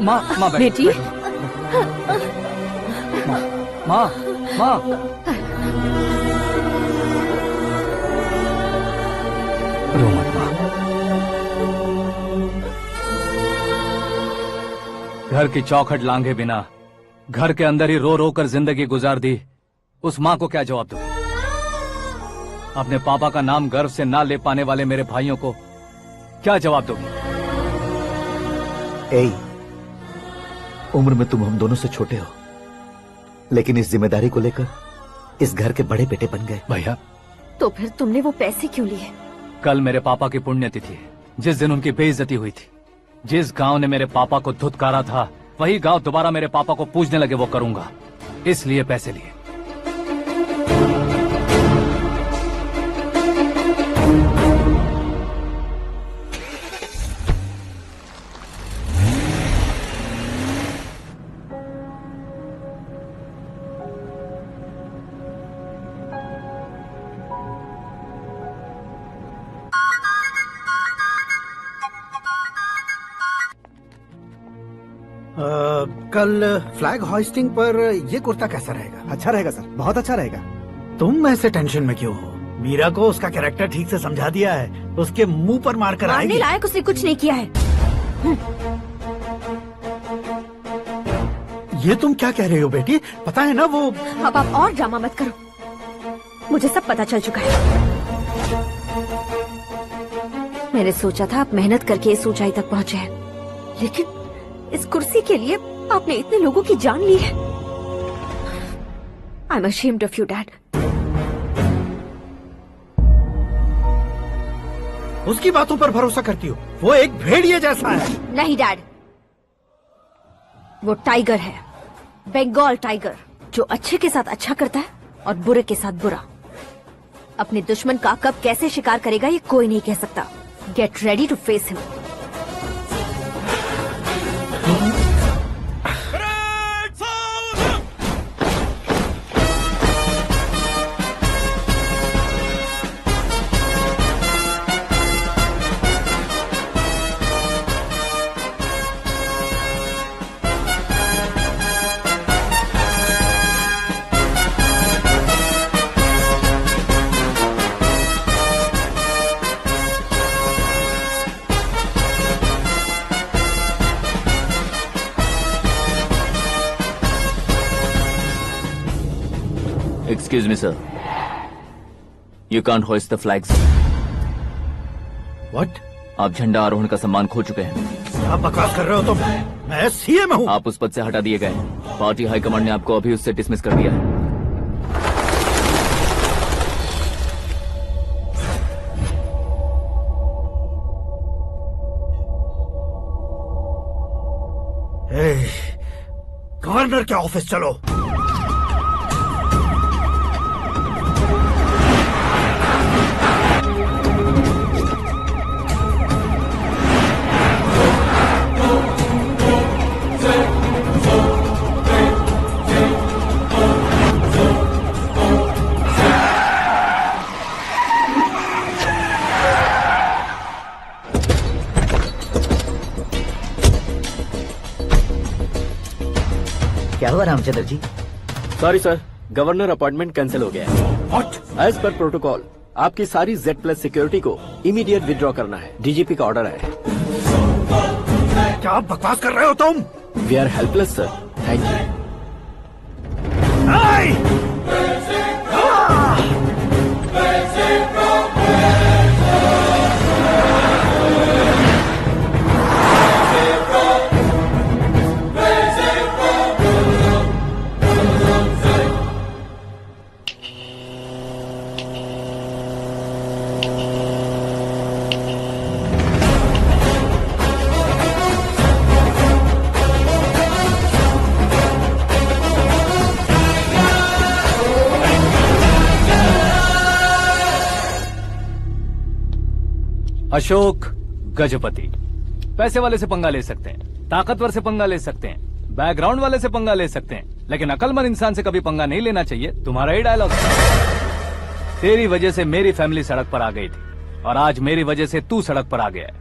माँ बेटी। माँ रो मत माँ। घर की चौखट लांघे बिना घर के अंदर ही रो रो कर जिंदगी गुजार दी उस माँ को क्या जवाब दूं? अपने पापा का नाम गर्व से ना ले पाने वाले मेरे भाइयों को क्या जवाब दोगी? उम्र में तुम हम दोनों से छोटे हो, लेकिन इस जिम्मेदारी को लेकर इस घर के बड़े बेटे बन गए। भैया, तो फिर तुमने वो पैसे क्यों लिए? कल मेरे पापा की पुण्यतिथि है, जिस दिन उनकी बेइज्जती हुई थी। जिस गांव ने मेरे पापा को धुतकारा था वही गांव दोबारा मेरे पापा को पूजने लगे वो करूंगा, इसलिए पैसे लिए। कल फ्लैग होइस्टिंग पर ये कुर्ता कैसा रहेगा? अच्छा रहेगा सर, बहुत अच्छा रहेगा। तुम ऐसे टेंशन में क्यों हो? मीरा को उसका कैरेक्टर ठीक से समझा दिया है, उसके मुंह पर मारकर आएगी। मारने लायक उसने कुछ नहीं किया है। ये तुम क्या कह रहे हो बेटी? पता है ना वो। अब आप और ड्रामा मत करो, मुझे सब पता चल चुका है। मैंने सोचा था आप मेहनत करके इस ऊंचाई तक पहुंचे हैं, लेकिन इस कुर्सी के लिए आपने इतने लोगों की जान ली है। I am ashamed of you dad. उसकी बातों पर भरोसा करती हो? वो एक भेड़िए जैसा है। नहीं डैड, वो टाइगर है, बंगाल टाइगर, जो अच्छे के साथ अच्छा करता है और बुरे के साथ बुरा। अपने दुश्मन का कब कैसे शिकार करेगा ये कोई नहीं कह सकता। Get ready to face him. Excuse me, sir. You can't hoist the flags. What? आप झंडा आरोहण का सम्मान खो चुके हैं। आप बकवास कर रहे हो तुम? मैं सीएम हूँ। आप उस पद से हटा दिए गए। पार्टी हाईकमांड ने आपको अभी उससे डिसमिस कर दिया है। गवर्नर के ऑफिस चलो। हुआ Ramchandra ji? Sorry sir, governor appointment cancel हो गया है। What? एज पर प्रोटोकॉल आपकी सारी Z+ सिक्योरिटी को इमीडिएट विड्रॉ करना है। डीजीपी का ऑर्डर है। क्या बकवास कर रहे हो तुम? We are helpless sir. Thank you. Ashok Gajapati पैसे वाले से पंगा ले सकते हैं, ताकतवर से पंगा ले सकते हैं, बैकग्राउंड वाले से पंगा ले सकते हैं, लेकिन अकलमंद इंसान से कभी पंगा नहीं लेना चाहिए। तुम्हारा ही डायलॉग। तेरी वजह से मेरी फैमिली सड़क पर आ गई थी और आज मेरी वजह से तू सड़क पर आ गया है।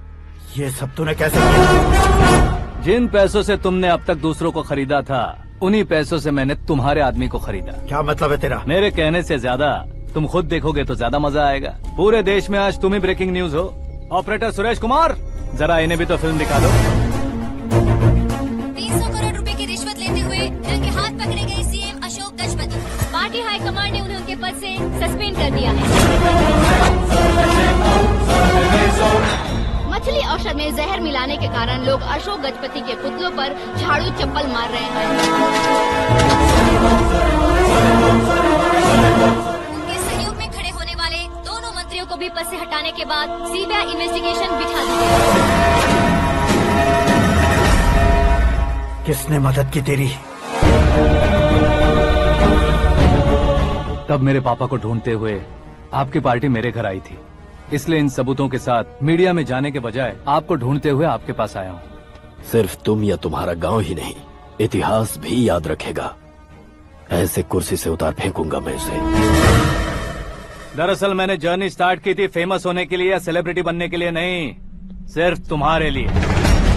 ये सब तूने कैसे किया? जिन पैसों से तुमने अब तक दूसरों को खरीदा था, उन्हीं पैसों से मैंने तुम्हारे आदमी को खरीदा। क्या मतलब है तेरा? मेरे कहने से ज्यादा तुम खुद देखोगे तो ज्यादा मजा आएगा। पूरे देश में आज तुम ही ब्रेकिंग न्यूज हो। ऑपरेटर सुरेश कुमार, जरा इन्हें भी तो फिल्म दिखा दो। 300 करोड़ रुपए की रिश्वत लेते हुए रंगे हाथ पकड़े गए CM Ashok Gajapati. Party high command ने उन्हें उनके पद से सस्पेंड कर दिया है। मछली औषध में जहर मिलाने के कारण लोग अशोक गजपति के पुतलों पर झाड़ू चप्पल मार रहे हैं। उनके सहयोग में खड़े होने वाले दोनों मंत्रियों को भी पद से हटाने के बाद सीबीआई इन्वेस्टिगेशन बिठा दी गई। किसने मदद की तेरी? तब मेरे पापा को ढूंढते हुए आपकी पार्टी मेरे घर आई थी, इसलिए इन सबूतों के साथ मीडिया में जाने के बजाय आपको ढूंढते हुए आपके पास आया हूँ। सिर्फ तुम या तुम्हारा गांव ही नहीं, इतिहास भी याद रखेगा। ऐसे कुर्सी से उतार फेंकूंगा मैं उसे। दरअसल मैंने जर्नी स्टार्ट की थी फेमस होने के लिए या सेलिब्रिटी बनने के लिए नहीं, सिर्फ तुम्हारे लिए।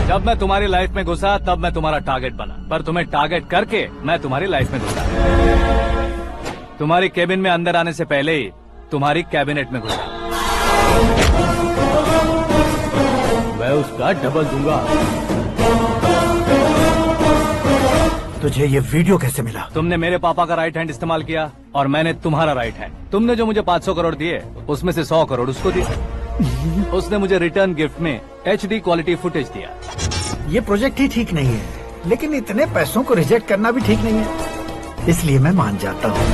जब मैं तुम्हारी लाइफ में घुसा तब मैं तुम्हारा टारगेट बना, पर तुम्हें टारगेट करके मैं तुम्हारी लाइफ में घुसा। तुम्हारी केबिन में अंदर आने से पहले ही तुम्हारी कैबिनेट में घुसा। मैं उसका डबल दूंगा। तुझे ये वीडियो कैसे मिला? तुमने मेरे पापा का राइट हैंड इस्तेमाल किया और मैंने तुम्हारा राइट हैंड। तुमने जो मुझे 500 करोड़ दिए, उसमें से 100 करोड़ उसको दिए। उसने मुझे रिटर्न गिफ्ट में HD क्वालिटी फुटेज दिया। ये प्रोजेक्ट ही ठीक नहीं है, लेकिन इतने पैसों को रिजेक्ट करना भी ठीक नहीं है, इसलिए मैं मान जाता हूँ।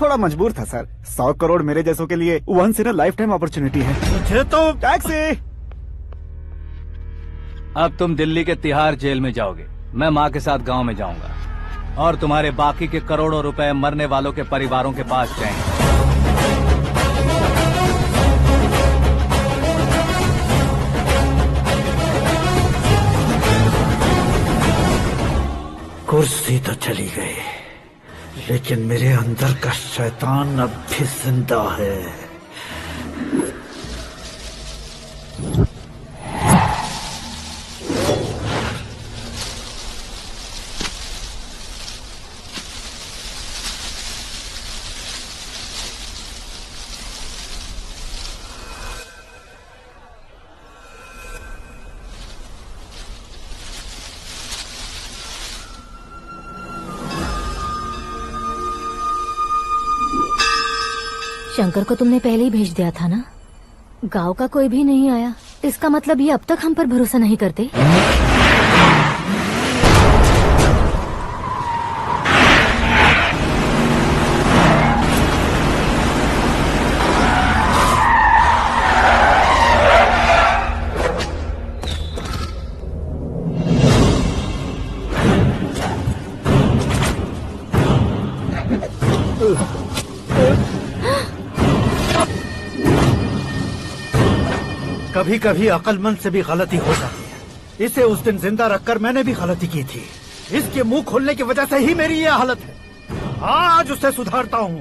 थोड़ा मजबूर था सर। 100 करोड़ मेरे जैसों के लिए once in a lifetime opportunity है। मुझे तो टैक्सी। अब तुम दिल्ली के तिहाड़ जेल में जाओगे, मैं माँ के साथ गांव में जाऊंगा और तुम्हारे बाकी के करोड़ों रुपए मरने वालों के परिवारों के पास जाएंगे। कुर्सी तो चली गई, लेकिन मेरे अंदर का शैतान अब भी जिंदा है। शंकर को तुमने पहले ही भेज दिया था ना? गांव का कोई भी नहीं आया, इसका मतलब ये अब तक हम पर भरोसा नहीं करते। कभी कभी अक्लमंद से भी गलती हो जाती है। इसे उस दिन जिंदा रखकर मैंने भी गलती की थी। इसके मुंह खोलने की वजह से ही मेरी ये हालत है। आज उसे सुधारता हूँ।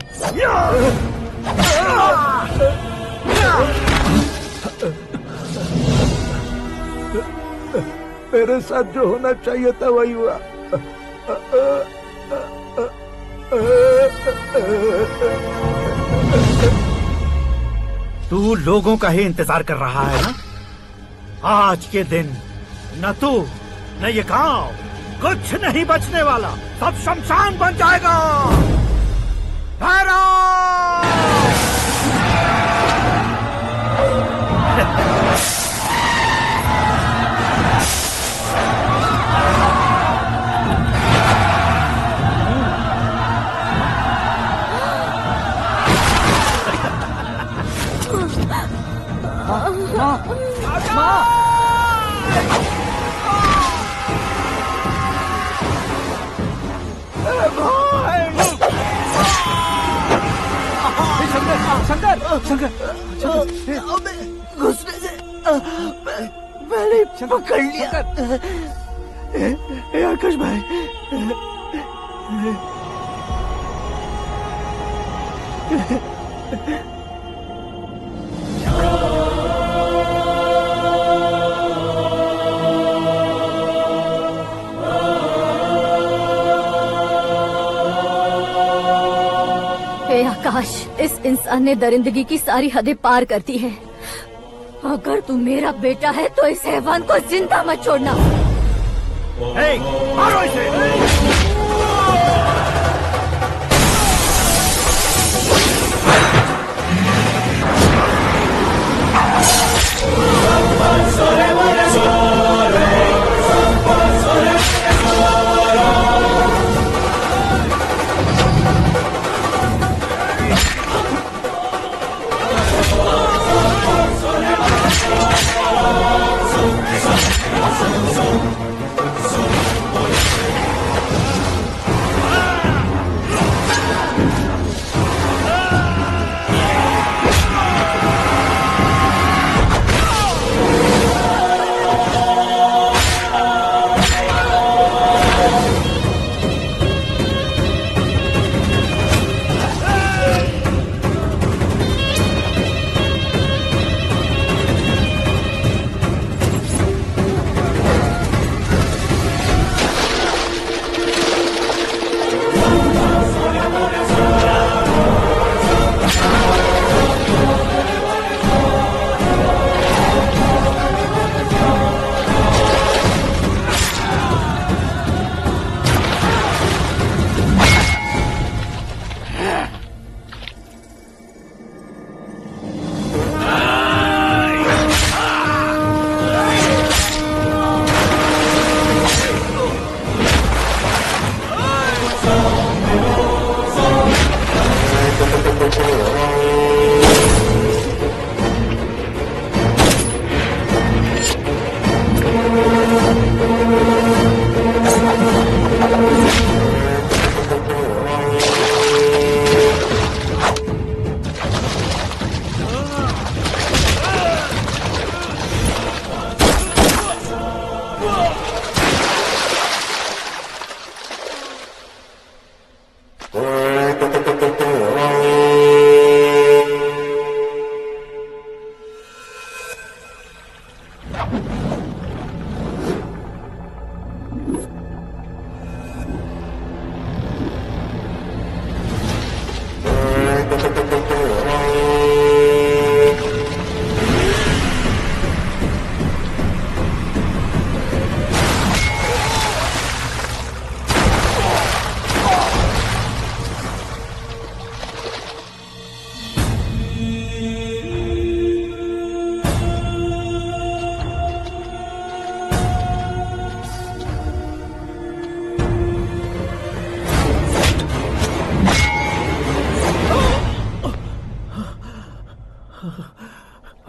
मेरे साथ जो होना चाहिए था वही हुआ। तू लोगों का ही इंतजार कर रहा है ना? आज के दिन न तू न ये गांव कुछ नहीं बचने वाला, सब शमशान बन जाएगा। शंकर घुसने से मैंने पकड़ लिया। आकाश भाई, आकाश, इस इंसान ने दरिंदगी की सारी हदें पार कर दी है। अगर तू मेरा बेटा है तो इस हैवान को जिंदा मत छोड़ना। मारो इसे।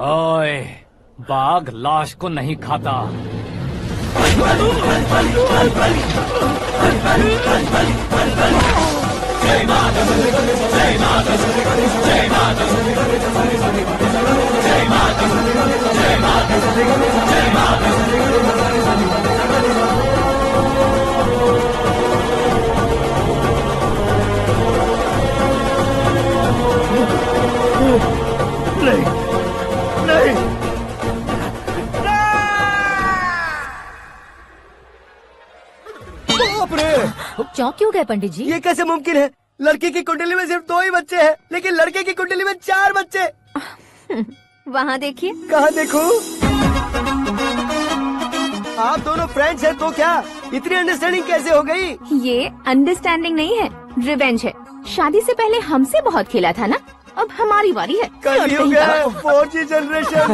ओए, बाघ लाश को नहीं खाता। रे। चौंक क्यों गए पंडित जी? ये कैसे मुमकिन है? लड़की की कुंडली में सिर्फ 2 ही बच्चे हैं, लेकिन लड़के की कुंडली में 4 बच्चे। वहाँ देखिए। कहाँ देखूं? आप दोनों फ्रेंड्स हैं तो क्या इतनी अंडरस्टैंडिंग कैसे हो गई? ये अंडरस्टैंडिंग नहीं है, रिवेंज है। शादी से पहले हमसे बहुत खेला था ना, अब हमारी बारी है। कलयुग है, 4G जनरेशन।